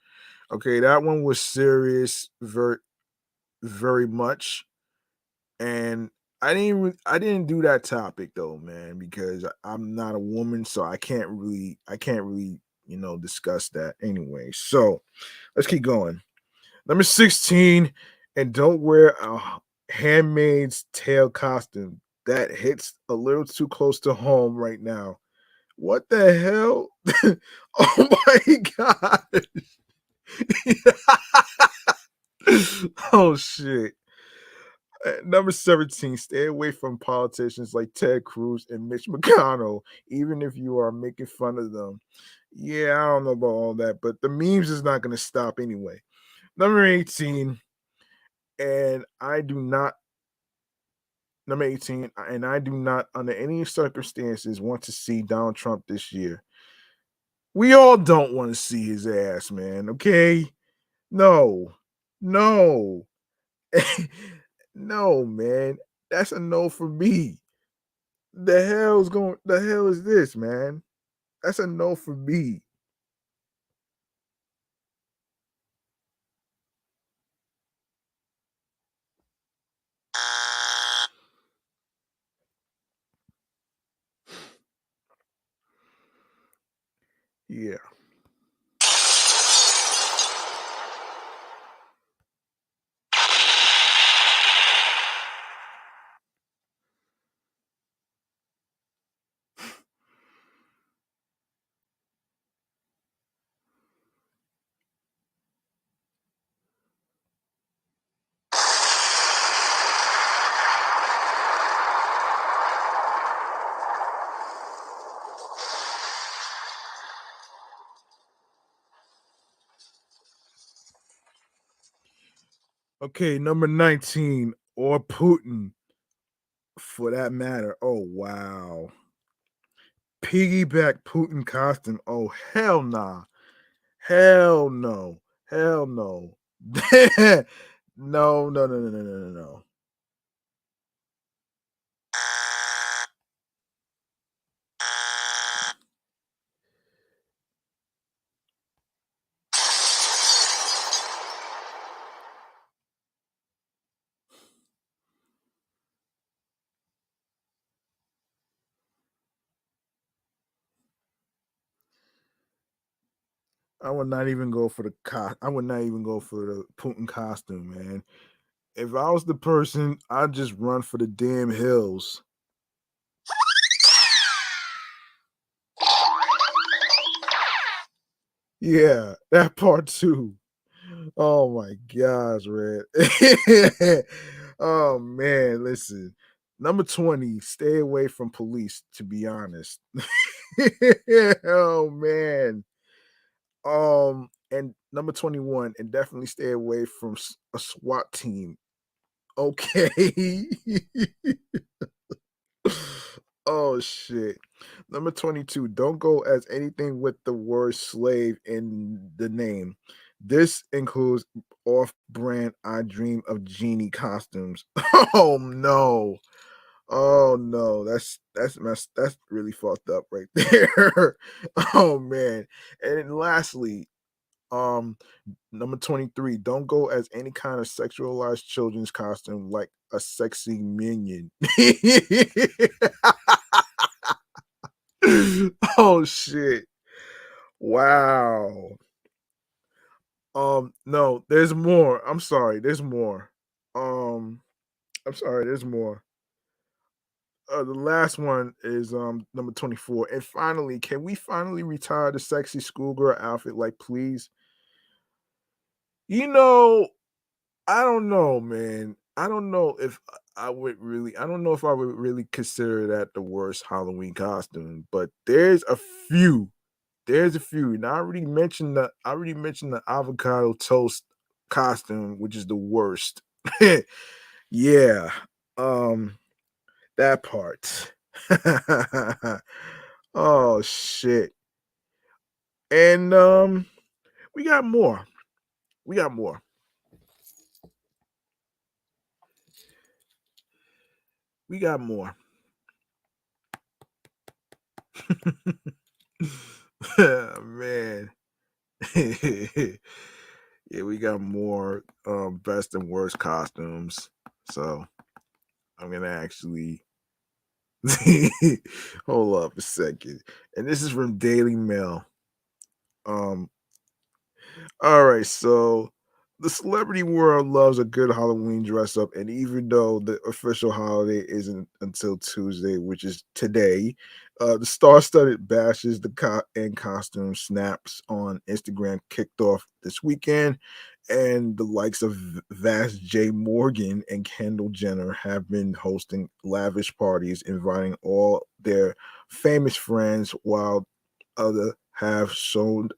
Okay, that one was serious, very, very much. And I didn't do that topic though, man, because I'm not a woman, so I can't really, discuss that anyway. So let's keep going. Number 16, and don't wear a handmaid's tale costume. That hits a little too close to home right now. What the hell? Oh my god. Oh shit. Number 17, stay away from politicians like Ted Cruz and Mitch McConnell, even if you are making fun of them. Yeah, I don't know about all that, but the memes is not going to stop anyway. Number 18, and I do not, number 18, and I do not, under any circumstances, want to see Donald Trump this year. We all don't want to see his ass, man, okay? No, no, no, man. That's a no for me. The hell is this, man? That's a no for me. Yeah. Okay, number 19, or Putin for that matter. Oh wow. Piggyback Putin costume. Oh hell nah. Hell no. Hell no. No, no, no, no, no, no, no, no. I would not even go for I would not even go for the Putin costume, man. If I was the person, I'd just run for the damn hills. Yeah, that part too. Oh my gosh, man. Oh man, listen. Number 20, stay away from police, to be honest. Oh man. And number 21, and definitely stay away from a SWAT team. Okay. Oh shit. Number 22. Don't go as anything with the word slave in the name. This includes off-brand I Dream of Genie costumes. Oh no. Oh no. That's really fucked up right there. Oh man. And then lastly, um number 23, don't go as any kind of sexualized children's costume like a sexy minion. Oh shit. Wow. No, there's more. I'm sorry, there's more. Um, I'm sorry, there's more. The last one is number 24. And finally, can we finally retire the sexy schoolgirl outfit? Like, please. You know, I don't know, man. I don't know if I don't know if I would really consider that the worst Halloween costume, but there's a few. And I already mentioned the avocado toast costume, which is the worst. Yeah. Um that part. Oh shit. And we got more. We got more. We got more. Man. Yeah, we got more best and worst costumes. So I'm gonna actually hold up a second. And this is from Daily Mail. Um, all right, so the celebrity world loves a good Halloween dress up, and even though the official holiday isn't until Tuesday, which is today, the star-studded bashes and costume snaps on Instagram kicked off this weekend, and the likes of Vast J. Morgan and Kendall Jenner have been hosting lavish parties, inviting all their famous friends, while other have showed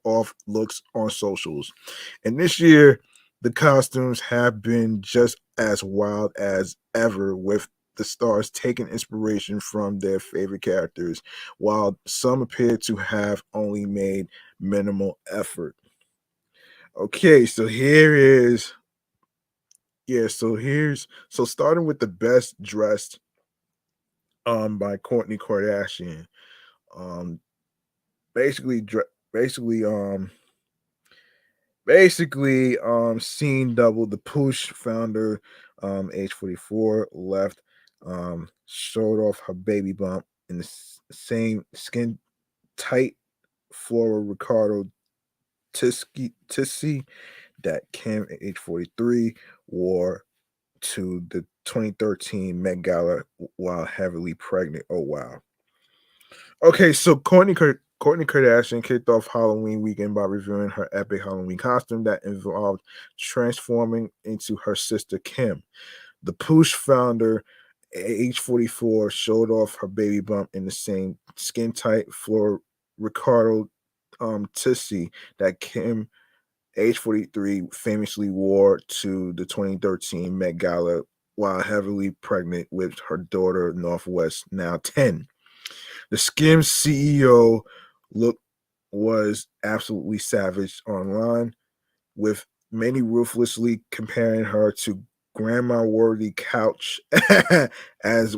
off looks on socials. And this year, the costumes have been just as wild as ever, with the stars taking inspiration from their favorite characters, while some appear to have only made minimal effort. Okay, so here is so starting with the best dressed by Courtney Kardashian. Um basically dre- basically Scene double. The Push founder, age 44, left, showed off her baby bump in the same skin tight floral Ricardo Tisci that Kim, at age 43, wore to the 2013 Met Gala while heavily pregnant. Oh wow. Okay, so Courtney Kardashian kicked off Halloween weekend by revealing her epic Halloween costume that involved transforming into her sister Kim. The Poosh founder, age 44, showed off her baby bump in the same skin tight floor Ricardo Tisci that Kim, age 43, famously wore to the 2013 Met Gala while heavily pregnant with her daughter Northwest, now 10. The Skims CEO look was absolutely savage online, with many ruthlessly comparing her to grandma worthy couch as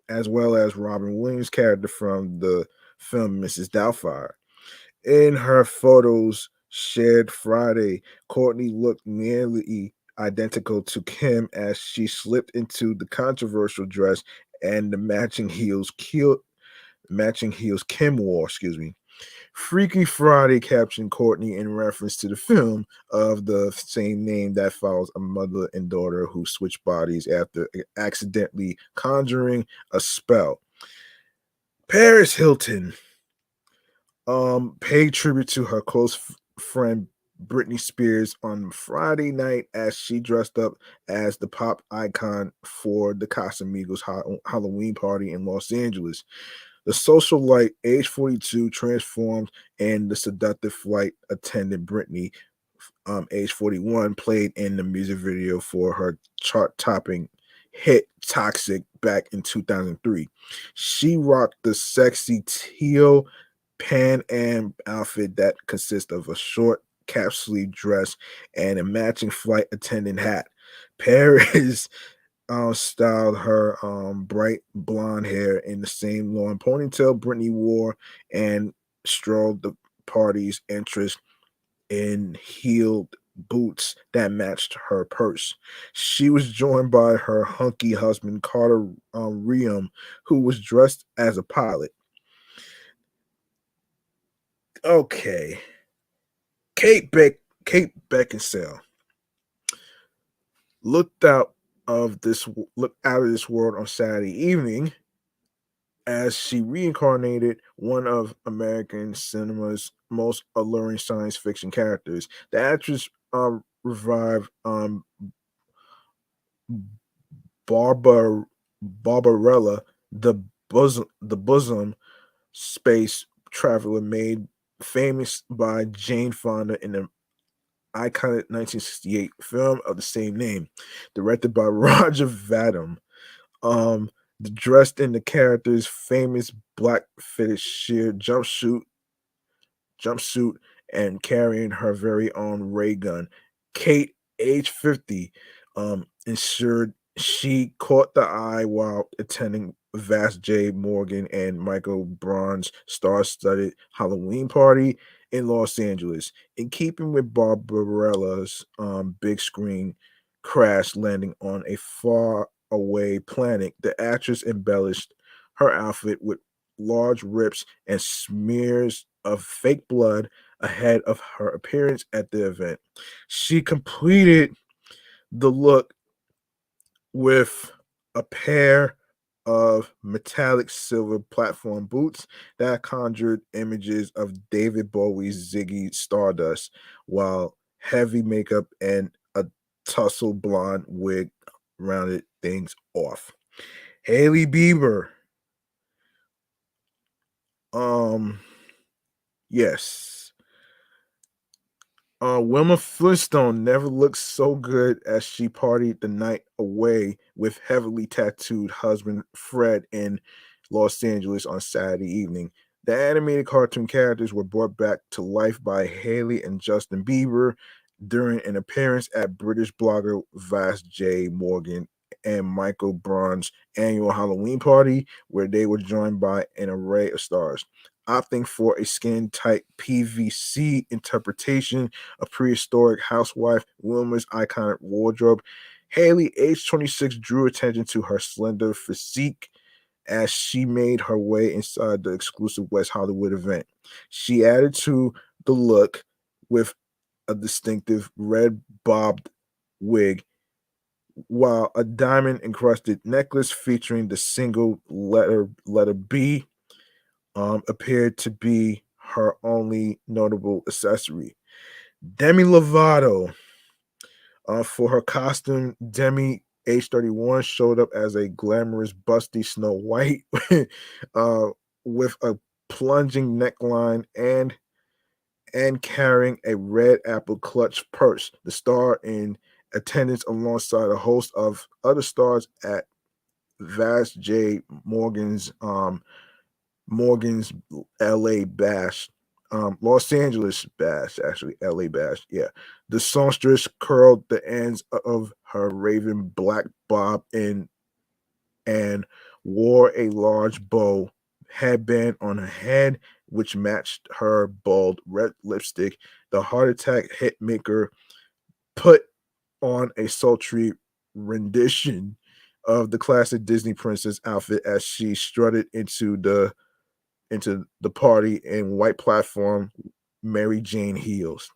as well as Robin Williams' character from the film Mrs. Doubtfire. In her photos shared Friday, Courtney looked nearly identical to Kim as she slipped into the controversial dress and the matching heels Kim wore, excuse me. Freaky Friday captioned Courtney in reference to the film of the same name that follows a mother and daughter who switch bodies after accidentally conjuring a spell. Paris Hilton paid tribute to her close friend Britney Spears on Friday night as she dressed up as the pop icon for the Casamigos Halloween party in Los Angeles. The socialite, age 42, transformed, and the seductive flight attendant Britney, age 41, played in the music video for her chart-topping hit "Toxic" back in 2003. She rocked the sexy teal Pan Am outfit that consists of a short cap sleeve dress and a matching flight attendant hat. Paris styled her bright blonde hair in the same long ponytail Britney wore and strolled the party's entrance in heeled boots that matched her purse. She was joined by her hunky husband Carter Reum, who was dressed as a pilot. Okay, Kate Beckinsale looked out looked out of this world on Saturday evening as she reincarnated one of American cinema's most alluring science fiction characters. The actress revived Barbar Barbarella, the bosom space traveler made famous by Jane Fonda in the iconic 1968 film of the same name, directed by Roger Vadim. Um, Dressed in the character's famous black fitted sheer jumpsuit and carrying her very own ray gun. Kate, age 50, ensured she caught the eye while attending Vast J. Morgan and Michael Braun's star-studded Halloween party in Los Angeles. In keeping with Barbarella's big screen crash landing on a far away planet. The actress embellished her outfit with large rips and smears of fake blood ahead of her appearance at the event. She completed the look with a pair of metallic silver platform boots that conjured images of David Bowie's Ziggy Stardust, while heavy makeup and a tussle blonde wig rounded things off. Haley Bieber, um, yes, Wilma Flintstone never looked so good as she partied the night away with heavily tattooed husband Fred in Los Angeles on Saturday evening. The animated cartoon characters were brought back to life by Haley and Justin Bieber during an appearance at British blogger Vas J. Morgan and Michael Braun's annual Halloween party, where they were joined by an array of stars. Opting for a skin tight PVC interpretation a prehistoric housewife, Wilma's iconic wardrobe. Haley, age 26, drew attention to her slender physique as she made her way inside the exclusive West Hollywood event. She added to the look with a distinctive red bobbed wig, while a diamond encrusted necklace featuring the single letter B appeared to be her only notable accessory. Demi Lovato, for her costume, Demi, age 31, showed up as a glamorous, busty Snow White uh, with a plunging neckline and carrying a red apple clutch purse. The star in attendance alongside a host of other stars at Vas J. Morgan's LA Bash, Los Angeles Bash, actually, LA Bash. Yeah. The songstress curled the ends of her raven black bob and wore a large bow headband on her head, which matched her bold red lipstick. The heart attack hitmaker put on a sultry rendition of the classic Disney princess outfit as she strutted into the party in white platform Mary Jane heels.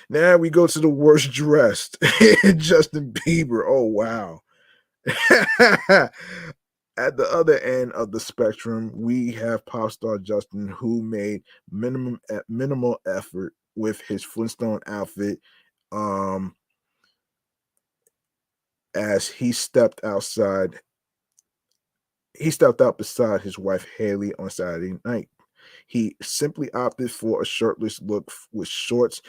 Now we go to the worst dressed, Justin Bieber. Oh wow. At the other end of the spectrum, we have pop star Justin, who made minimal effort with his Flintstone outfit, um, as he stepped out beside his wife Haley on Saturday night. He simply opted for a shirtless look with shorts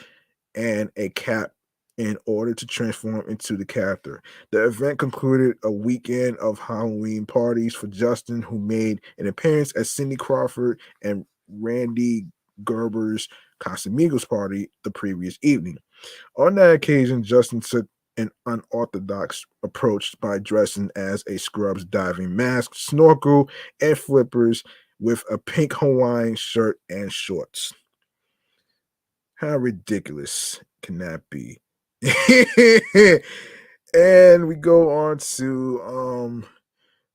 and a cap in order to transform into the character. The event concluded a weekend of Halloween parties for Justin, who made an appearance at Cindy Crawford and Randy Gerber's Casamigos party the previous evening. On that occasion, Justin took an unorthodox approach by dressing as a Scrubs diving mask, snorkel, and flippers with a pink Hawaiian shirt and shorts. How ridiculous can that be? And we go on to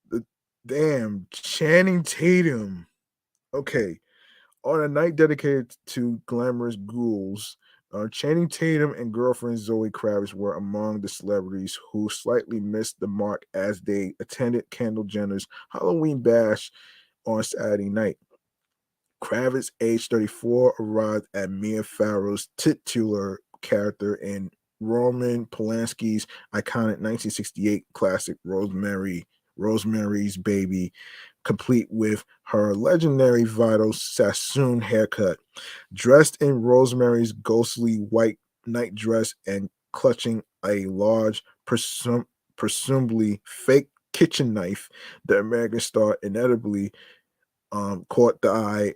the damn Channing Tatum. Okay, on a night dedicated to glamorous ghouls, Channing Tatum and girlfriend Zoe Kravitz were among the celebrities who slightly missed the mark as they attended Kendall Jenner's Halloween bash on Saturday night. Kravitz, age 34, arrived at Mia Farrow's titular character in Roman Polanski's iconic 1968 classic Rosemary's Baby, complete with her legendary Vital Sassoon haircut. Dressed in Rosemary's ghostly white nightdress and clutching a large, presumably fake kitchen knife, the American star inevitably caught the eye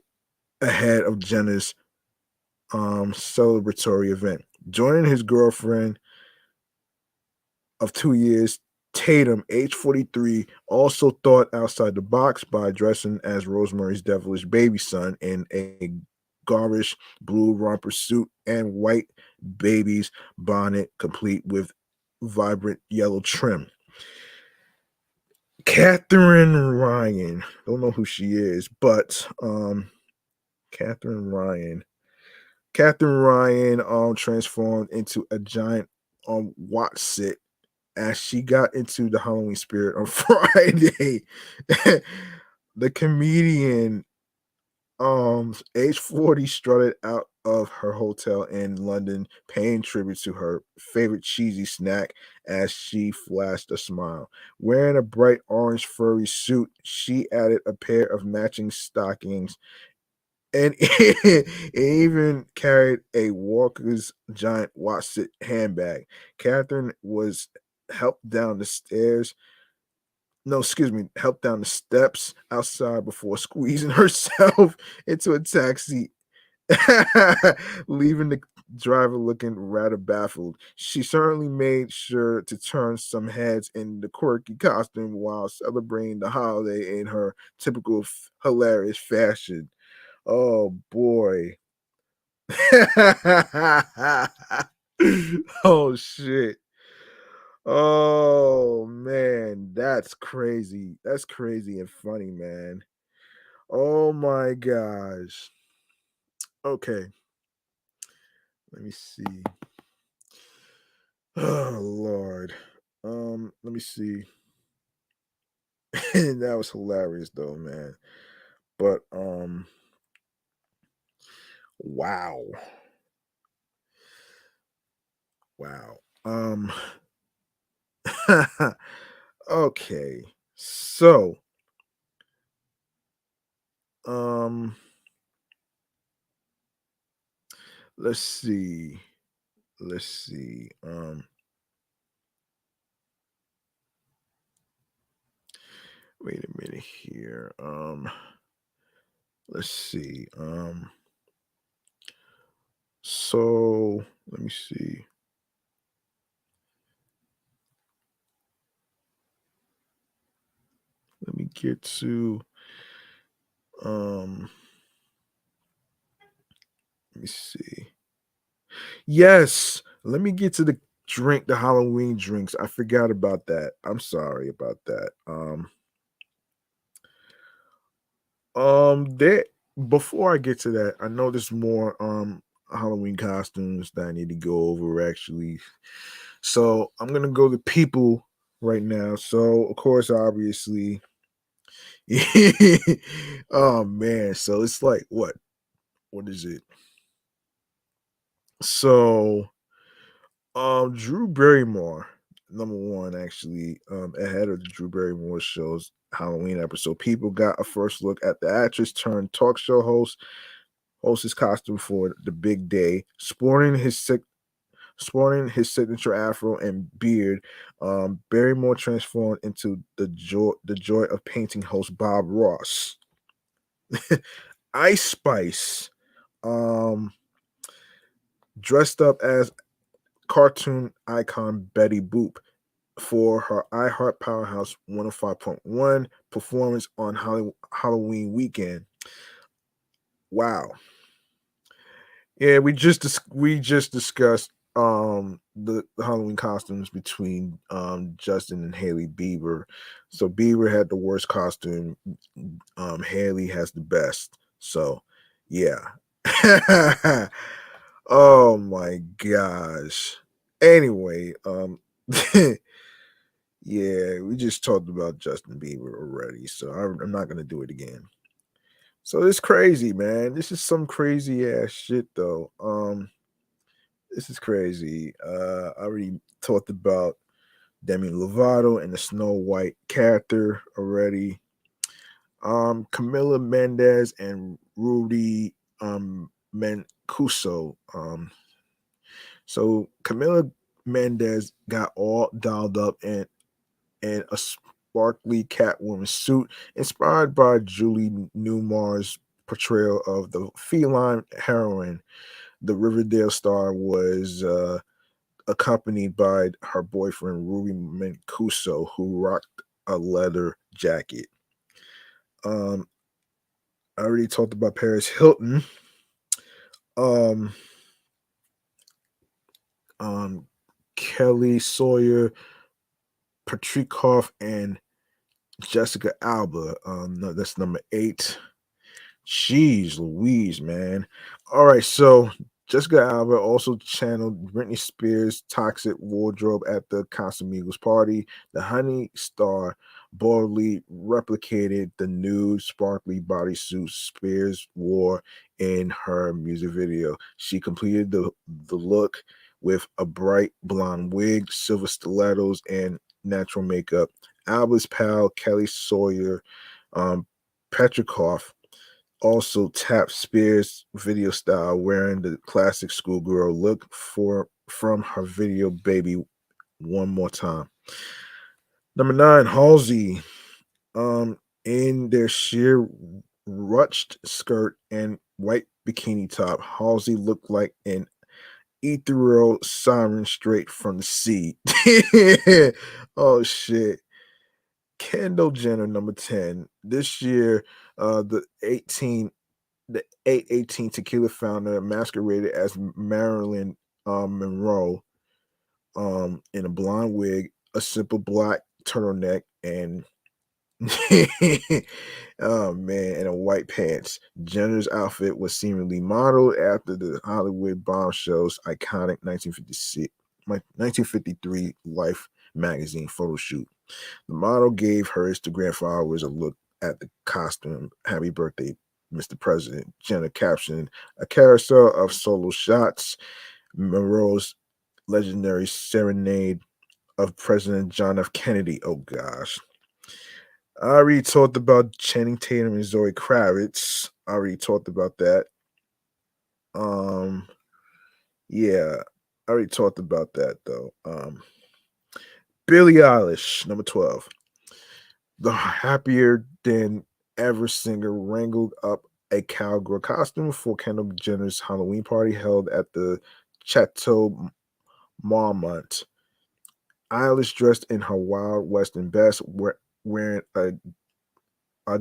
ahead of Jenner's celebratory event. Joining his girlfriend of 2 years, Tatum, age 43, also thought outside the box by dressing as Rosemary's devilish baby son in a garish blue romper suit and white baby's bonnet, complete with vibrant yellow trim. Catherine Ryan, don't know who she is, but Catherine Ryan. Catherine Ryan transformed into a giant Watsit as she got into the Halloween spirit on Friday. The comedian, age 40, strutted out of her hotel in London, paying tribute to her favorite cheesy snack as she flashed a smile. Wearing a bright orange furry suit, she added a pair of matching stockings and it even carried a Walker's giant Watson handbag. Catherine was helped down the stairs. No, excuse me, helped down the steps outside before squeezing herself into a taxi, leaving the driver looking rather baffled. She certainly made sure to turn some heads in the quirky costume while celebrating the holiday in her typical hilarious fashion. Oh boy. Oh shit. Oh man, that's crazy. That's crazy and funny, man. Oh my gosh. Okay, let me see. Oh Lord. Let me see. That was hilarious though, man. But wow. Wow. Okay. So, um let's see. Let's see. Wait a minute here. Let's see. So let me see. Let me get to um let me see. Yes, let me get to the Halloween drinks. I forgot about that. I'm sorry about that. There before I get to that, I know there's more Halloween costumes that I need to go over actually. So I'm gonna go to people right now. So of course, obviously, oh man. So it's like what? What is it? So Drew Barrymore, number one, actually, ahead of the Drew Barrymore show's Halloween episode. People got a first look at the actress turned talk show host his costume for the big day, sporting his signature afro and beard. Barrymore transformed into the joy of painting host Bob Ross. Ice Spice, um, dressed up as cartoon icon Betty Boop for her iHeart Powerhouse 105.1 performance on Halloween weekend. Wow. Yeah, we just discussed the Halloween costumes between Justin and Haley Bieber. So Bieber had the worst costume. Haley has the best. So yeah. Oh my gosh. Anyway, yeah, we just talked about Justin Bieber already, so I'm not gonna do it again. So it's crazy, man. This is some crazy ass shit, though. This is crazy. I already talked about Demi Lovato and the Snow White character already. Camila Mendez and Rudy Mancuso. So Camila Mendez got all dolled up in a sparkly Catwoman suit, inspired by Julie Newmar's portrayal of the feline heroine. The Riverdale star was accompanied by her boyfriend Ruby Mancuso, who rocked a leather jacket. Um, I already talked about Paris Hilton. Um, um, Kelly Sawyer, Patrikov, and Jessica Alba. No, that's number 8. Jeez Louise, man. All right, so Jessica Alba also channeled Britney Spears' toxic wardrobe at the Casamigos party. The Honey star boldly replicated the nude, sparkly bodysuit Spears wore in her music video. She completed the look with a bright blonde wig, silver stilettos, and natural makeup. Alba's pal Kelly Sawyer, um, Petrikov, also tapped Spears' video style, wearing the classic schoolgirl look for from her video "Baby One More Time." Number 9, Halsey. In their sheer ruched skirt and white bikini top, Halsey looked like an ethereal siren straight from the sea. Oh shit. Kendall Jenner, number 10. This year, the 818 tequila founder masqueraded as Marilyn Monroe in a blonde wig, a simple black turtleneck, and oh man, and a white pants. Jenner's outfit was seemingly modeled after the Hollywood bombshell's iconic 1953 Life magazine photo shoot. The model gave her Instagram followers a look at the costume. Happy birthday, Mr. President. Jenner captioned a carousel of solo shots, Monroe's legendary serenade of President John F. Kennedy. Oh gosh. I already talked about Channing Tatum and Zoe Kravitz. I already talked about that. Um, yeah, I already talked about that though. Billie Eilish, number 12. The happier than ever singer wrangled up a cowgirl costume for Kendall Jenner's Halloween party held at the Chateau Marmont. Eilish, dressed in her Wild Western best, wearing a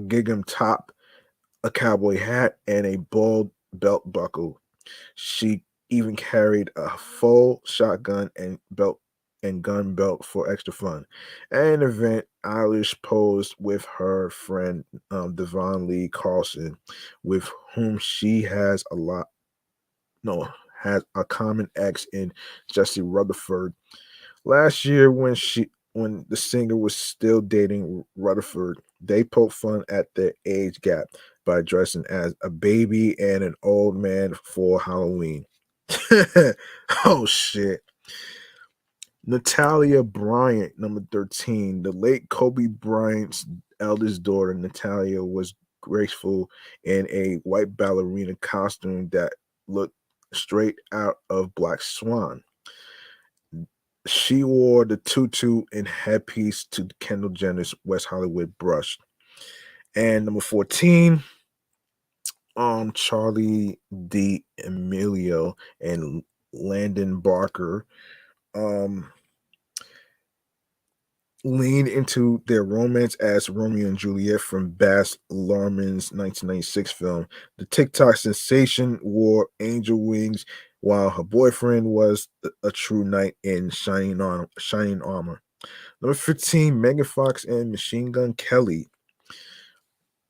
gingham top, a cowboy hat, and a bald belt buckle. She even carried a full shotgun and gun belt for extra fun. At an event, Eilish posed with her friend Devon Lee Carlson, with whom she has a lot no has a common ex in Jesse Rutherford. Last year, when the singer was still dating Rutherford, they poked fun at their age gap by dressing as a baby and an old man for Halloween. Oh shit. Natalia Bryant, number 13. The late Kobe Bryant's eldest daughter, Natalia, was graceful in a white ballerina costume that looked straight out of Black Swan. She wore the tutu and headpiece to Kendall Jenner's West Hollywood brush. And number 14, Charlie D'Amelio and Landon Barker um leaned into their romance as Romeo and Juliet from Baz Luhrmann's 1996 film. The TikTok sensation wore angel wings while her boyfriend was a true knight in shining armor. Number 15, Megan Fox and Machine Gun Kelly.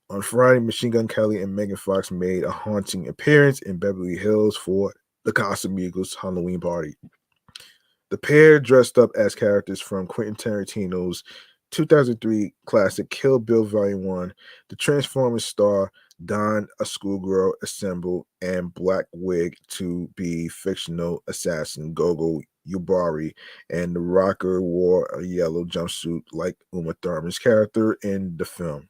On Friday, Machine Gun Kelly and Megan Fox made a haunting appearance in Beverly Hills for the Casamigos Halloween party. The pair dressed up as characters from Quentin Tarantino's 2003 classic Kill Bill Volume 1. The Transformers star donned a schoolgirl assemble and black wig to be fictional assassin Gogo Yubari, and the rocker wore a yellow jumpsuit like Uma Thurman's character in the film.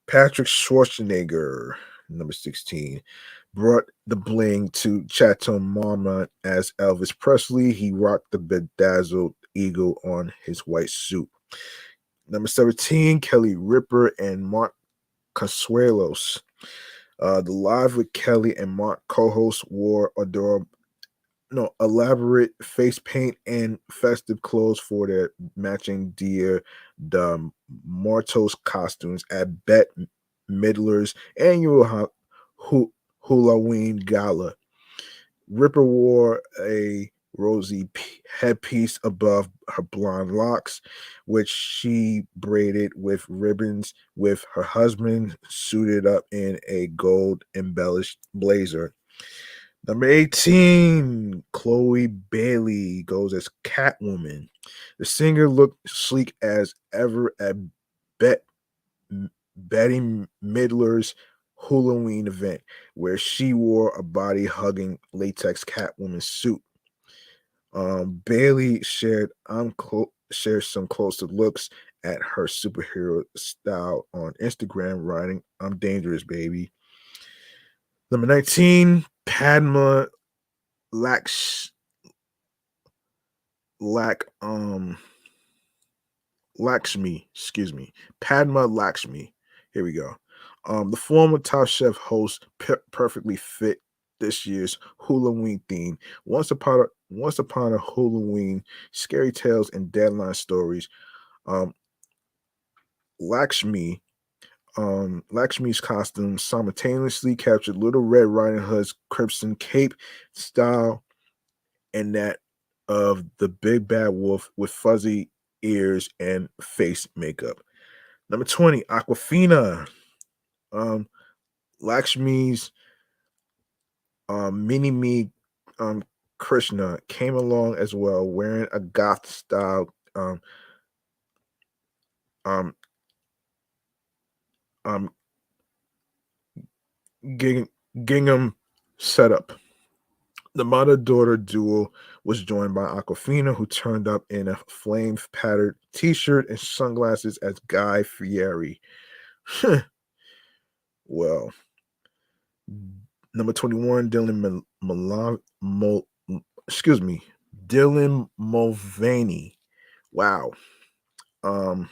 Patrick Schwarzenegger, number 16, brought the bling to Chateau Marmont as Elvis Presley. He rocked the bedazzled eagle on his white suit. Number 17, Kelly Ripper and Mark Consuelos. The Live with Kelly and Mark co-hosts wore elaborate face paint and festive clothes for their matching Dia de Muertos costumes at Bette Midler's annual Halloween gala. Ripper wore a headpiece above her blonde locks, which she braided with ribbons, with her husband suited up in a gold embellished blazer. Number 18, Chloe Bailey goes as Catwoman. The singer looked sleek as ever at Bet Betty Midler's Halloween event, where she wore a body hugging latex Catwoman suit. Bailey shared some closer looks at her superhero style on Instagram, writing, "I'm dangerous, baby." Number 19, Padma Laksh Lak Lakshmi, excuse me, Padma Lakshmi. Here we go. The former Top Chef host perfectly fit this year's Halloween theme. Once upon a Halloween, scary tales and deadline stories. Um, Lakshmi, Lakshmi's costume simultaneously captured Little Red Riding Hood's crimson cape style and that of the big bad wolf with fuzzy ears and face makeup. Number 20, Aquafina. Um, Lakshmi's mini me Krishna came along as well, wearing a goth style um um ging- gingham setup. The mother daughter duo was joined by Aquafina, who turned up in a flame patterned t shirt and sunglasses as Guy Fieri. Well, number 21, excuse me, Dylan Mulvaney. Wow. Um,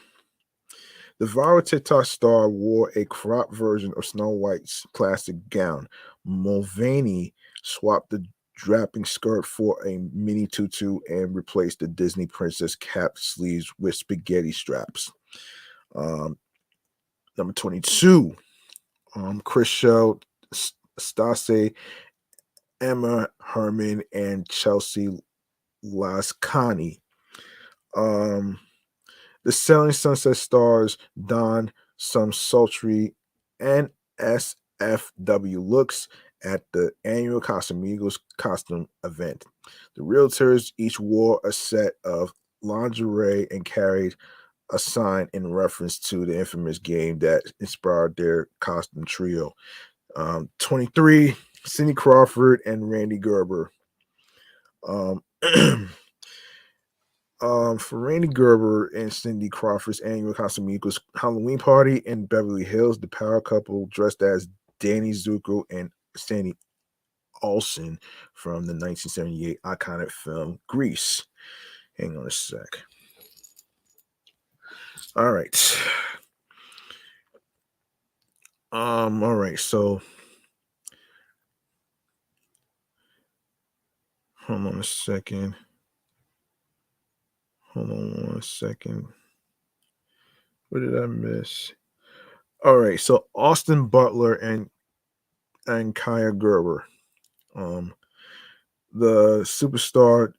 the viral TikTok star wore a crop version of Snow White's classic gown. Mulvaney swapped the draping skirt for a mini tutu and replaced the Disney princess cap sleeves with spaghetti straps. Um, Number 22, Chriselle Stase, Emma Herman, and Chelsea Lascani. Um, the Selling Sunset stars don some sultry NSFW looks at the annual Casamigos costume event. The realtors each wore a set of lingerie and carried a sign in reference to the infamous game that inspired their costume trio. 23, Cindy Crawford and Randy Gerber. Um, for Randy Gerber and Cindy Crawford's annual Casamigos Halloween party in Beverly Hills, the power couple dressed as Danny Zuko and Sandy Olsen from the 1978 iconic film Grease. Hang on a sec. All right. All right, so hold on a second. Hold on one second. What did I miss? All right, so Austin Butler and Kaya Gerber. Um, the superstar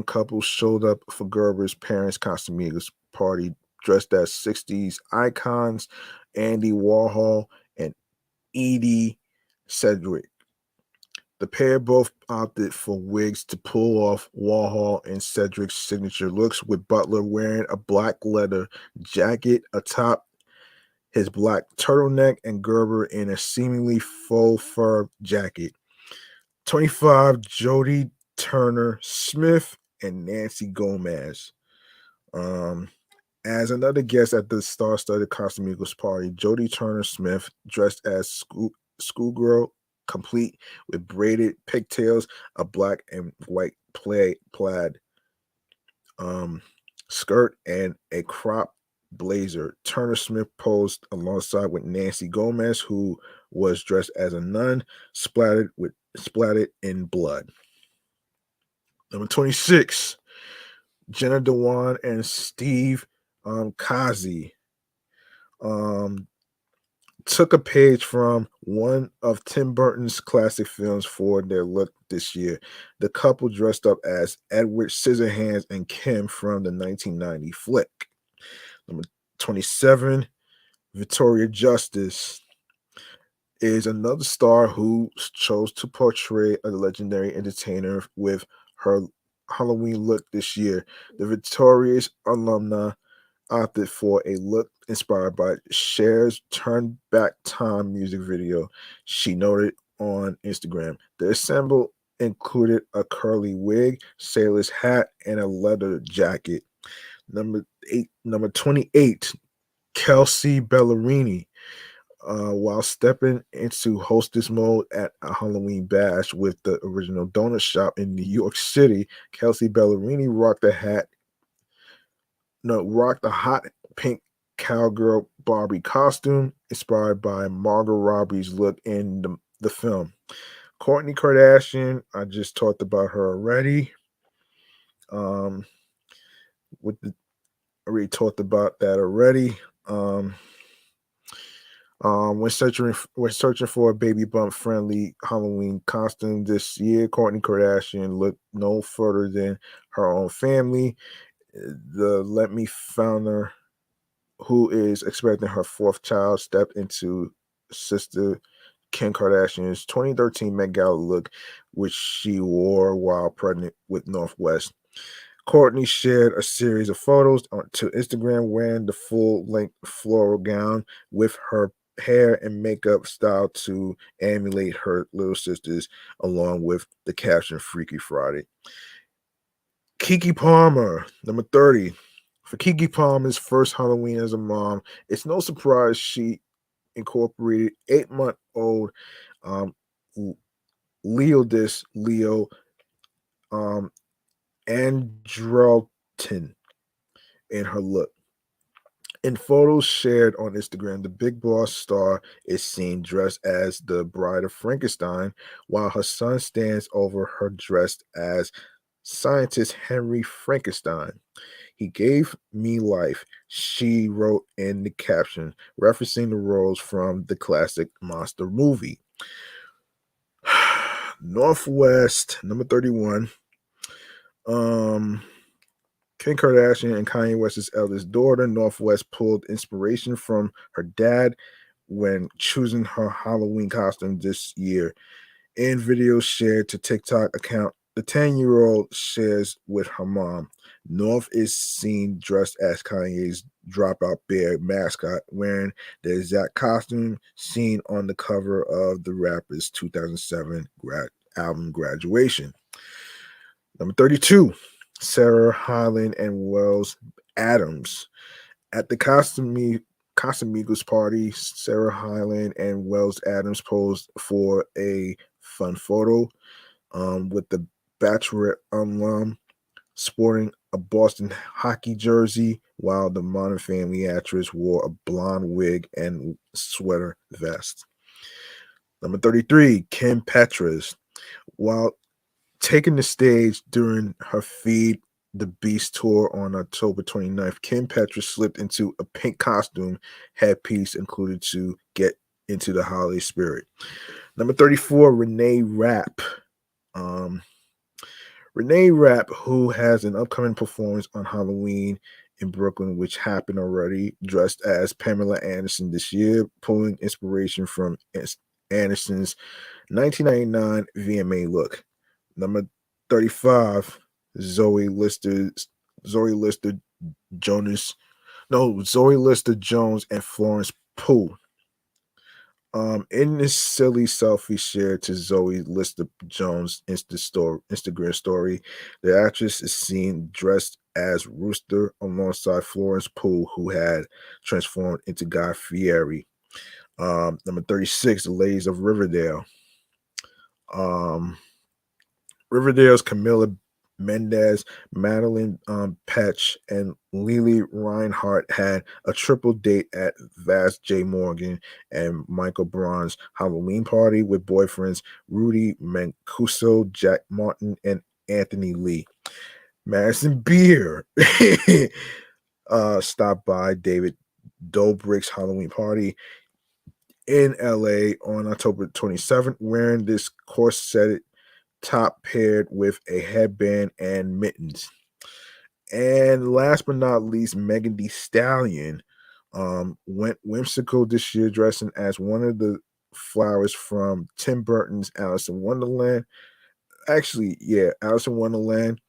couple showed up for Gerber's parents' Casamigos party dressed as 60s icons Andy Warhol and Edie Sedgwick. The pair both opted for wigs to pull off Warhol and Sedgwick's signature looks, with Butler wearing a black leather jacket atop his black turtleneck and Gerber in a seemingly faux fur jacket. 25, Jodie Turner Smith and Nancy Gomez. Um, as another guest at the star-studded Casamigos party, Jodie Turner Smith, dressed as schoolgirl, complete with braided pigtails, a black and white plaid um, skirt, and a crop blazer. Turner Smith posed alongside with Nancy Gomez, who was dressed as a nun, splattered in blood. Number 26, Jenna Dewan and Steve Kazi. Um, took a page from one of Tim Burton's classic films for their look this year. The couple dressed up as Edward Scissorhands and Kim from the 1990 flick. Number 27, Victoria Justice is another star who chose to portray a legendary entertainer with her Halloween look this year. The Victorious alumna opted for a look inspired by Cher's Turn Back Time music video. She noted on Instagram. The ensemble included a curly wig, sailor's hat, and a leather jacket. Number 28, Kelsey Ballerini. While stepping into hostess mode at a Halloween bash with the original donut shop in New York City, Kelsey Ballerini rocked a hot pink cowgirl Barbie costume inspired by Margot Robbie's look in the film. Kourtney Kardashian, I just talked about her already. Um, with the I already talked about that already. When searching for a baby bump friendly Halloween costume this year, Kourtney Kardashian looked no further than her own family. The Let Me founder, who is expecting her fourth child, stepped into sister Kim Kardashian's 2013 Met Gala look, which she wore while pregnant with Northwest. Courtney shared a series of photos to Instagram wearing the full length floral gown with her hair and makeup styled to emulate her little sisters, along with the caption Freaky Friday. Keke Palmer, number 30. For Keke Palmer's first Halloween as a mom, it's no surprise she incorporated 8-month-old um, Leo um, Andrelton in her look. In photos shared on Instagram, the Big Boss star is seen dressed as the Bride of Frankenstein, while her son stands over her dressed as scientist Henry Frankenstein. He gave me life, she wrote in the caption, referencing the roles from the classic monster movie. Northwest, number 31. Kim Kardashian and Kanye West's eldest daughter, Northwest, pulled inspiration from her dad when choosing her Halloween costume this year. In videos shared to TikTok account, the 10-year-old shares with her mom. North is seen dressed as Kanye's Dropout Bear mascot, wearing the exact costume seen on the cover of the rapper's 2007 album Graduation. Number 32, Sarah Hyland and Wells Adams. At the Casamigos party, Sarah Hyland and Wells Adams posed for a fun photo with the Bachelorette alum sporting a Boston hockey jersey, while the Modern Family actress wore a blonde wig and sweater vest. Number 33, Kim Petras. While taking the stage during her Feed the Beast tour on October 29th, Kim Petras slipped into a pink costume headpiece included to get into the holiday spirit. Number 34, Renee Rapp. Renee Rapp, who has an upcoming performance on Halloween in Brooklyn, which happened already, dressed as Pamela Anderson this year, pulling inspiration from Anderson's 1999 VMA look. Number 35, Zoe Lister Zoe Lister Jones and Florence Pugh. In this silly selfie shared to Zoe Lister Jones' Instagram story, the actress is seen dressed as Rooster alongside Florence Pugh, who had transformed into Guy Fieri. Number 36, The Ladies of Riverdale. Riverdale's Camilla Mendez, Madeline Petch, and Lily Reinhart had a triple date at Vast J. Morgan and Michael Braun's Halloween party with boyfriends Rudy Mancuso, Jack Martin, and Anthony Lee. Madison Beer stopped by David Dobrik's Halloween party. in LA on October 27th, wearing this corset top paired with a headband and mittens. And last but not least, Megan Thee Stallion went whimsical this year, dressing as one of the flowers from Tim Burton's Alice in Wonderland. Actually, yeah, Alice in Wonderland.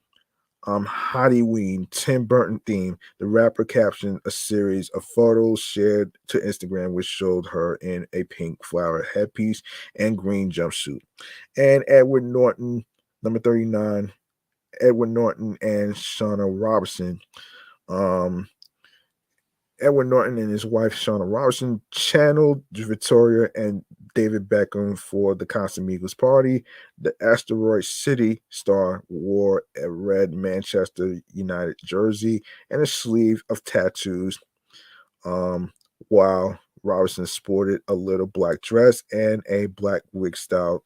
Hollyween Tim Burton theme. The rapper captioned a series of photos shared to Instagram, which showed her in a pink flower headpiece and green jumpsuit. And Edward Norton, number 39, Edward Norton and Shauna Robinson. Um, Edward Norton and his wife Shauna Robinson channeled Victoria and David Beckham for the Casamigos party. The Asteroid City star wore a red Manchester United jersey and a sleeve of tattoos, while Robinson sported a little black dress and a black wig styled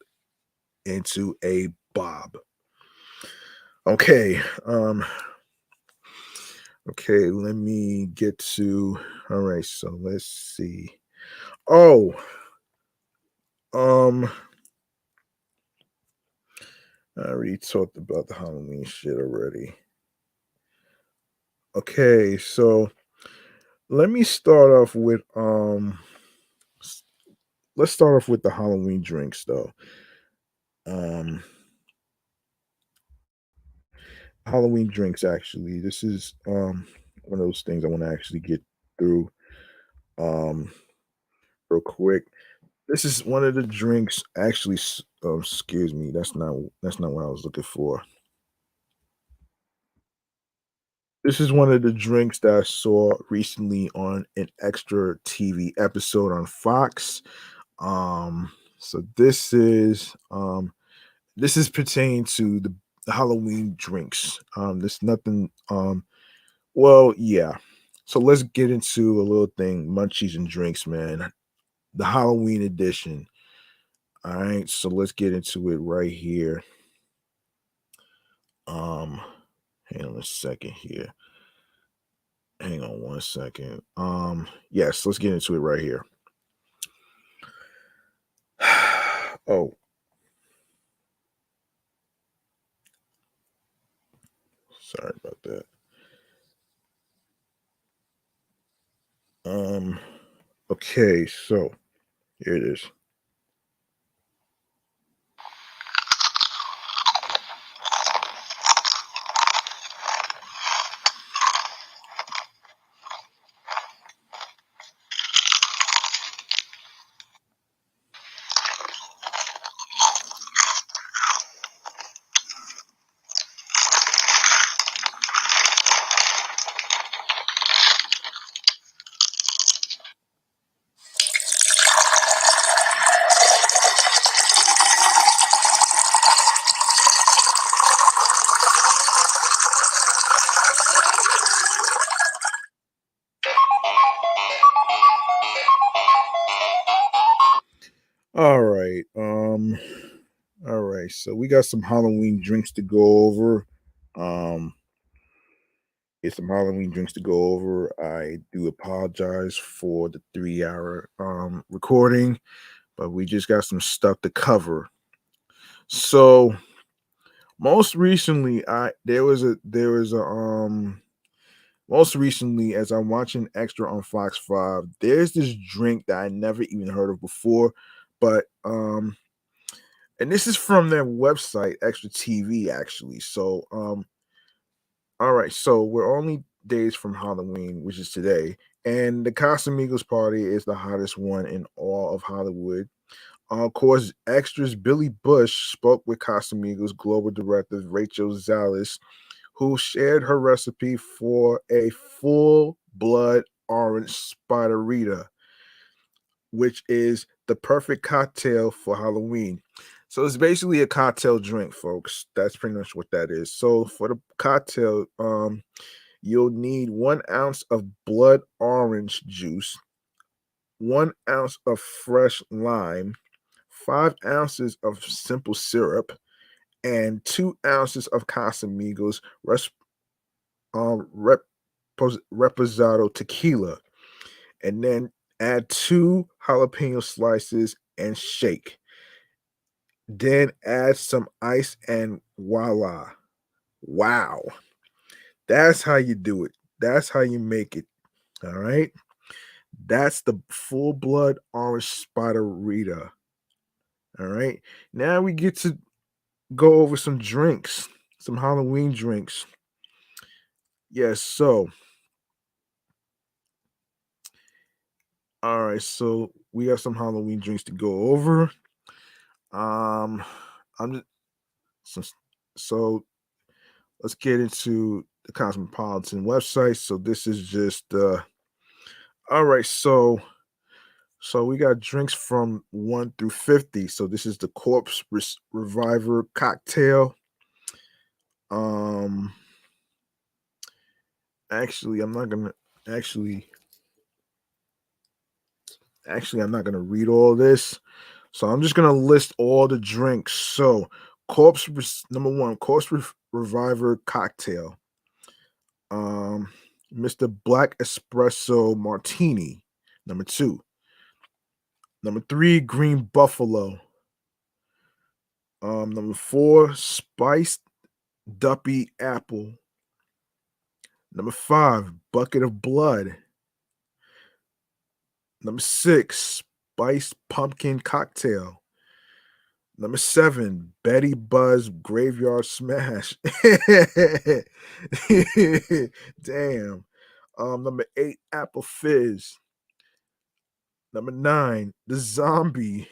into a bob. Okay, okay, let me get to. All right, so let's see. Oh, um, I already talked about the Halloween shit already. Okay, so let me start off with s- let's start off with the Halloween drinks though. Um Halloween drinks actually. This is one of those things I want to actually get through um real quick. This is one of the drinks actually excuse me, that's not what I was looking for. This is one of the drinks that I saw recently on an extra TV episode on Fox. So this is pertaining to the Halloween drinks. There's nothing well, yeah. So let's get into a little thing, munchies and drinks, man. The Halloween edition. All right, so let's get into it right here. Um, hang on a second here. Hang on one second. Yes, let's get into it right here. Oh, sorry about that. Um, okay, so here it is. All right. All right. So we got some Halloween drinks to go over. Um, get some Halloween drinks to go over. I do apologize for the 3 hour recording, but we just got some stuff to cover. So most recently, I there was a most recently as I'm watching Extra on Fox 5, there's this drink that I never even heard of before, but and this is from their website, Extra TV, actually. So, all right, so we're only days from Halloween, which is today, and the Casamigos party is the hottest one in all of Hollywood. Of course, Extra's Billy Bush spoke with Casamigos global director Rachel Zales, who shared her recipe for a full blood orange spiderita, which is the perfect cocktail for Halloween. So it's basically a cocktail drink, folks. That's pretty much what that is. So for the cocktail, you'll need 1 ounce of blood orange juice, 1 ounce of fresh lime, 5 ounces of simple syrup, and 2 ounces of Casamigos um, rep- reposado tequila. And then Add 2 jalapeno slices and shake. Then add some ice and voila. Wow. That's how you do it. That's how you make it. All right. That's the full blood orange spiderita. All right. Now we get to go over some drinks, some Halloween drinks. Yes. So, all right. So we have some Halloween drinks to go over. Um, I'm just so, so let's get into the Cosmopolitan website. So this is just all right. So we got drinks from 1 through 50. So this is the Corpse Reviver cocktail. Um actually I'm not gonna actually I'm not gonna read all this. So I'm just gonna list all the drinks. So number one, Reviver cocktail. Um Mr. Black Espresso Martini. Number two. Number three, Green Buffalo. Number four, Spiced Duppy Apple. Number five, Bucket of Blood. Number six, Spiced Pumpkin Cocktail. Number seven, Betty Buzz Graveyard Smash. Damn. Number eight, Apple Fizz. Number nine, the Zombie.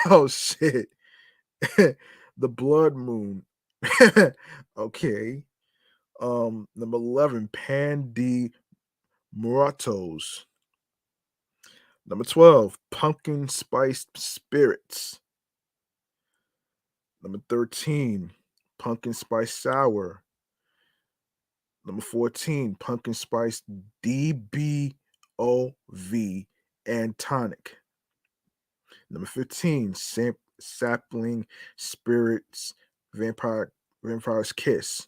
Oh shit. The Blood Moon. Okay. Number 11, Pan de Muratos. Number 12, Pumpkin Spiced Spirits. Number 13, Pumpkin Spice Sour. Number 14, Pumpkin Spice DBOV and Tonic. Number 15, Sapling Spirits Vampire's Kiss.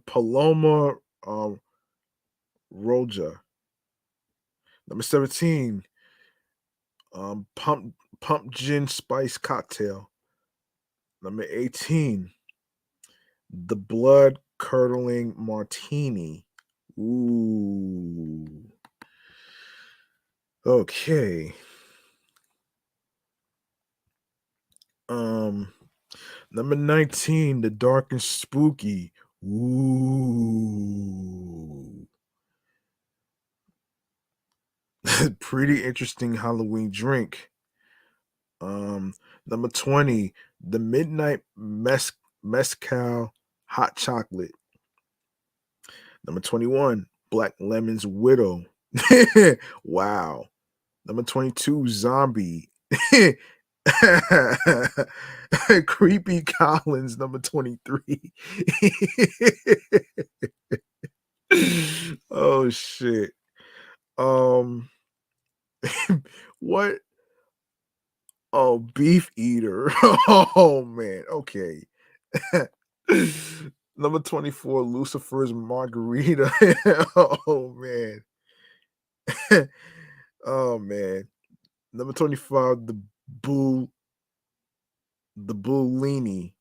Paloma Roja. Number 17, Pump Gin Spice Cocktail. Number 18, the Blood Curdling Martini. Ooh. Okay. Number 19, the Dark and Spooky. Ooh. Pretty interesting Halloween drink. Number 20, the Midnight Mezcal Hot Chocolate. Number 21, Black Lemon's Widow. Wow. Number 22, Zombie. Creepy Collins, number 23. Oh shit. Um what? Oh, Beef Eater. Oh man. Okay. Number 24, Lucifer's Margarita. Oh man. Oh man. Number 25, Boo the Bullini.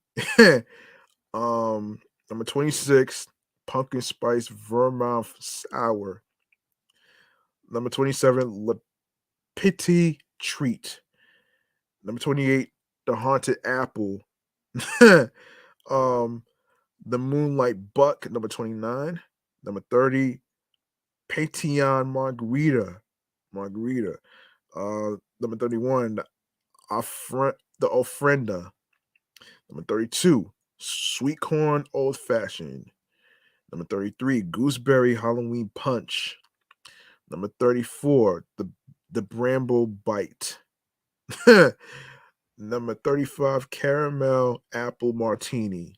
Number 26, Pumpkin Spice Vermouth Sour. Number 27, Le Petit Treat. Number 28, The Haunted Apple. um, The Moonlight Buck, number 29. Number 30, Patreon Margarita. Margarita. Number 31, the Ofrenda. Number 32, Sweet Corn Old Fashioned. Number 33, Gooseberry Halloween Punch. Number 34, the Bramble Bite. Number 35, Caramel Apple Martini.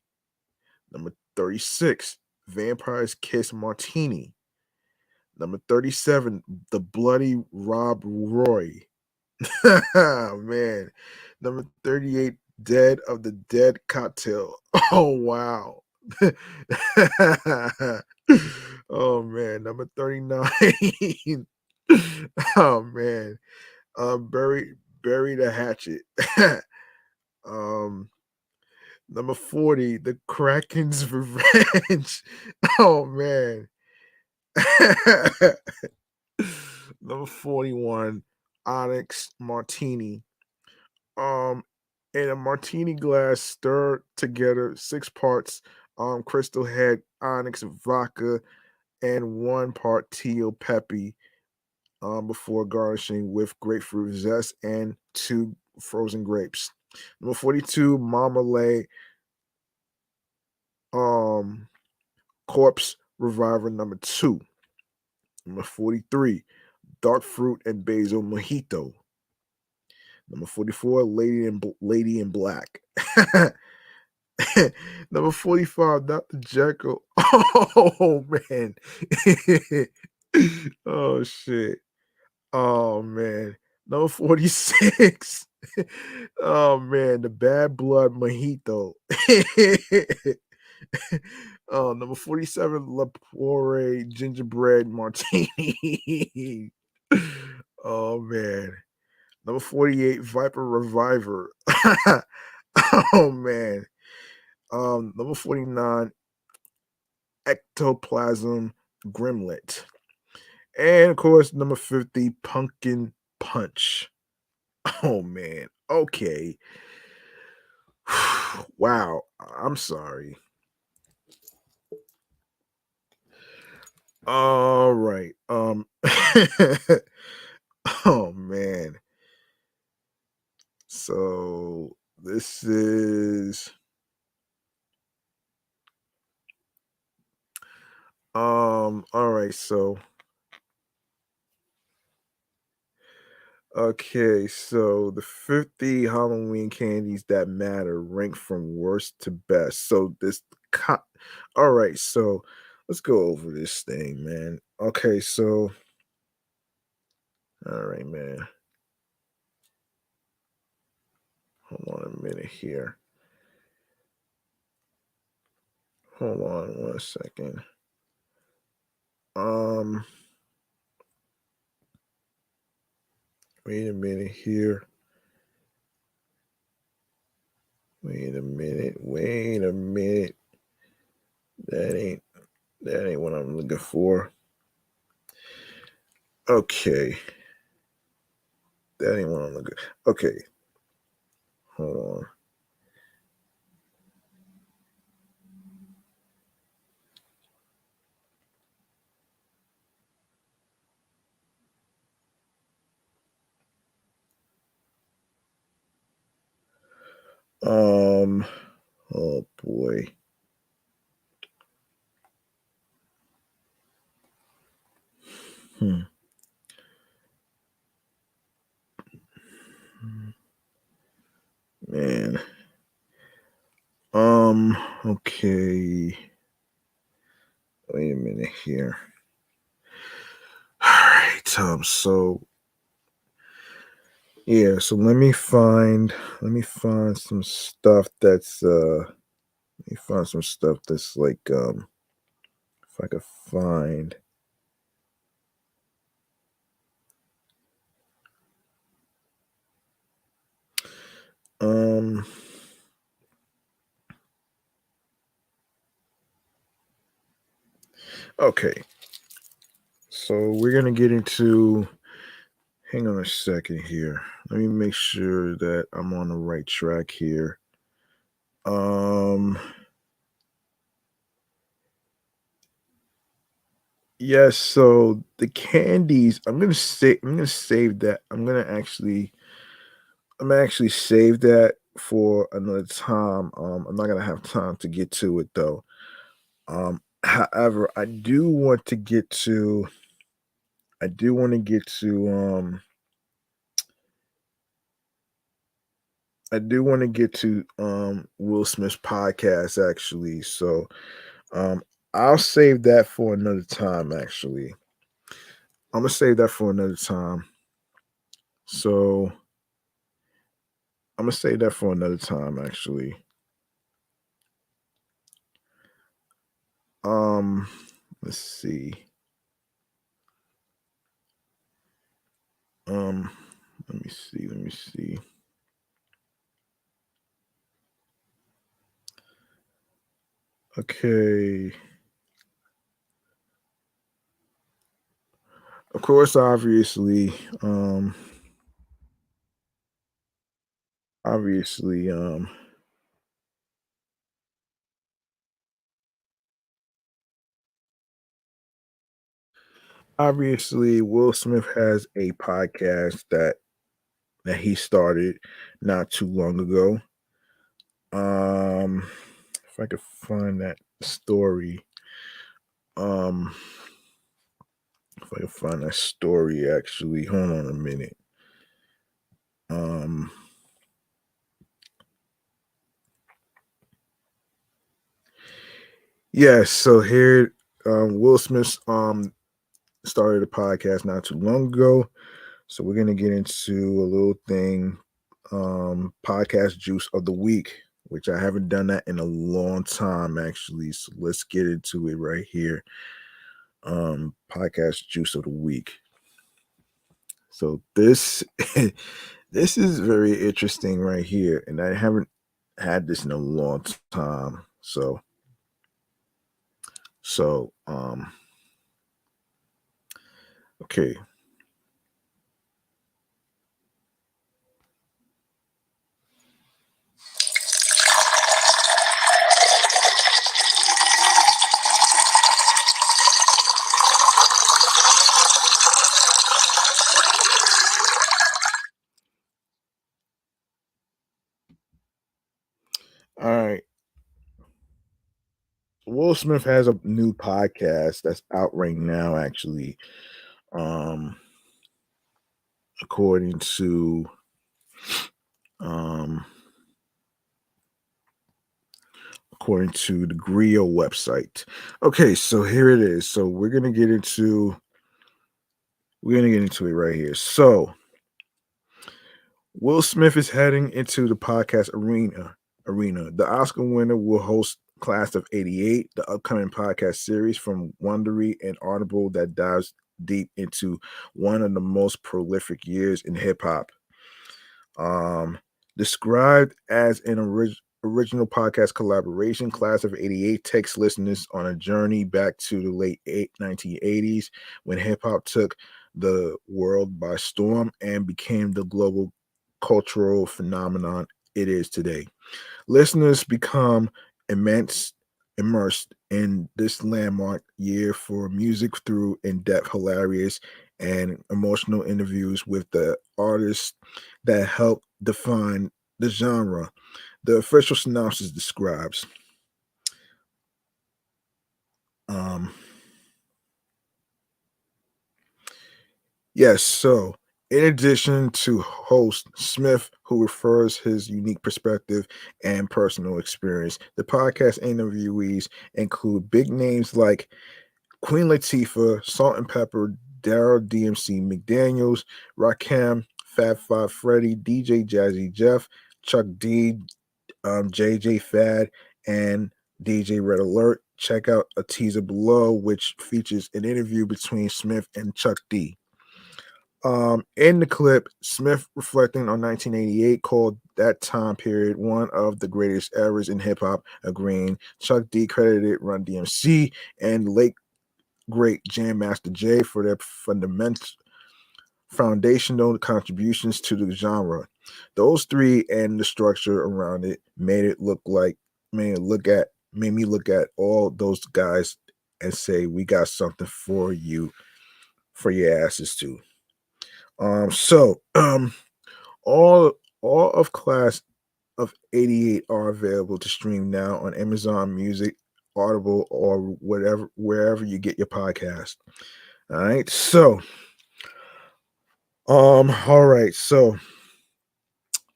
Number 36, Vampire's Kiss Martini. Number 37, the Bloody Rob Roy. Man. Number 38, Dead of the Dead Cocktail. Oh, wow. Oh man, number 39. Oh man. Bury the hatchet. um Number 40, the Kraken's Revenge. Oh man. Number 41, Onyx Martini. Um, in a martini glass, stir together 6 parts Crystal Head Onyx vodka and 1 part Teal Peppy before garnishing with grapefruit zest and 2 frozen grapes. Number 42, Marmalade um Corpse Reviver number 2. Number 43, Dark Fruit and Basil Mojito. Number 44, Lady in Black. Number 45, Dr. Jekyll. Oh man. Oh shit. Oh man. Number 46. Oh man, the Bad Blood Mojito. Number 47, La Poire Gingerbread Martini. Oh man. Number 48, Viper Reviver. Oh man. Number 49, Ectoplasm Grimlet. And of course, number 50, Pumpkin Punch. Oh man. Okay. Wow. I'm sorry. All right. Oh man. So this is all right, so okay, so the 50 Halloween candies that matter rank from worst to best. So all right, so let's go over this thing, man. Okay, so all right, man. Hold on a minute here. Hold on 1 second. Um, wait a minute here. Wait a minute. Wait a minute. That ain't what I'm looking for. Okay. That ain't what I'm looking. Okay. Hold on. Oh boy. Hmm. Man. Okay. Wait a minute here. All right. So yeah, so let me find some stuff that's let me find some stuff that's like if I could find um okay. So we're gonna get into hang on a second here. Let me make sure that I'm on the right track here. Um yes, so the candies, I'm gonna save that. I'm gonna actually save that for another time. I'm not gonna have time to get to it though. However, I do want to get to Will Smith's podcast actually. So um I'll save that for another time actually. I'm gonna save that for another time. So I'm gonna save that for another time actually. Um Let's see. Um, let me see. Let me see. Okay. Of course, obviously, obviously, Will Smith has a podcast that he started not too long ago. If I could find that story, um, if I could find that story, actually, hold on a minute. Um, yes, so here, Will Smith started a podcast not too long ago. So we're gonna get into a little thing, podcast juice of the week, which I haven't done that in a long time actually. So let's get into it right here. Podcast juice of the week. So this this is very interesting right here, and I haven't had this in a long time. So okay. All right. Will Smith has a new podcast that's out right now, actually. Um, according to um according to the Grio website. Okay, so here it is. So we're gonna get into it right here. So Will Smith is heading into the podcast arena. The Oscar winner will host Class of '88, the upcoming podcast series from Wondery and Audible that dives deep into one of the most prolific years in hip hop. Um, Described as an original podcast collaboration, Class of '88 takes listeners on a journey back to the late 1980s when hip hop took the world by storm and became the global cultural phenomenon it is today. Listeners become immense immersed in this landmark year for music through in-depth, hilarious, and emotional interviews with the artists that help define the genre. The official synopsis describes um yes, so in addition to host Smith, who refers his unique perspective and personal experience, the podcast interviewees include big names like Queen Latifah, Salt and Pepper, Daryl DMC McDaniels, Rakim, Fab Five Freddy, DJ Jazzy Jeff, Chuck D, JJ Fad, and DJ Red Alert. Check out a teaser below, which features an interview between Smith and Chuck D. In the clip, Smith reflecting on 1988 called that time period one of the greatest eras in hip hop, agreeing Chuck D credited Run DMC and late great Jam Master Jay for their fundamental foundational contributions to the genre. Those three and the structure around it made me look at all those guys and say we got something for you for your asses too. So all all of class of 88 are available to stream now on Amazon Music, Audible, or whatever wherever you get your podcast. All right. All right. So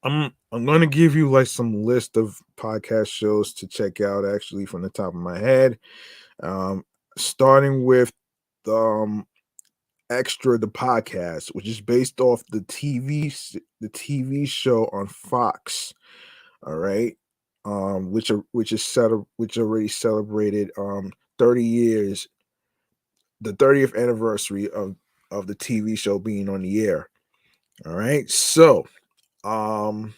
I'm gonna give you like some list of podcast shows to check out actually from the top of my head. Um Starting with um Extra the podcast, which is based off the TV show on Fox. All right. Which already celebrated 30 years the 30th anniversary of the TV show being on the air. All right. So, um,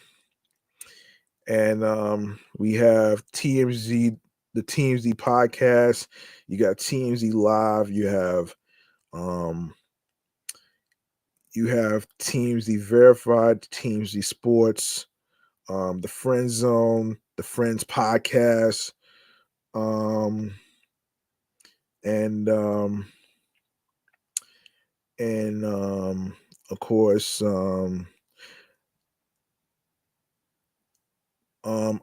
and we have TMZ, the TMZ podcast. You got TMZ Live. Um, you have TMZ Verified, TMZ Sports, the Friend Zone, the Friends Podcast, um, and and of course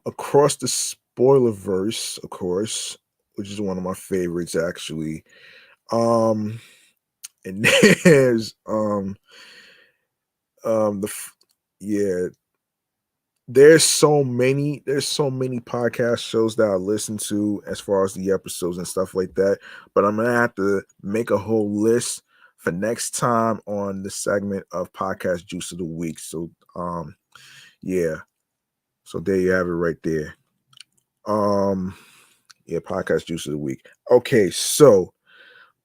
across the spoilerverse, of course, which is one of my favorites actually. Um, and there's the yeah, there's so many podcast shows that I listen to as far as the episodes and stuff like that. But I'm gonna have to make a whole list for next time on the segment of podcast juice of the week. So yeah, so there you have it right there. Um yeah, podcast juice of the week. Okay, so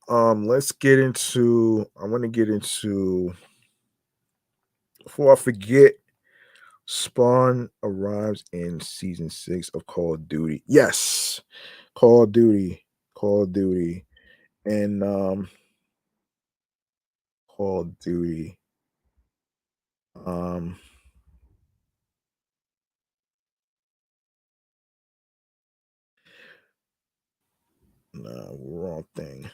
let's get into I want to get into before I forget. Spawn arrives in season 6 of Call of Duty. Yes, Call of Duty, Call of Duty, and Call of Duty. Um, no, wrong thing.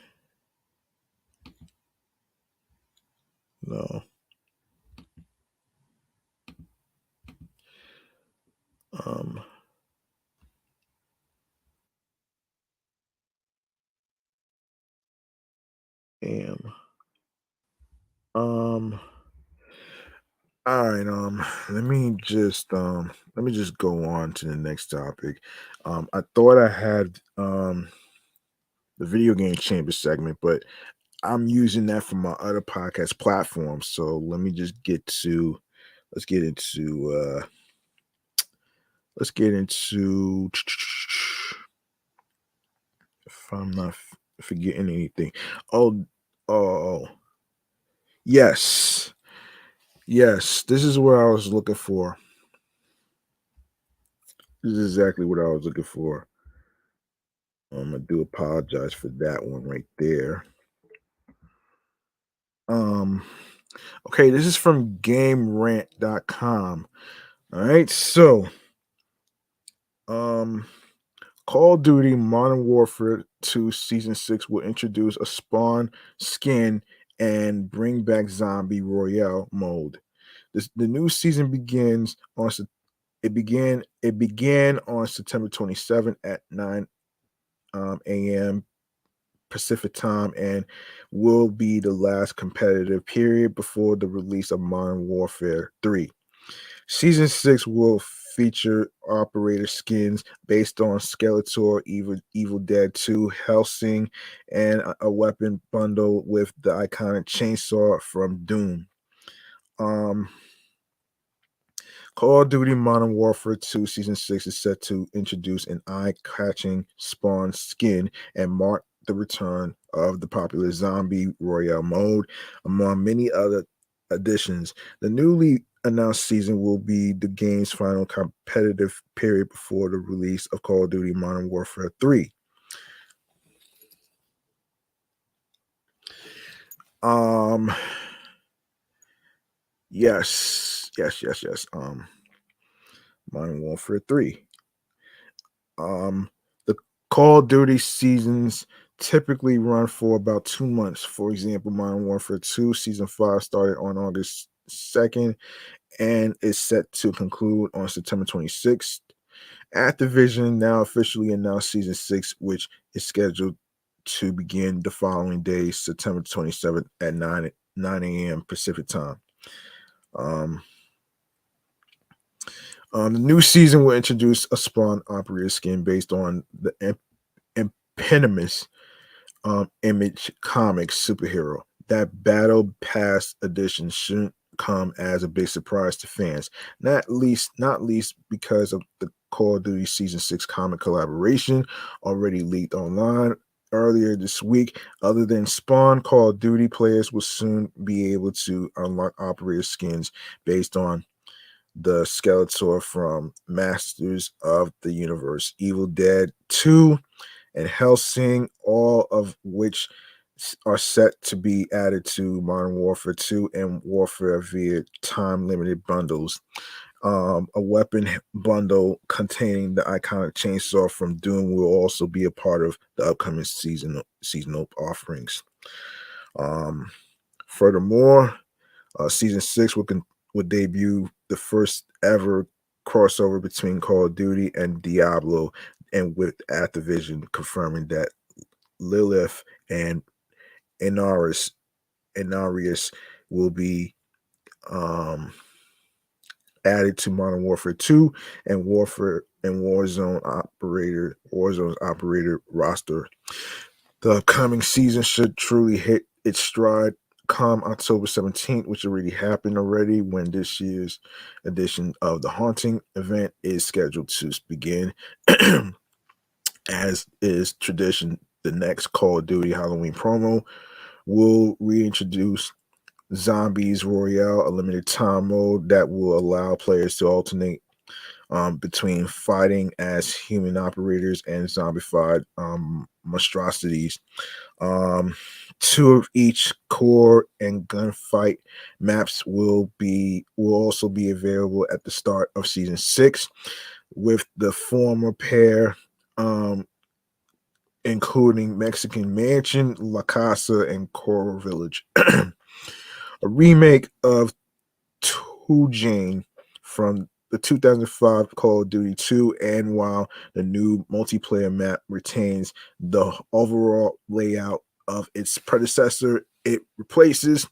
No. Um, damn. Um. All right. Let me just go on to the next topic. I thought I had the video game chamber segment, but I'm using that for my other podcast platforms. So let's get into let's get into if I'm not forgetting anything. Oh, oh, yes, yes. This is what I was looking for. This is exactly what I was looking for. I do apologize for that one right there. Um, okay, this is from GameRant.com. All right, so um Call of Duty Modern Warfare 2 Season 6 will introduce a spawn skin and bring back zombie royale mode. The new season began on September 27th at 9 a.m. Pacific time and will be the last competitive period before the release of Modern Warfare 3. Season 6 will feature operator skins based on Skeletor, Evil Dead 2, Helsing, and a weapon bundle with the iconic chainsaw from Doom. Um, Call of Duty Modern Warfare 2 Season 6 is set to introduce an eye-catching spawn skin and mark the return of the popular Zombie Royale mode, among many other additions. The newly announced season will be the game's final competitive period before the release of Call of Duty Modern Warfare 3. Um, yes. Modern Warfare 3. The Call of Duty seasons typically run for about 2 months. For example, Modern Warfare 2 Season 5 started on August 2nd and is set to conclude on September 26th. Activision now officially announced Season 6, which is scheduled to begin the following day, September 27th at 9 a.m. Pacific time. Um, the new season will introduce a Spawn operator skin based on the eponymous Image Comics superhero. That Battle Pass edition shouldn't come as a big surprise to fans, not least because of the Call of Duty Season 6 comic collaboration already leaked online earlier this week. Other than Spawn, Call of Duty players will soon be able to unlock operator skins based on the Skeletor from Masters of the Universe, Evil Dead 2, and Hellsing, all of which are set to be added to Modern Warfare 2 and Warfare via time limited bundles. A weapon bundle containing the iconic chainsaw from Doom will also be a part of the upcoming seasonal offerings. Furthermore, season 6 will debut the first ever crossover between Call of Duty and Diablo, and with Activision confirming that Lilith and Inarius will be um, added to Modern Warfare 2 and Warzone's operator roster. The coming season should truly hit its stride come October 17th, which already happened already when this year's edition of the Haunting event is scheduled to begin. As is tradition, the next Call of Duty Halloween promo will reintroduce Zombies Royale, a limited time mode that will allow players to alternate between fighting as human operators and zombified monstrosities. Two of each core and gunfight maps will also be available at the start of season 6, with the former pair including Mexican Mansion, La Casa, and Coral Village. A remake of Two Jane from the 2005 Call of Duty 2, and while the new multiplayer map retains the overall layout of its predecessor, it replaces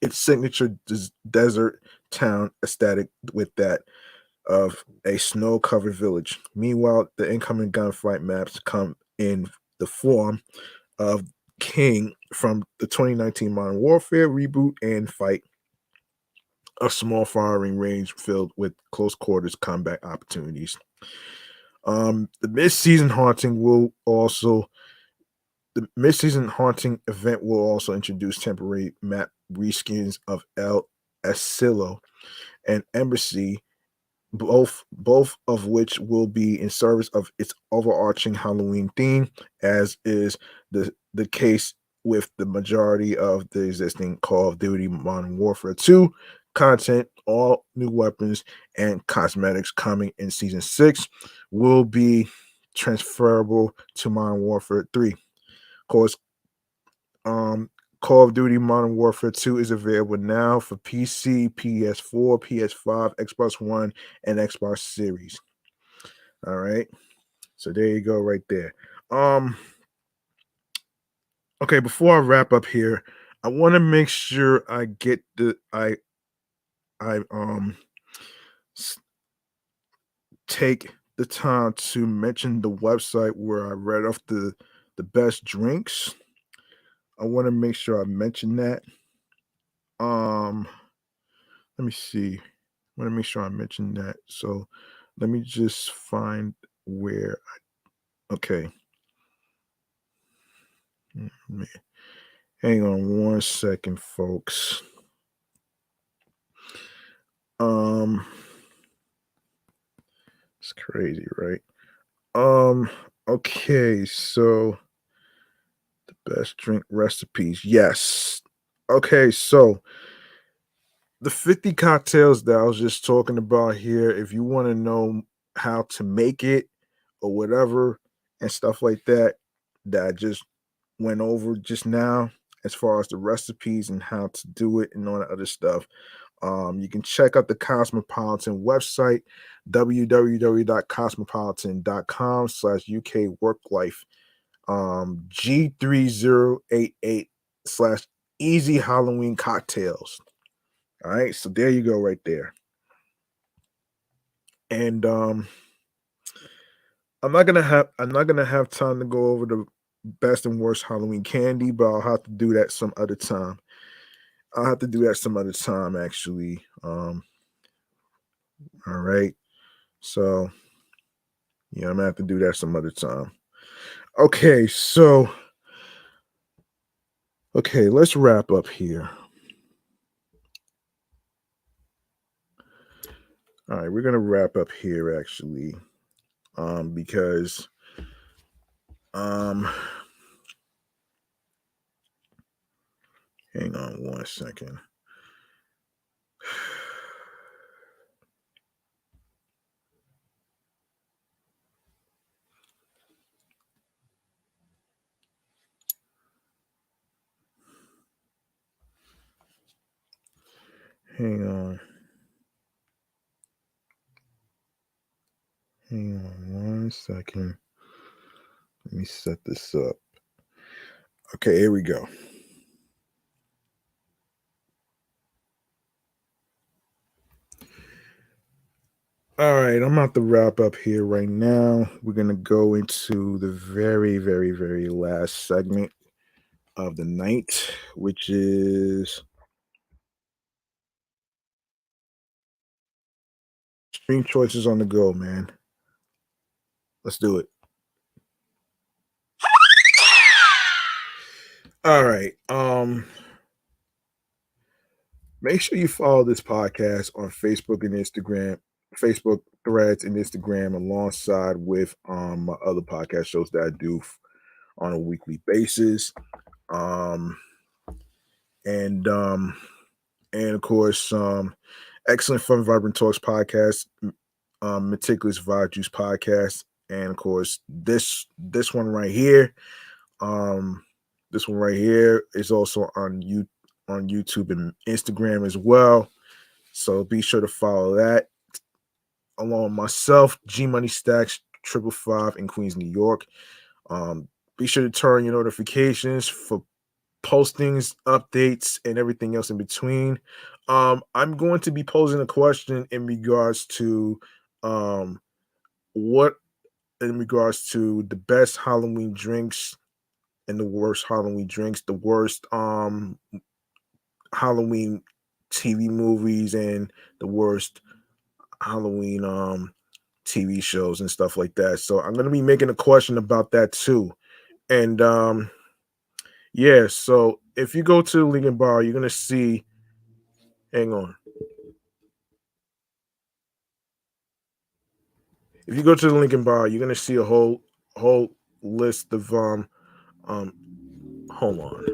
its signature desert town aesthetic with that of a snow-covered village. Meanwhile, the incoming gunfight maps come in the form of King from the 2019 Modern Warfare reboot and fight a small firing range filled with close quarters combat opportunities. The mid-season haunting event will also introduce temporary map reskins of El Asilo and Embassy, both of which will be in service of its overarching Halloween theme, as is the case with the majority of the existing Call of Duty Modern Warfare 2 content. All new weapons and cosmetics coming in season 6 will be transferable to Modern Warfare 3. Of course, Call of Duty Modern Warfare 2 is available now for PC, PS4, PS5, Xbox One, and Xbox Series. All right. So there you go right there. Okay, before I wrap up here, I want to make sure I get take the time to mention the website where I read off the best drinks. I want to make sure I mention that. Let me see. I want to make sure I mention that. So let me just find where okay. Hang on one second, folks. It's crazy, right? Okay, so the best drink recipes. Yes. Okay, so the 50 cocktails that I was just talking about here, if you want to know how to make it or whatever and stuff like that, that I just went over just now, as far as the recipes and how to do it and all that other stuff, you can check out the Cosmopolitan website, www.cosmopolitan.com/UK worklife, G3088/easy Halloween cocktails. All right, so there you go right there. And I'm not gonna have time to go over the best and worst Halloween candy, but I'll have to do that some other time. I'll have to do that some other time, actually. All right. So yeah, I'm gonna have to do that some other time. Okay, so okay, let's wrap up here. All right, we're gonna wrap up here actually, because um, hang on one second. Hang on, hang on one second. Let me set this up. Okay, here we go. All right, I'm about to wrap up here right now. We're gonna go into the very, very, very last segment of the night, which is stream choices on the go, man. Let's do it. All right. Make sure you follow this podcast on Facebook and Instagram, Facebook threads and Instagram, alongside with my other podcast shows that I do on a weekly basis. Um and and of course Excellent Fun Vibrant Talks podcast, Meticulous Vibe Juice podcast, and of course this one right here. Um this one right here is also on YouTube and Instagram as well. So be sure to follow that. Along with myself, G Money Stacks 555 in Queens, New York. Be sure to turn your notifications for postings, updates, and everything else in between. I'm going to be posing a question in regards to um, what in regards to the best Halloween drinks and the worst Halloween drinks, the worst Halloween TV movies, and the worst Halloween TV shows and stuff like that. So I'm gonna be making a question about that too. And yeah, so if you go to the link in bar, you're gonna see. Hang on. If you go to the link in bar, you're gonna see a whole list of um. Hold on.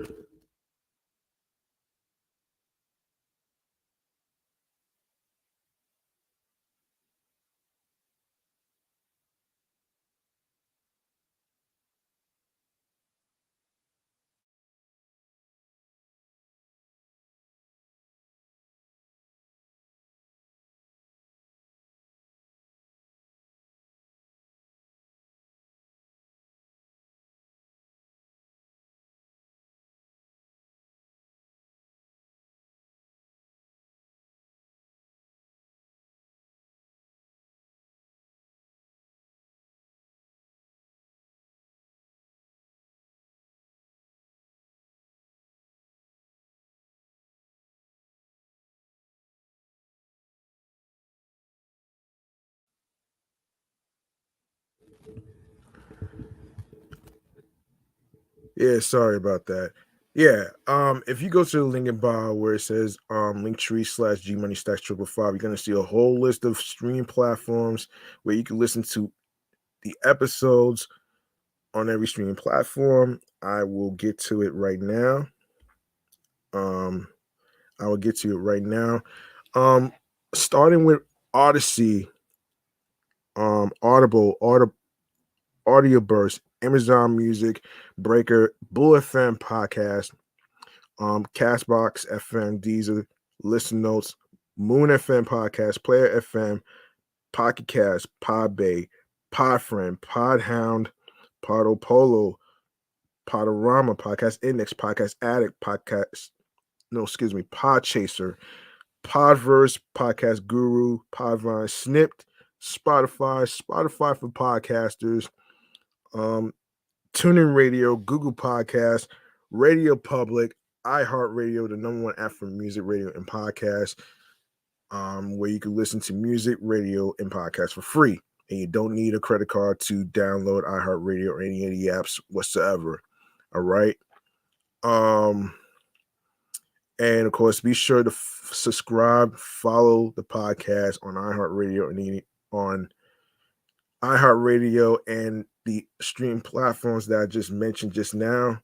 Yeah, sorry about that. Yeah, if you go to the link in bio where it says linktree/G Money Stacks 555, you're gonna see a whole list of stream platforms where you can listen to the episodes on every streaming platform. I will get to it right now. Um, I will get to it right now. Um, Starting with Odyssey, Audio Burst, Amazon Music, Breaker, Blue FM Podcast, Castbox FM, Deezer, Listen Notes, Moon FM Podcast, Player FM, Pocket Cast, Podbay, Podfriend, Podhound, Podopolo, Podorama, Podcast Index, Podcast Addict, Podchaser, Podverse, Podcast Guru, Podvine, Snipped, Spotify for podcasters, um, TuneIn Radio, Google Podcasts, Radio Public, iHeartRadio, the number one app for music, radio, and podcasts, where you can listen to music, radio, and podcasts for free. and you don't need a credit card to download iHeartRadio or any of the apps whatsoever. All right. Um, and of course, be sure to subscribe, follow the podcast on iHeartRadio and on iHeartRadio and the stream platforms that I just mentioned just now.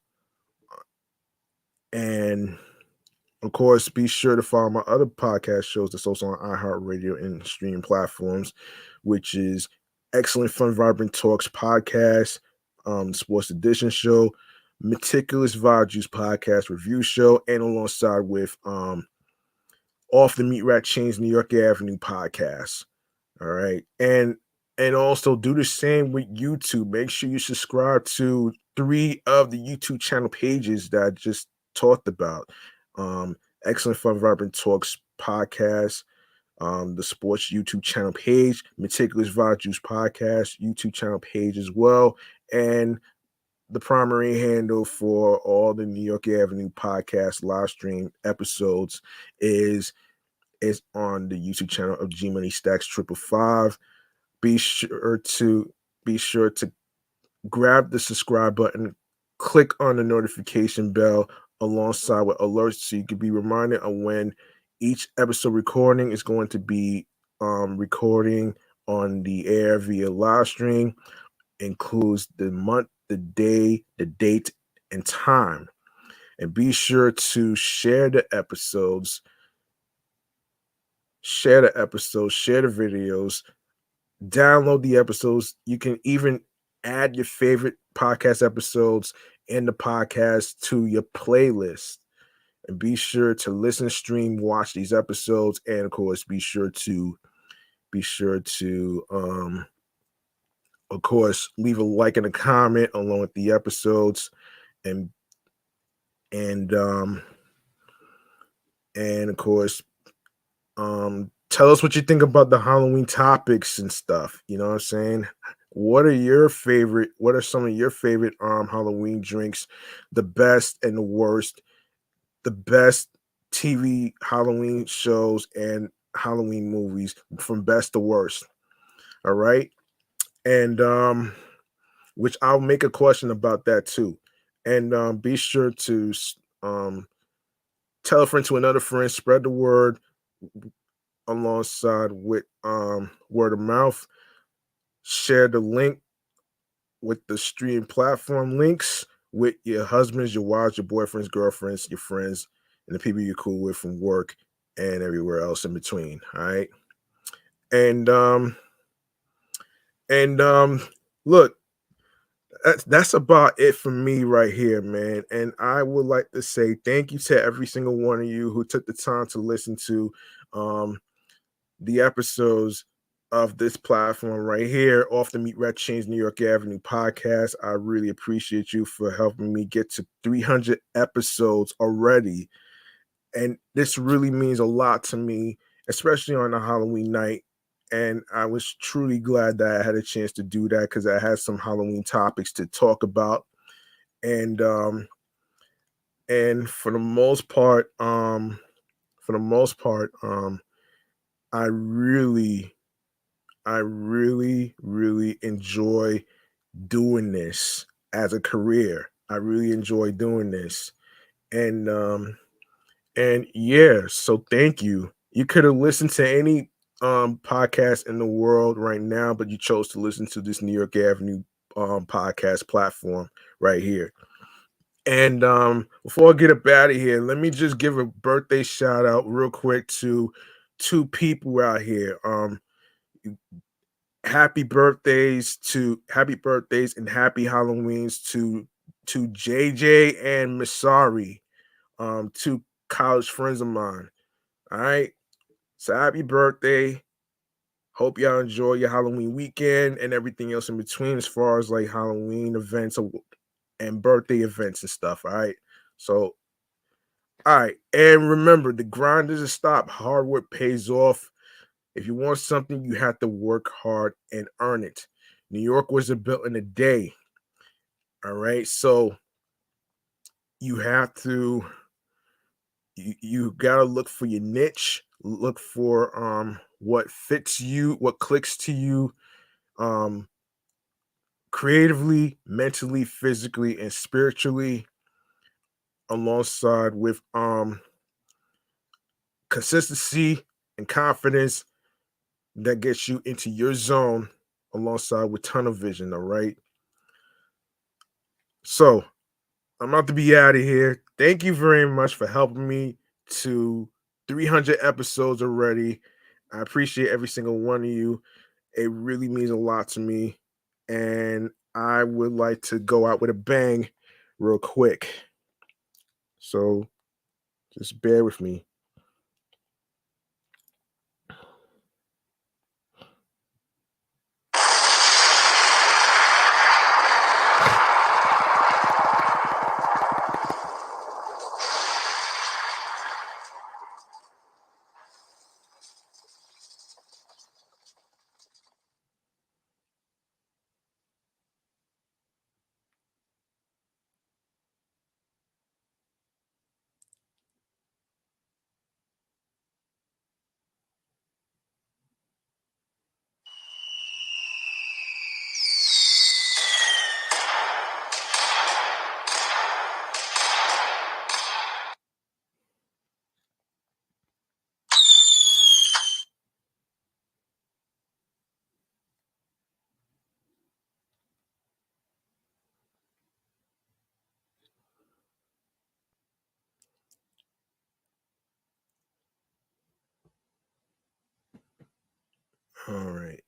And of course, be sure to follow my other podcast shows that's also on iHeartRadio and streaming platforms, which is Excellent Fun Vibrant Talks podcast, Sports Edition show, Meticulous Vibe Juice podcast review show, and alongside with Off the Meat Rat Chainz New York Avenue podcast. All right. And also do the same with YouTube. Make sure you subscribe to 3 of the YouTube channel pages that I just talked about. Um, Excellent Fun Vibrant Talks podcast, the sports YouTube channel page, Meticulous Vibe Juice podcast YouTube channel page as well, and the primary handle for all the New York Avenue podcast live stream episodes is on the YouTube channel of G Money Stacks 555. Be sure to grab the subscribe button, click on the notification bell alongside with alerts so you can be reminded of when each episode recording is going to be recording on the air via live stream. Includes the month, the day, the date, and time. And be sure to share the episodes, share the videos, download the episodes. You can even add your favorite podcast episodes in the podcast to your playlist. And be sure to listen, stream, watch these episodes, and of course, be sure to of course leave a like and a comment along with the episodes, and and um and of course tell us what you think about the Halloween topics and stuff. You know what I'm saying? What are some of your favorite Halloween drinks, the best and the worst, the best TV Halloween shows and Halloween movies from best to worst. All right. And which I'll make a question about that too. And be sure to tell a friend to another friend, spread the word alongside with word of mouth. Share the link with the stream platform links with your husbands, your wives, your boyfriends, girlfriends, your friends, and the people you're cool with from work and everywhere else in between. All right. And look, that's about it for me right here, man. And I would like to say thank you to every single one of you who took the time to listen to the episodes of this platform right here, Off the Meat Rat Chainz New York Avenue podcast. I really appreciate you for helping me get to 300 episodes already. And this really means a lot to me, especially on a Halloween night. And I was truly glad that I had a chance to do that because I had some Halloween topics to talk about. And for the most part, I really really enjoy doing this as a career. I really enjoy doing this. And yeah, so thank you. You could have listened to any podcast in the world right now, but you chose to listen to this New York Avenue podcast platform right here. And before I get up out of here, let me just give a birthday shout out real quick to 2 people out here. Happy birthdays and happy Halloweens to JJ and Masari, 2 college friends of mine. All right. So happy birthday. Hope y'all enjoy your Halloween weekend and everything else in between as far as like Halloween events and birthday events and stuff. All right. So, all right. And remember, the grind doesn't stop. Hard work pays off. If you want something, you have to work hard and earn it. New York wasn't built in a day. All right. So you have to you gotta look for your niche, look for what fits you, what clicks to you, creatively, mentally, physically, and spiritually, alongside with consistency and confidence that gets you into your zone, alongside with tunnel vision. All right. So I'm about to be out of here. Thank you very much for helping me to 300 episodes already. I appreciate every single one of you. It really means a lot to me. And I would like to go out with a bang real quick. So just bear with me. All right.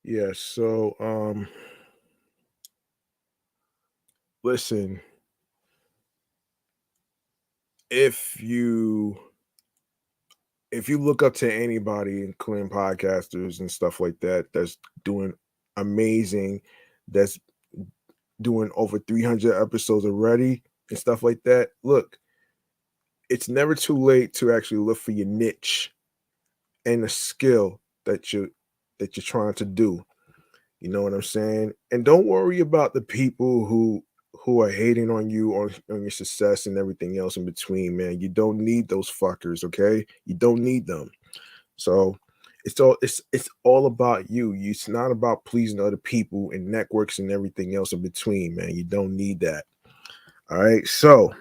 Yeah, so listen, if you if you look up to anybody, including podcasters and stuff like that, that's doing amazing, that's doing over 300 episodes already and stuff like that, look, it's never too late to actually look for your niche and the skill that you're trying to do. You know what I'm saying? And don't worry about the people who are hating on you on your success and everything else in between, man. You don't need those fuckers, okay? You don't need them. So it's all about you. It's not about pleasing other people and networks and everything else in between, man. You don't need that. All right. So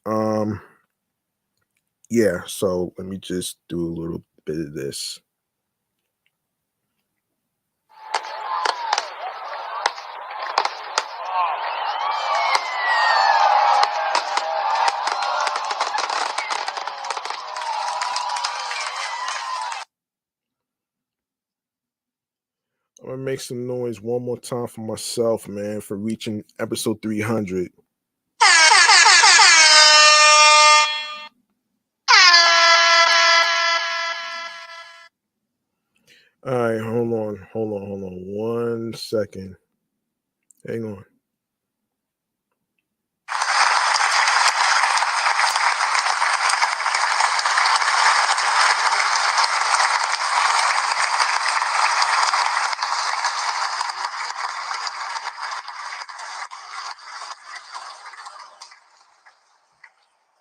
um yeah, so let me just do a little bit of this. I'm gonna make some noise one more time for myself, man, for reaching episode 300. All right, hold on 1 second. Hang on.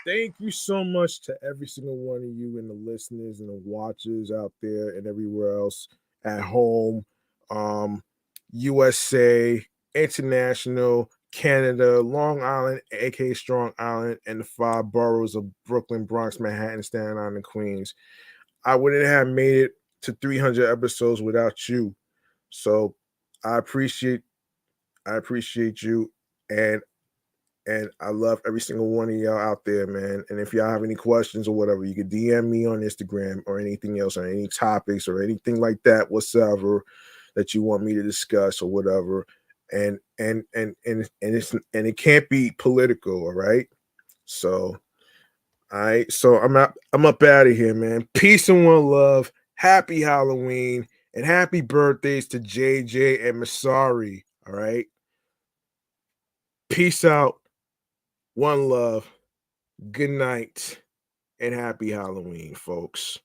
Thank you so much to every single one of you and the listeners and the watchers out there and everywhere else at home, um, USA, international, Canada, Long Island, aka Strong Island, and the five boroughs of Brooklyn, Bronx, Manhattan, Staten Island, and Queens. I wouldn't have made it to 300 episodes without you. So I appreciate I appreciate you, and I love every single one of y'all out there, man. And if y'all have any questions or whatever, you can DM me on Instagram or anything else, or any topics or anything like that, whatsoever that you want me to discuss or whatever. And it can't be political, all right? So, all right. So I'm up out of here, man. Peace and one love. Happy Halloween and happy birthdays to JJ and Masari. All right. Peace out. One love. Good night and happy Halloween, folks.